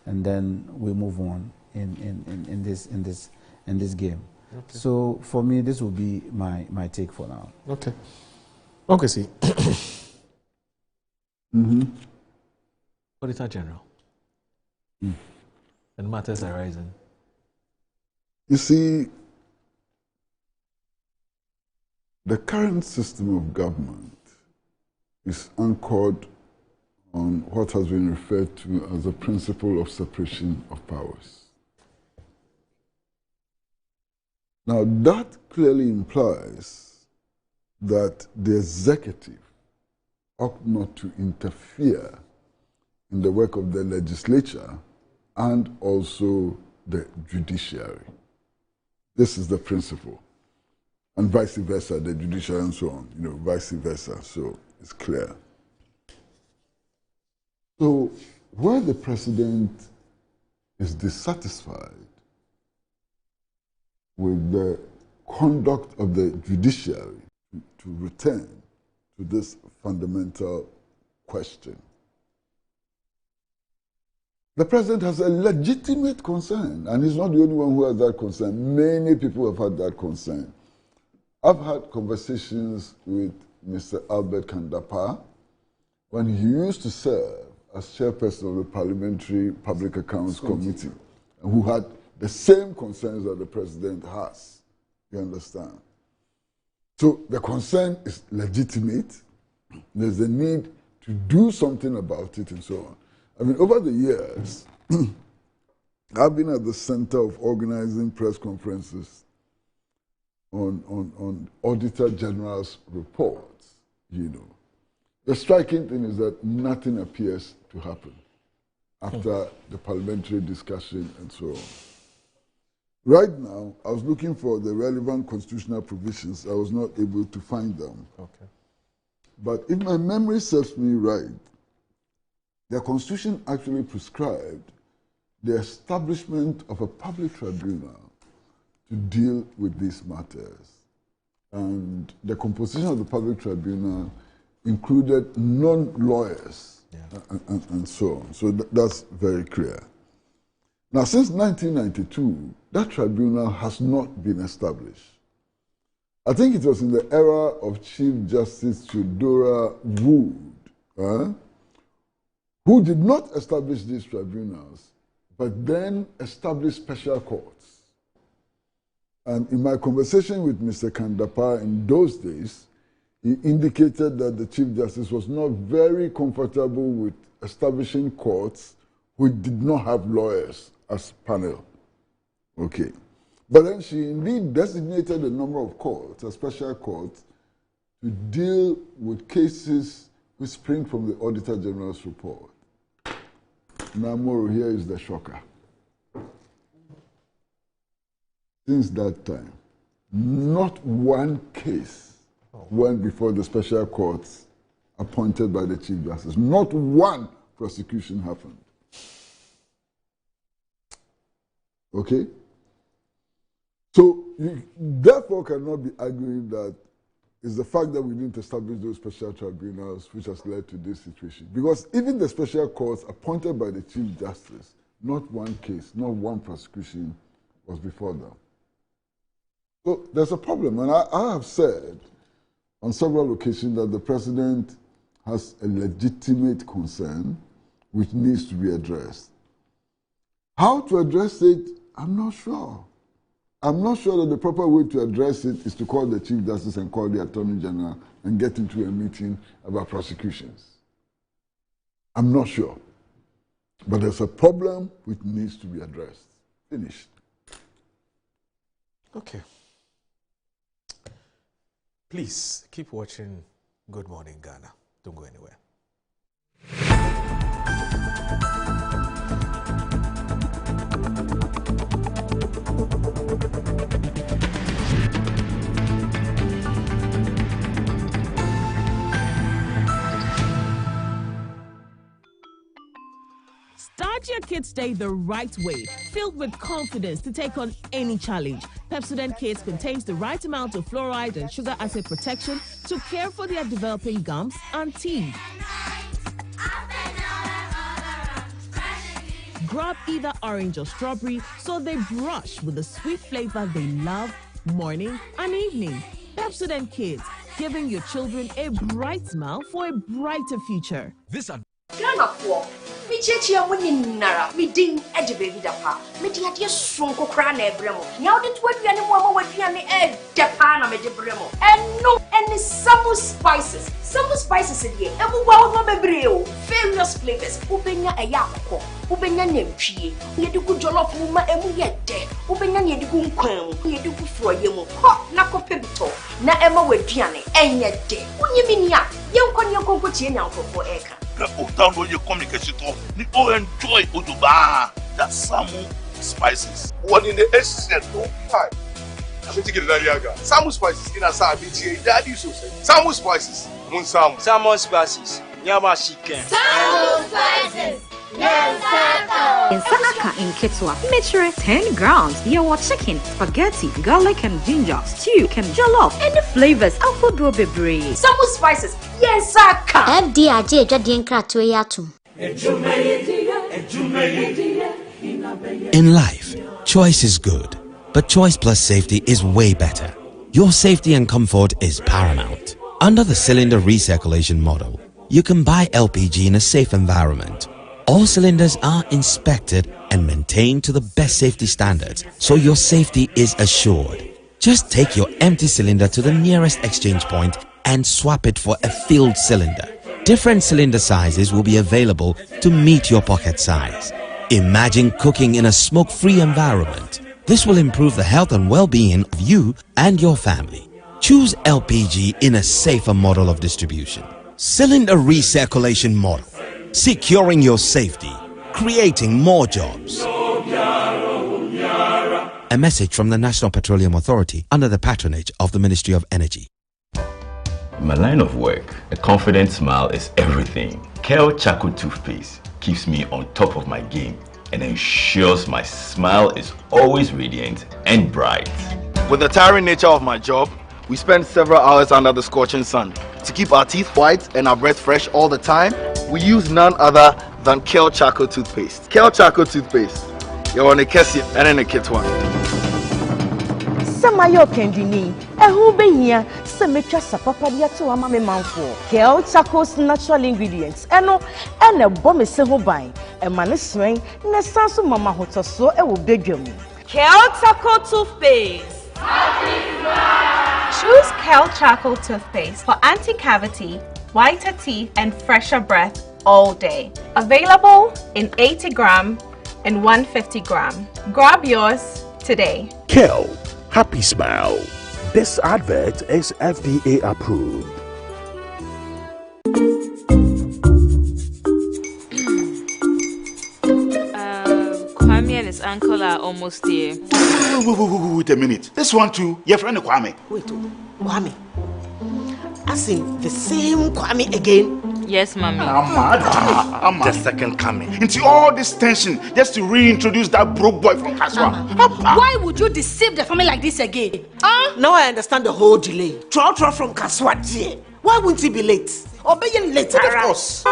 and then we move on in this game. Okay. So for me, this will be my take for now. Okay. Okay, see. Auditor General. And matters arising. You see, the current system of government is anchored on what has been referred to as the principle of separation of powers. Now, that clearly implies that the executive ought not to interfere in the work of the legislature and also the judiciary. This is the principle. And vice versa, the judiciary and so on, vice versa. So it's clear. So where the president is dissatisfied with the conduct of the judiciary to return to this fundamental question, the president has a legitimate concern, and he's not the only one who has that concern. Many people have had that concern. I've had conversations with Mr. Albert Kandapar when he used to serve as chairperson of the Parliamentary Public Accounts Committee, and who had the same concerns that the president has. You understand? So the concern is legitimate. There's a need to do something about it and so on. I mean, over the years, I've been at the center of organizing press conferences on Auditor General's reports, The striking thing is that nothing appears to happen after the parliamentary discussion and so on. Right now, I was looking for the relevant constitutional provisions. I was not able to find them. Okay. But if my memory serves me right, the Constitution actually prescribed the establishment of a public tribunal to deal with these matters. And the composition of the public tribunal included non-lawyers and so on. So that's very clear. Now, since 1992, that tribunal has not been established. I think it was in the era of Chief Justice Theodora Wood, who did not establish these tribunals, but then established special courts. And in my conversation with Mr. Kandapar in those days, he indicated that the Chief Justice was not very comfortable with establishing courts which did not have lawyers as panel. Okay. But then she indeed designated a number of courts, a special courts, to deal with cases which spring from the Auditor General's report. Now, Moro, here is the shocker. Since that time, not one case went before the special courts appointed by the Chief Justice. Not one prosecution happened. Okay? So you therefore cannot be arguing that it's the fact that we didn't establish those special tribunals which has led to this situation. Because even the special courts appointed by the Chief Justice, not one case, not one prosecution was before them. So there's a problem. And I have said on several occasions that the president has a legitimate concern which needs to be addressed. How to address it, I'm not sure. I'm not sure that the proper way to address it is to call the Chief Justice and call the Attorney General and get into a meeting about prosecutions. I'm not sure. But there's a problem which needs to be addressed. Finished. Okay. Please keep watching Good Morning Ghana. Don't go anywhere. Start your Kids Day the right way, filled with confidence to take on any challenge. Pepsodent Kids contains the right amount of fluoride and sugar acid protection to care for their developing gums and teeth. Grab either orange or strawberry so they brush with the sweet flavor they love morning and evening. Pepsodent Kids, giving your children a bright smile for a brighter future. Ghana for me chechi amuni nara me ding eje baby dapa me di ade sonko kra na ebremo nya ode to aduane mo ama waduane e depa na me de bremo eno any some spices dey ebuwa wo bebre o various flavors ubenya eya akoko ubenya nantwie ye de ku jollof mu ma emu ye de ubenya ye de ku nkwan ye de ku froye mu ho na kope bito na ema waduane enye de unyimi nia ye nkon konko tie nya nkoko eka Autant de communication, ni enjoy Oduba. that Samu spices. One in the essence, no time. I'm going to get it. Samu spices in a Sabi, Daddy so say. Samu spices, Moon Samu. Samu spices, Yama chicken. Samu spices. In Sanaka in Kitswa, measure 10 grams. Your chicken, spaghetti, garlic and ginger, stew, can jollof, and the flavors Alpha Bebre. Samu spices. Yes, Saka. FDIJ Jadien Kratoyatum. In life, choice is good, but choice plus safety is way better. Your safety and comfort is paramount. Under the cylinder recirculation model, you can buy LPG in a safe environment. All cylinders are inspected and maintained to the best safety standards, so your safety is assured. Just take your empty cylinder to the nearest exchange point and swap it for a filled cylinder. Different cylinder sizes will be available to meet your pocket size. Imagine cooking in a smoke-free environment. This will improve the health and well-being of you and your family. Choose LPG in a safer model of distribution. Cylinder recirculation model. Securing your safety. Creating more jobs. A message from the National Petroleum Authority under the patronage of the Ministry of Energy. In my line of work, a confident smile is everything. Kel Charcoal Toothpaste keeps me on top of my game and ensures my smile is always radiant and bright. With the tiring nature of my job, we spend several hours under the scorching sun. To keep our teeth white and our breath fresh all the time, we use none other than Kel Charcoal Toothpaste. Kel Charcoal Toothpaste. You're on a Kessie and in a kit one. Samayo Kendini, a who be here, Semetra Sapapadia to a mammy man for Kel Charcoal's natural ingredients, and a bomb is so by a man is swing, Nasasu Mama Hoto so a will beg you. Kel Charcoal Toothpaste. Choose Kel Charcoal Toothpaste for anti-cavity, whiter teeth, and fresher breath all day. Available in 80 gram and 150 gram. Grab yours today. Kel, happy smile. This advert is FDA approved. Kwame and his uncle are almost here. Wait a minute. This one too, your friend Kwame. Wait, Kwame. As in the same Kwame again? Yes, mommy. The second coming. Into all this tension just to reintroduce that broke boy from Kaswa. Why would you deceive the family like this again? Now I understand the whole delay. Troll from Kaswa dear. Why wouldn't he be late? Or be later? Of course.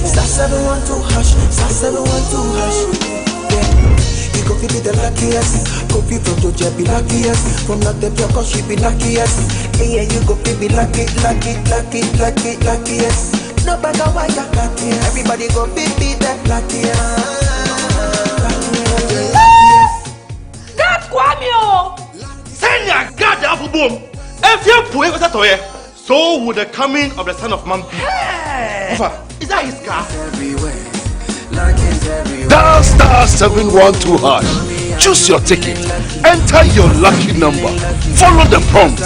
Star 712 hash, star 712 hash. You go be the luckiest. Go be from Doja be luckiest. From not the cause she be luckiest. Yeah, you go be luckiest. No matter why you're luckiest. Everybody go be the luckiest. God Kwame! Send your God up boom. If you put it to you, so would the coming of the Son of Man be. Is that his car? Dial star 712 hash. Choose your ticket. Enter your lucky number. Follow the prompt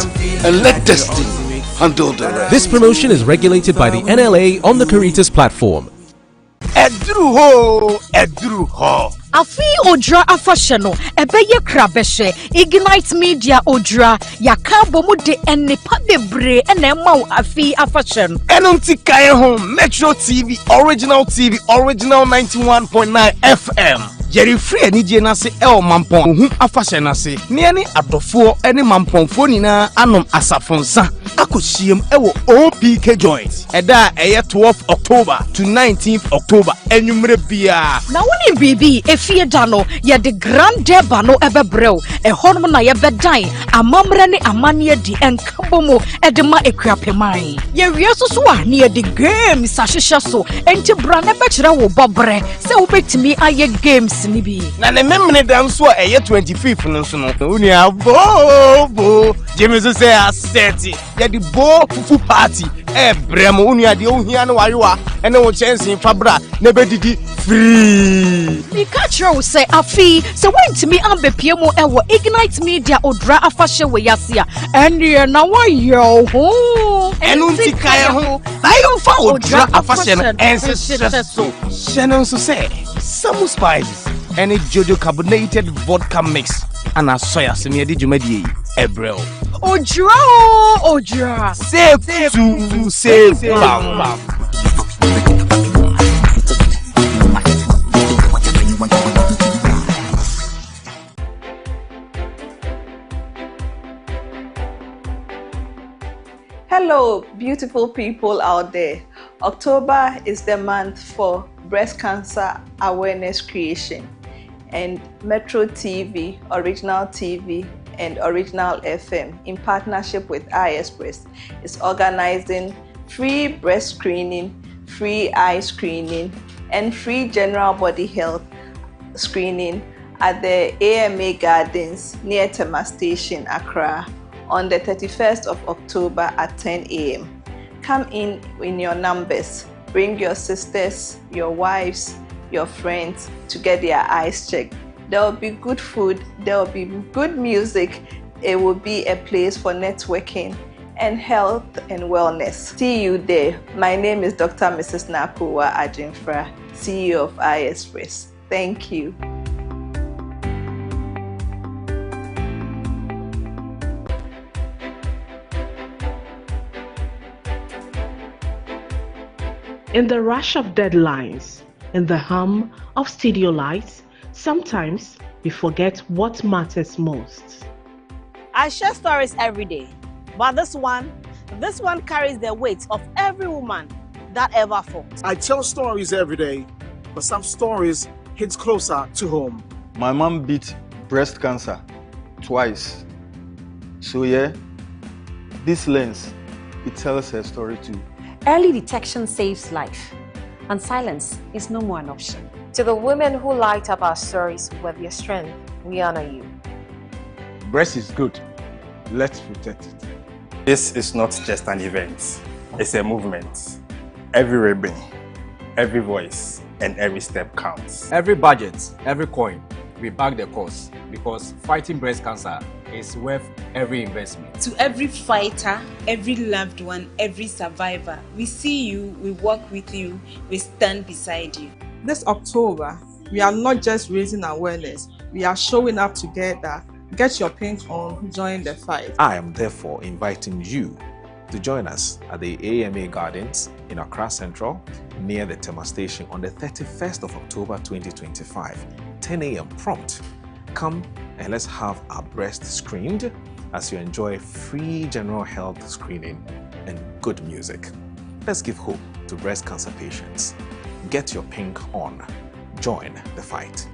and let destiny handle the rest. This promotion is regulated by the NLA on the Caritas platform. Edruho. Afi Odra Afashano, Ebeye Krabeshe, Ignite Media Odra, Yakabo Mude and Nepadebre and Emma Afi Afashan. Enunti Kaya Home, Metro TV, Original 91.9 FM. Jerry Free and Nase El Mampon, whom Afashanase, Niani Adofo, any Mampon Fonina, Anum Asafonsa, Akushim, Ewo OPK joint. Eda 12th October to 19th October, and you may be now when BB, a fear dano, ya the grand debano ebebreo, a hormona ya bedine, a mamrani amania di and kabomo, edema equapemai. Ye riasuswa near the game, Sasha so, and to brand a betra wo bobre, so bet me aye games. Na ne memne danso a 25th no so no unia bo James say asset ya di bo fufu party brem unia de ohia no warewa ene wo chance fabra na bedidi free we catch you say afi so went me ambepie mu ewo Ignite Media Odra afahye we yase a ene na wa yo ho Enunti kaya ho. Na yomfa odra afahye no ensese so. Shenen so say Samu Spices any Jojo carbonated vodka mix and a soya semi di dwumadi ebrel. Ojra. Save to save bam. Hello, beautiful people out there. October is the month for breast cancer awareness creation, and Metro TV, Original TV, and Original FM, in partnership with iExpress, is organizing free breast screening, free eye screening, and free general body health screening at the AMA Gardens near Tema Station, Accra, on the 31st of October at 10 a.m. Come in your numbers. Bring your sisters, your wives, your friends to get their eyes checked. There will be good food, there will be good music. It will be a place for networking and health and wellness. See you there. My name is Dr. Mrs. Nakuwa Ajinfra, CEO of iExpress. Thank you. In the rush of deadlines, in the hum of studio lights, sometimes we forget what matters most. I share stories every day, but this one carries the weight of every woman that ever fought. I tell stories every day, but some stories hit closer to home. My mom beat breast cancer twice. So yeah, this lens, it tells her story too. Early detection saves life, and silence is no more an option. To the women who light up our stories with your strength, we honor you. Breast is good. Let's protect it. This is not just an event, it's a movement. Every ribbon, every voice, and every step counts. Every budget, every coin, we back the cause, because fighting breast cancer is worth every investment. To every fighter, every loved one, every survivor, we see you, we walk with you, we stand beside you. This October, we are not just raising awareness, we are showing up together. Get your pink on, join the fight. I am therefore inviting you to join us at the AMA Gardens in Accra Central, near the Tema Station, on the 31st of October 2025, 10 a.m. prompt. Come and let's have our breast screened as you enjoy free general health screening and good music. Let's give hope to breast cancer patients. Get your pink on. Join the fight.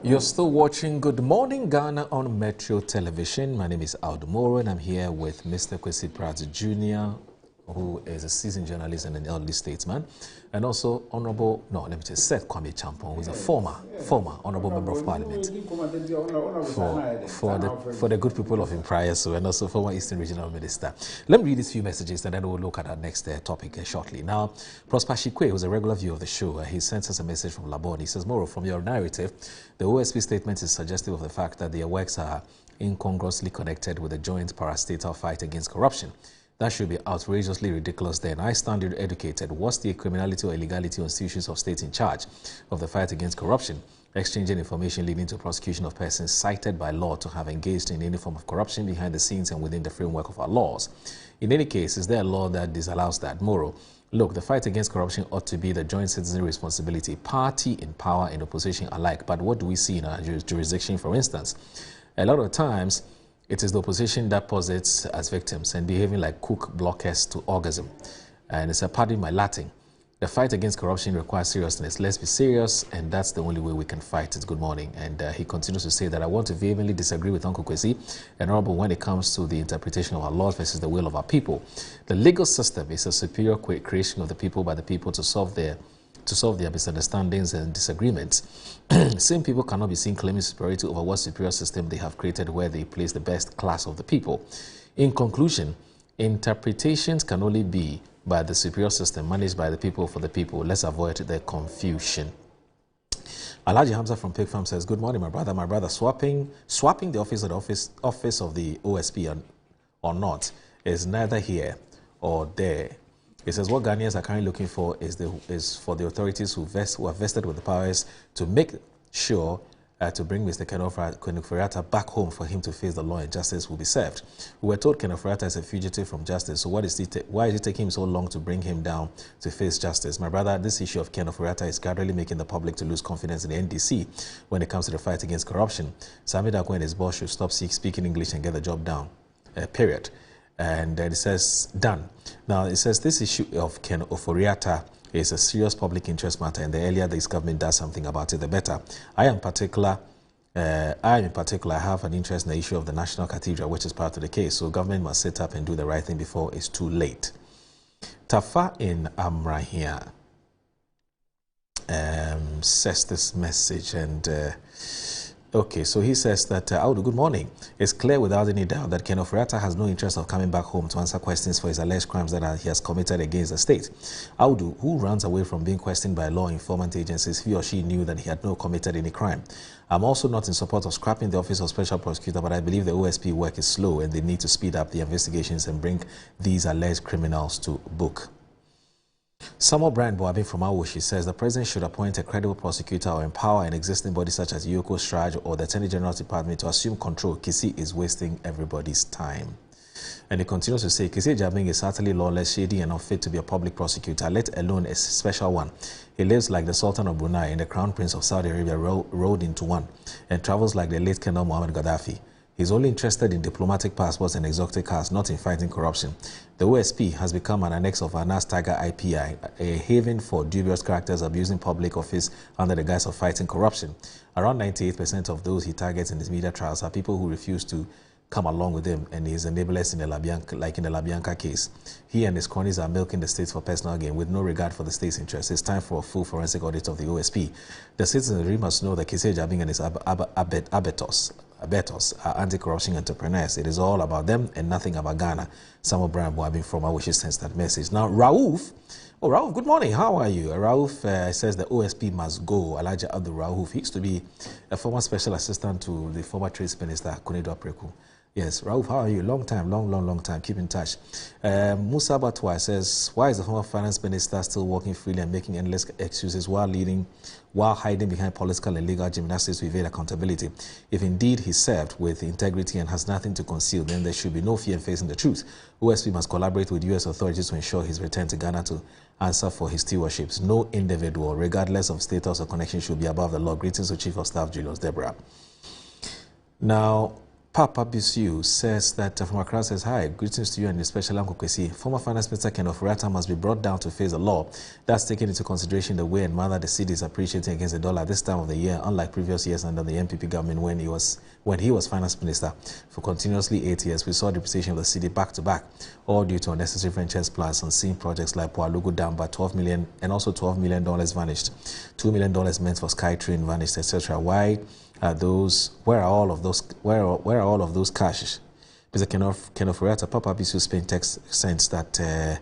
You're still watching Good Morning Ghana on Metro Television. My name is Aldo Moro, and I'm here with Mr. Kwesi Pratt Jr., who is a seasoned journalist and an elderly statesman, and also Seth Kwame Champon, who is a former Honorable Member of Parliament for the good people of Impriaso, and also former Eastern Regional Minister. Let me read these few messages, and then we'll look at our next topic shortly. Now, Prosper Shikwe, who's a regular viewer of the show, he sends us a message from Labon. He says, Moro, from your narrative, the OSP statement is suggestive of the fact that their works are incongruously connected with the joint parastatal fight against corruption. That should be outrageously ridiculous then. I stand educated. What's the criminality or illegality on institutions of state in charge of the fight against corruption, exchanging information leading to prosecution of persons cited by law to have engaged in any form of corruption behind the scenes and within the framework of our laws? In any case, is there a law that disallows that? Moro, look, the fight against corruption ought to be the joint citizen responsibility, party in power and opposition alike. But what do we see in our jurisdiction, for instance? A lot of times, it is the opposition that posits as victims and behaving like cook blockers to orgasm. And it's a pardon my Latin. The fight against corruption requires seriousness. Let's be serious, and that's the only way we can fight it. Good morning. And he continues to say that I want to vehemently disagree with Uncle Kwesi and Honorable when it comes to the interpretation of our laws versus the will of our people. The legal system is a superior creation of the people by the people to solve their to solve their misunderstandings and disagreements. Same people cannot be seen claiming superiority over what superior system they have created where they place the best class of the people. In conclusion, interpretations can only be by the superior system managed by the people for the people. Let's avoid the confusion. Alhaji Hamza from Pig Farm says, good morning, my brother. My brother, swapping the office of the OSP or not is neither here or there. He says what Ghanaians are currently looking for is for the authorities who are vested with the powers to make sure to bring Mr. Ken Ofori-Atta back home for him to face the law and justice will be served. We were told Ken Ofori-Atta is a fugitive from justice, so why is it taking him so long to bring him down to face justice? My brother, this issue of Ken Ofori-Atta is gradually making the public to lose confidence in the NDC when it comes to the fight against corruption. Sami Darko and his boss should stop speaking English and get the job down, period. And then it says, done. Now, it says this issue of Ken Ofori-Atta is a serious public interest matter, and the earlier this government does something about it, the better. I in particular have an interest in the issue of the National Cathedral, which is part of the case. So government must sit up and do the right thing before it's too late. Tafa in Amrahia says this message, and okay, so he says that, Audu, good morning. It's clear without any doubt that Ken Ofori-Atta has no interest of coming back home to answer questions for his alleged crimes that he has committed against the state. Audu, who runs away from being questioned by law enforcement agencies, he or she knew that he had not committed any crime. I'm also not in support of scrapping the Office of Special Prosecutor, but I believe the OSP work is slow and they need to speed up the investigations and bring these alleged criminals to book. Samuel Brian Boabin from Awoshi says the president should appoint a credible prosecutor or empower an existing body such as Yoko Straj or the Attorney General's Department to assume control. Kisi is wasting everybody's time. And he continues to say, Kisi Jabing is certainly lawless, shady, and unfit to be a public prosecutor, let alone a special one. He lives like the Sultan of Brunei and the Crown Prince of Saudi Arabia rolled into one, and travels like the late Colonel Muhammad Gaddafi. He's only interested in diplomatic passports and exotic cars, not in fighting corruption. The OSP has become an annex of Anas Tiger IPI, a haven for dubious characters abusing public office under the guise of fighting corruption. Around 98% of those he targets in his media trials are people who refuse to come along with him, and his enablers in the like in the LaBianca case. He and his cronies are milking the states for personal gain with no regard for the state's interests. It's time for a full forensic audit of the OSP. The citizenry must know that Kisi Jabing and his abetos are anti-corruption entrepreneurs. It is all about them and nothing about Ghana. Samuel Brian Boabin from Awoshi sends that message. Now, Rauf, good morning. How are you? Rauf says the OSP must go. Elijah Abdul Rauf, he used to be a former special assistant to the former Trade Minister, Konedo Apreku. Yes, Rauf, how are you? Long time. Keep in touch. Musa Batwa says, why is the former finance minister still working freely and making endless excuses while hiding behind political and legal gymnastics to evade accountability? If indeed he served with integrity and has nothing to conceal, then there should be no fear in facing the truth. OSP must collaborate with U.S. authorities to ensure his return to Ghana to answer for his stewardships. No individual, regardless of status or connection, should be above the law. Greetings to Chief of Staff Julius Deborah. Now, Papa Bisu says that from Accra says, hi, greetings to you and your special Uncle Kwesi. Former Finance Minister Ken Ofori-Atta must be brought down to face the law. That's taking into consideration the way and manner the cedi is appreciating against the dollar this time of the year, unlike previous years under the MPP government when he was Finance Minister. For continuously 8 years, we saw depreciation of the cedi back to back, all due to unnecessary ventures plans on seeing projects like Poalugu Dam, but $12 million and also $12 million vanished. $2 million meant for SkyTrain vanished, etc. Why? Where are all of those cash? Mr. Ken Ofori-Atta, Papa Bisu Spain text sends that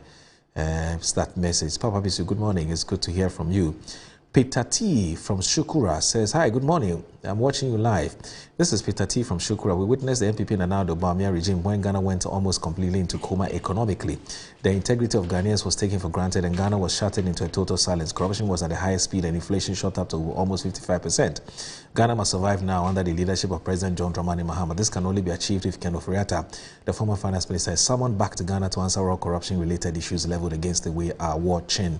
message. Papa Bisu, good morning. It's good to hear from you. Peter T from Shukura says, hi, good morning. I'm watching you live. This is Peter T from Shukura. We witnessed the MPP Nana Addo Bawumia regime when Ghana went almost completely into coma economically. The integrity of Ghanaians was taken for granted and Ghana was shattered into a total silence. Corruption was at the highest speed and inflation shot up to almost 55%. Ghana must survive now under the leadership of President John Dramani Mahama. This can only be achieved if Ken Ofori-Atta, the former finance minister, is summoned back to Ghana to answer all corruption-related issues leveled against the way are watching.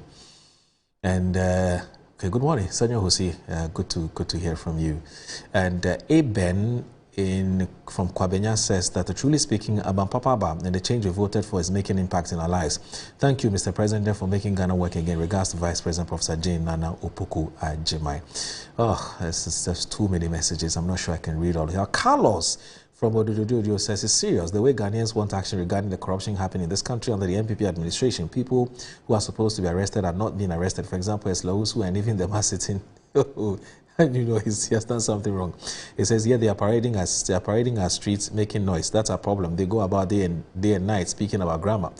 And okay, good morning, Sanya Hosi. Good to hear from you. And Aben from Kwabenya says that truly speaking, Abam Papa and the change we voted for is making impact in our lives. Thank you, Mr. President, for making Ghana work again. Regards to Vice President Professor Jane Nana Opoku Ajimai. Oh, there's too many messages. I'm not sure I can read all of them. Carlos from Odududu says it's serious. The way Ghanaians want action regarding the corruption happening in this country under the MPP administration. People who are supposed to be arrested are not being arrested. For example, Eslausu and even the man sitting. And he has done something wrong. He says, yeah, they are parading our streets, making noise. That's our problem. They go about day and night speaking grammar.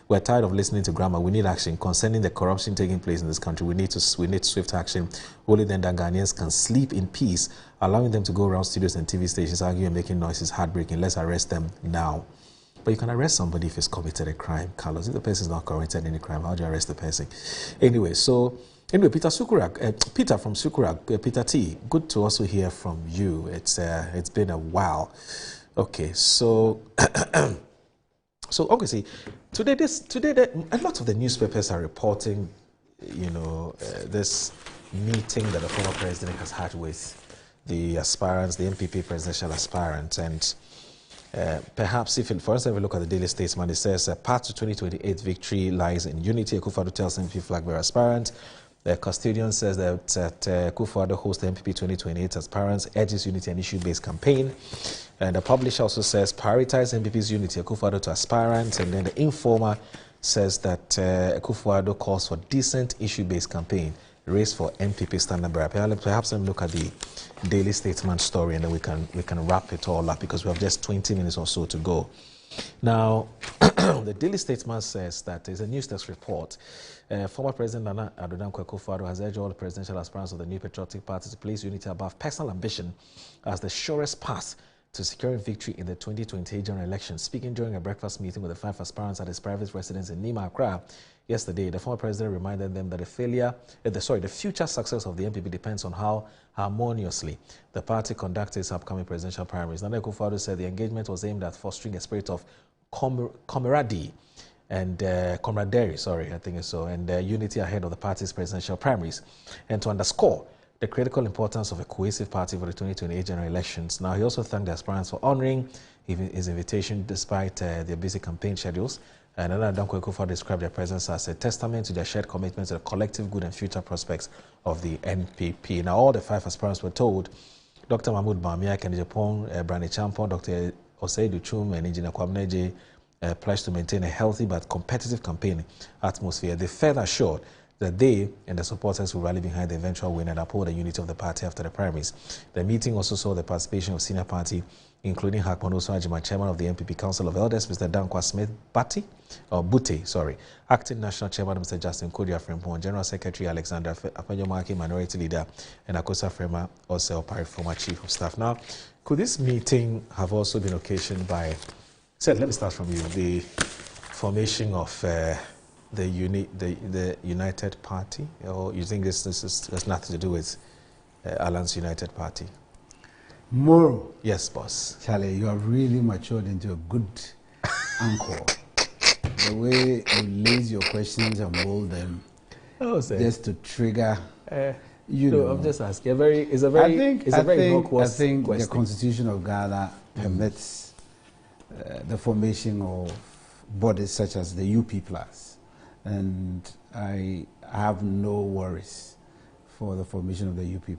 We're tired of listening to grammar. We need action concerning the corruption taking place in this country. We need swift action. Only then that Ghanaians can sleep in peace. Allowing them to go around studios and TV stations arguing and making noise is heartbreaking. Let's arrest them now. But you can arrest somebody if he's committed a crime, Carlos. If the person is not committed any crime, how do you arrest the person? Anyway, Peter Sukurak, Peter from Sukurak, Peter T, good to also hear from you. It's been a while. Okay, so so obviously today a lot of the newspapers are reporting, this meeting that the former president has had with the aspirants, the MPP presidential aspirants, and perhaps for instance, if we look at the Daily Statesman, it says path to 2028 victory lies in unity. Akufo-Addo tells MPP flag bearer aspirant. The custodian says that Akufo-Addo hosts the MPP 2028 aspirants, urges unity and issue-based campaign. And the publisher also says prioritize MPP's unity, Akufo-Addo to aspirants. And then the informer says that Akufo-Addo calls for decent issue-based campaign, race for MPP standard bearer. Perhaps let me look at the Daily Statesman story and then we can wrap it all up because we have just 20 minutes or so to go. Now, the Daily Statesman says that there's a News Desk report. Former President Nana Addo Dankwa Akufo-Addo has urged all the presidential aspirants of the New Patriotic Party to place unity above personal ambition as the surest path to securing victory in the 2028 general election. Speaking during a breakfast meeting with the 5 aspirants at his private residence in Nima, Accra, yesterday, the former president reminded them that the future success of the MPP depends on how harmoniously the party conducts its upcoming presidential primaries. Nana Akufo-Addo said the engagement was aimed at fostering a spirit of camaraderie and unity ahead of the party's presidential primaries, and to underscore the critical importance of a cohesive party for the 2028 general elections. Now, he also thanked the aspirants for honoring his invitation despite their busy campaign schedules. And Nana Dankwa Akufo-Addo described their presence as a testament to their shared commitment to the collective good and future prospects of the NPP. Now, all the 5 aspirants were told Dr. Mahmoud Bawumia, Kennedy Japon, Brani Champon, Dr. Oseidu Chum, and Engineer Kwabneje pledged to maintain a healthy but competitive campaign atmosphere. They further assured that they and the supporters will rally behind the eventual win and uphold the unity of the party after the primaries. The meeting also saw the participation of senior party, including Hakman Osuajima, chairman of the MPP Council of Elders, Mr. Dankwa Smith Bute, acting national chairman, Mr. Justin Kodia Frempong, general secretary Alexander Apanyomaki, minority leader, and Akosa Frema Osei, former chief of staff. Now, could this meeting have also been occasioned by, let me start from you, the formation of the United Party, or you think this has nothing to do with Alliance United Party? Moro. Yes, boss. Charlie, you have really matured into a good anchor. The way you lace your questions and mold them, just to trigger. I'm just asking. It's a very innocuous question. I think the Constitution of Ghana permits the formation of bodies such as the UP+, and I have no worries for the formation of the UP+.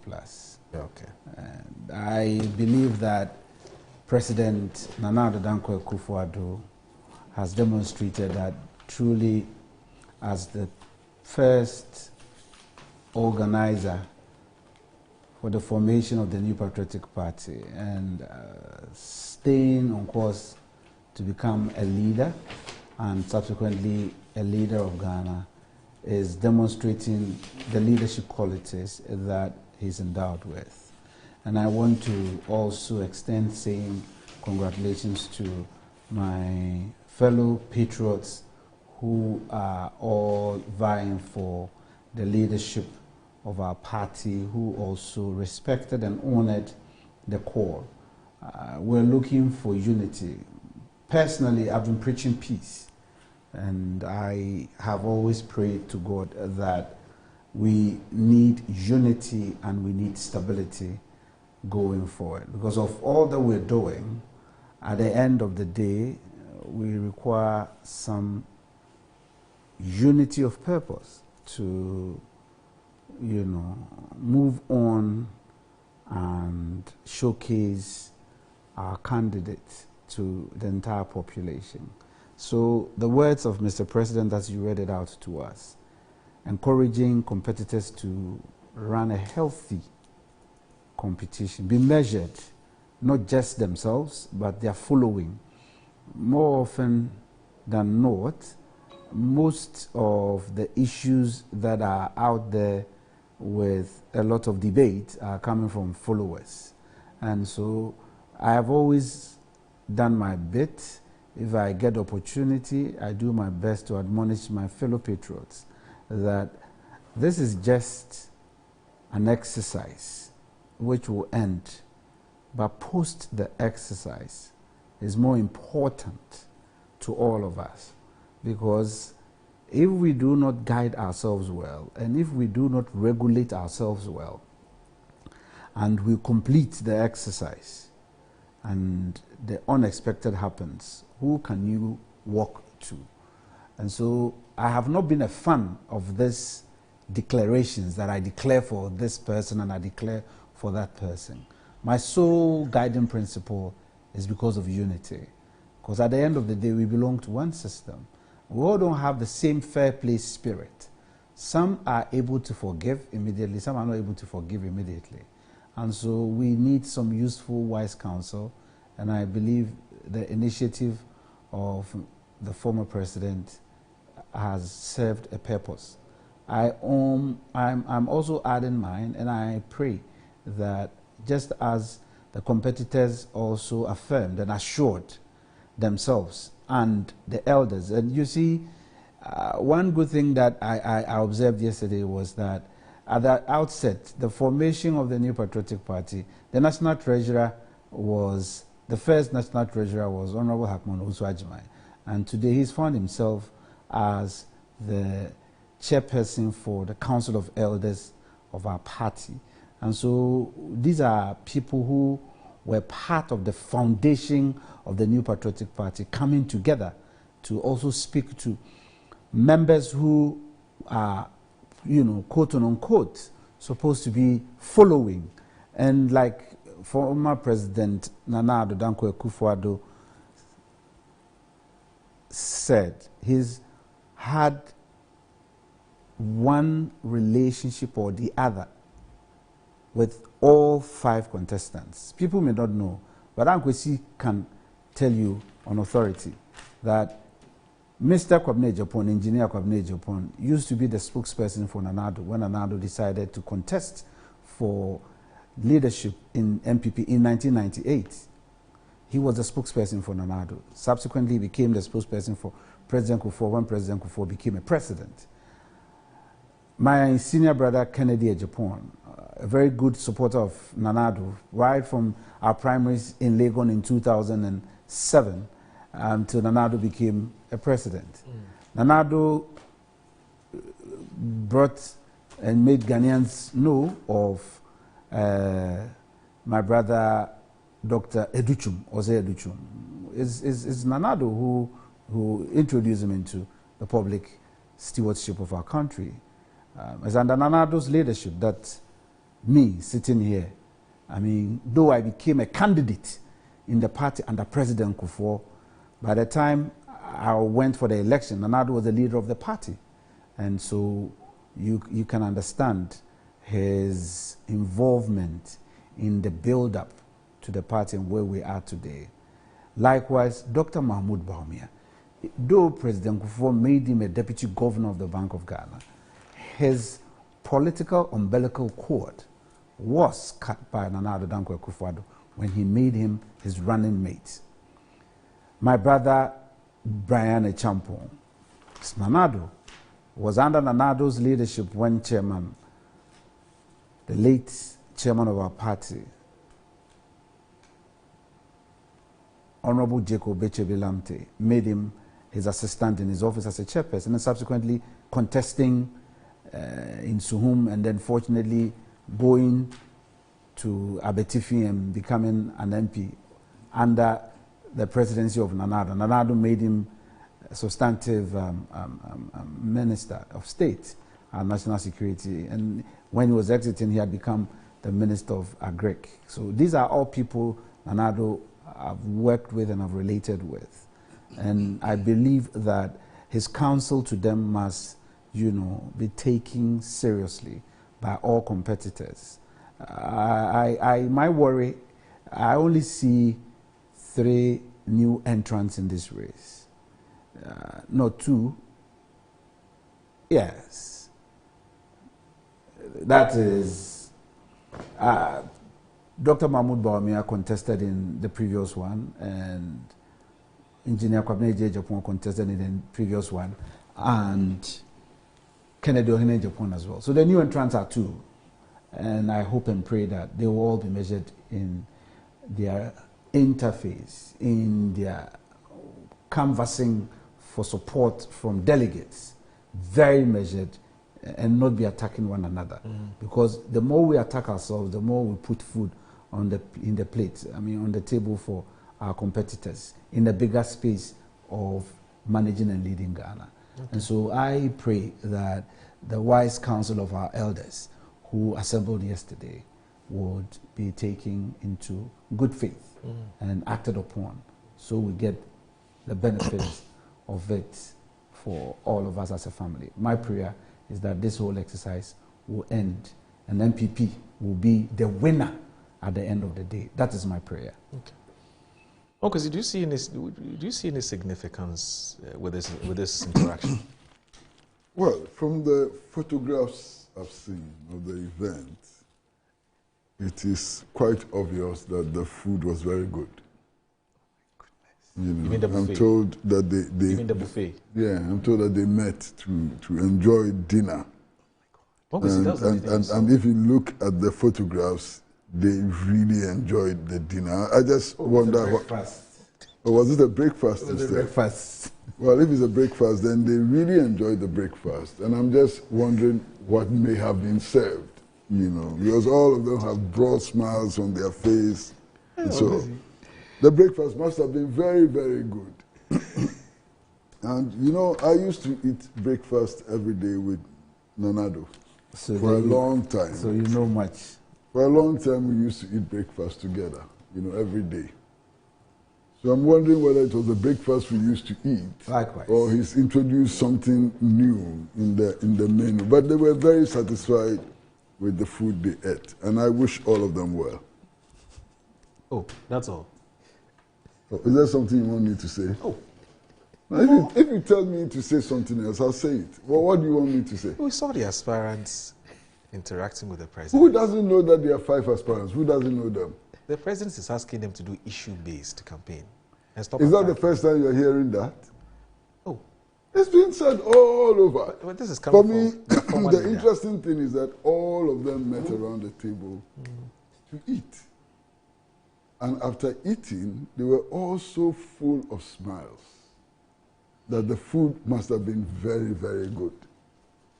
Okay. And I believe that President Nana Addo Dankwa Akufo-Addo has demonstrated that truly, as the first organizer for the formation of the New Patriotic Party and staying on course to become a leader and subsequently a leader of Ghana, is demonstrating the leadership qualities that he's endowed with. And I want to also extend saying congratulations to my fellow patriots who are all vying for the leadership of our party, who also respected and honored the call. We're looking for unity. Personally, I've been preaching peace, and I have always prayed to God that we need unity and we need stability going forward. Because of all that we're doing, at the end of the day, we require some unity of purpose to, move on and showcase our candidate to the entire population. So the words of Mr. President, as you read it out to us, encouraging competitors to run a healthy competition, be measured, not just themselves, but their following. More often than not, most of the issues that are out there with a lot of debate are coming from followers. And so I have always done my bit. If I get opportunity, I do my best to admonish my fellow patriots that this is just an exercise which will end, but post the exercise is more important to all of us, because if we do not guide ourselves well, and if we do not regulate ourselves well, and we complete the exercise, and the unexpected happens, who can you walk to? And so I have not been a fan of these declarations that I declare for this person and I declare for that person. My sole guiding principle is because of unity. Because at the end of the day, we belong to one system. We all don't have the same fair play spirit. Some are able to forgive immediately, some are not able to forgive immediately. And so we need some useful, wise counsel. And I believe the initiative of the former president has served a purpose. I'm also adding mine, and I pray that just as the competitors also affirmed and assured themselves and the elders. And you see, one good thing that I observed yesterday was that at the outset, the formation of the New Patriotic Party, the national treasurer was, the first national treasurer was Honorable Hakmon Osu-Agyeman. And today he's found himself as the chairperson for the Council of Elders of our party. And so these are people who were part of the foundation of the New Patriotic Party coming together to also speak to members who are, quote unquote, supposed to be following. And like former President Nana Addo Dankwa Akufo-Addo said, he's had one relationship or the other with all 5 contestants. People may not know, but Ankwesi can tell you on authority that Mr. Kwabena Agyapong, Engineer Kwabena Agyapong, used to be the spokesperson for Nana Addo when Nana Addo decided to contest for leadership in MPP in 1998. He was the spokesperson for Nana Addo. Subsequently, he became the spokesperson for President Kufuor when President Kufuor became a president. My senior brother, Kennedy Agyapong, a very good supporter of Nana Addo, right from our primaries in Legon in 2007 until Nana Addo became a president. Nana Addo brought and made Ghanaians know of my brother, Dr. Educhum, Ose Educhum. It's Nana Addo who introduced him into the public stewardship of our country. It's under Nana Addo's leadership that me sitting here, though I became a candidate in the party under President Kufuor, by the time I went for the election, Nana Addo was the leader of the party. And so you can understand his involvement in the build-up to the party and where we are today. Likewise, Dr. Mahmoud Bawumia, though President Kufuor made him a deputy governor of the Bank of Ghana, his political umbilical cord was cut by Nana Addo Dankwa Akufo-Addo when he made him his running mate. My brother, Brian Achampong, Nana Addo, was under Nana Addo's leadership when chairman, the late chairman of our party, Honorable Jacob Bechebilamte, made him his assistant in his office as a chairperson, and subsequently contesting in Suhum, and then fortunately going to Abetifi and becoming an MP under the presidency of Nana Addo. Nana Addo made him a substantive Minister of State and National Security, and when he was exiting, he had become the Minister of Agric. So these are all people Nana Addo I've worked with and I've related with. And I believe that his counsel to them must, be taken seriously by all competitors. My worry, I only see 3 new entrants in this race. Not 2. Yes. That is, Dr. Mahmoud Bawumia contested in the previous one, and Engineer Kwabena J. contested in the previous one, and Kennedy Ohene Japan as well. So the new entrants are 2, and I hope and pray that they will all be measured in their interface, in their canvassing for support from delegates, very measured, and not be attacking one another. Because the more we attack ourselves, the more we put food on in the plate, on the table for our competitors in a bigger space of managing and leading Ghana. Okay. And so I pray that the wise counsel of our elders who assembled yesterday would be taken into good faith and acted upon, so we get the benefits of it for all of us as a family. My prayer is that this whole exercise will end and MPP will be the winner at the end of the day. That is my prayer. Okay. Because do you see any significance with this interaction? Well, from the photographs I've seen of the event, it is quite obvious that the food was very good. You mean the buffet? I'm told that they you mean the buffet? Yeah, I'm told that they met to enjoy dinner. And if you look at the photographs, they really enjoyed the dinner. I just wonder what. Or was it a breakfast? It was a breakfast. Well, if it's a breakfast, then they really enjoyed the breakfast. And I'm just wondering what may have been served, because all of them have broad smiles on their face. And so the breakfast must have been very, very good. And, I used to eat breakfast every day with Nanado for a long time. So you know much. For a long time, we used to eat breakfast together, every day. So I'm wondering whether it was the breakfast we used to eat, likewise, or he's introduced something new in the menu. But they were very satisfied with the food they ate, and I wish all of them well. Oh, that's all. Oh, is there something you want me to say? Oh. Now, if you tell me to say something else, I'll say it. Well, what do you want me to say? We saw the aspirants interacting with the president. Who doesn't know that there are 5 aspirants? Who doesn't know them? The president is asking them to do issue-based campaign. And stop is that the first time you're hearing that? Oh. It's been said all over. But this is coming for me, the interesting thing is that all of them met around the table to eat. And after eating, they were all so full of smiles that the food must have been very, very good.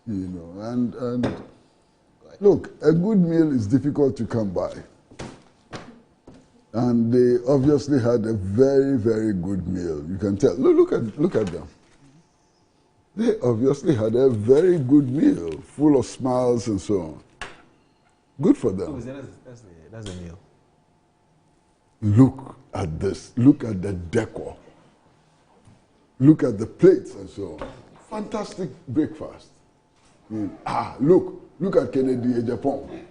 And look, a good meal is difficult to come by. And they obviously had a very, very good meal. You can tell. Look at them. They obviously had a very good meal, full of smiles and so on. Good for them. That's the meal. Look at this. Look at the decor. Look at the plates and so on. Fantastic breakfast. Look at Kennedy Japan.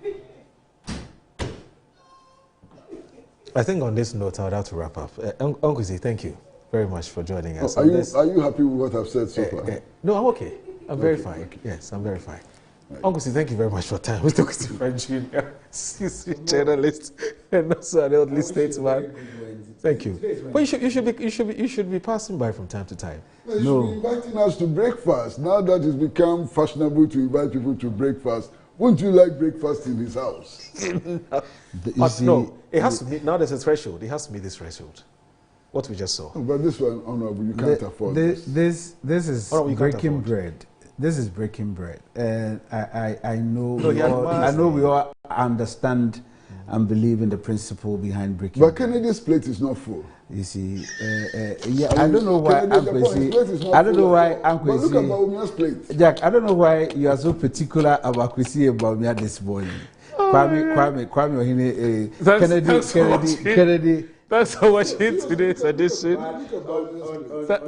I think on this note, I would have to wrap up. Uncle Z, thank you very much for joining us. Are you happy with what I've said so far? No, I'm okay. I'm very fine. Okay. Yes, I'm very fine. Right. Uncle Z, thank you very much for your time. We're talking to Fred Jr., journalist, and also an elderly statesman. Thank you. But you should be passing by from time to time. You should be inviting us to breakfast. Now that it's become fashionable to invite people to breakfast, wouldn't you like breakfast in his house? No, it has to meet. Now there's a threshold. It has to meet this threshold. What we just saw. Oh, but this one, Honorable, you can't afford this is breaking bread. This is breaking bread, and I know we all understand and believe in the principle behind breaking. But Kennedy's plate is not full. You see, I don't know why Uncle look at Bawumia's plate. Jack, I don't know why you are so particular about Kwesi Bawumia this morning. Kwame Ohene, Kennedy Thanks for watching today's edition.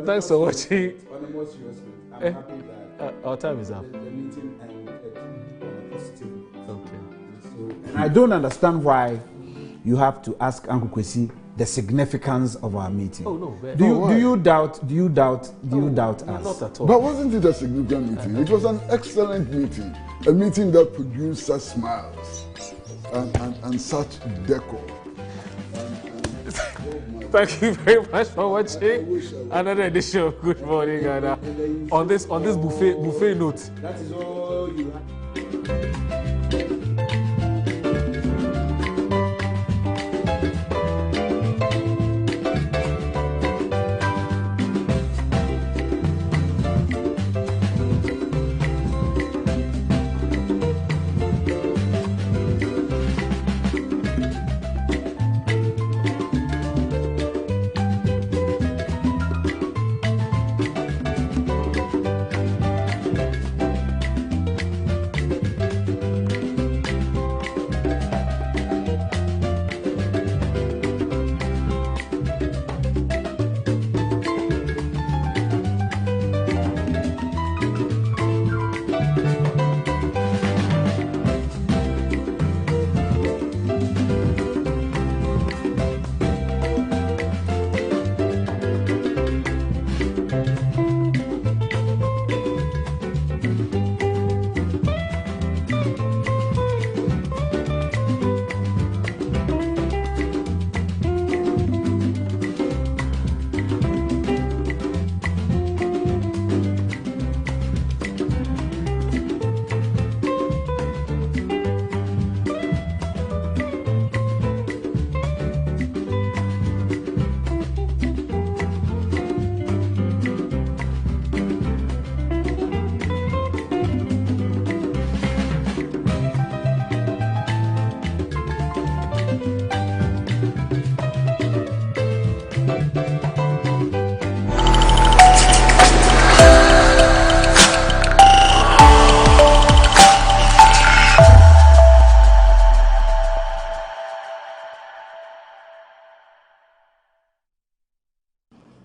Thanks for watching. On a more serious note, I'm happy that our time is up. The meeting ended on a positive note. Okay. And I don't understand why you have to ask Uncle Kwesi the significance of our meeting. Oh no. Do you doubt us? Not at all. But wasn't it a significant meeting? It was an excellent meeting. A meeting that produced such smiles and such decor. Thank you very much for watching another edition of Good Morning Ghana. On this buffet note. That is all you have.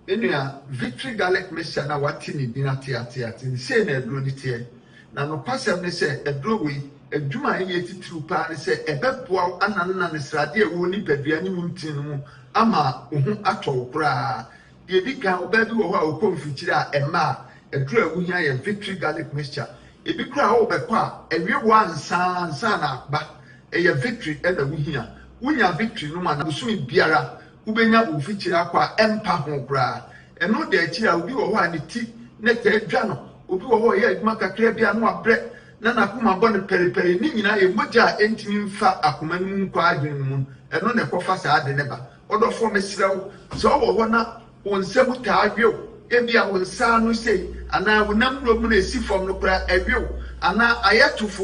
Enua victory garlic mixture na wati ni bi na ate say na eduro ni tie na no pasem ne say eduro we adwuma ye titru pa ne say ebeboa ananna ne srade e wo ni padua ni muntin mu ama ohu atwo kura de di kan obabi wo ho a okomfikiri a ema eduro awu hia ye victory garlic mixture ebi kura ho bekọ a ewie wo ansa na ba ye victory e da wu hia wunya victory no ma na busumi biara ubenya ufikiri akwa empa ho kura eno de achi a obi wo ho ani ti ne ta adwa no obi wo ho ye adwuma kakra bia no abre na nakoma bɔ ne periperi ni nyina ye mogya entimi mfa akoma no nkwa adwen mu eno ne kofa saa de ne ba odofo mesrew so wo ho na wonsɛm ta adwew ebia wonsa no sei ana wonam no mu na esi fam no kura adwew ana ayetofo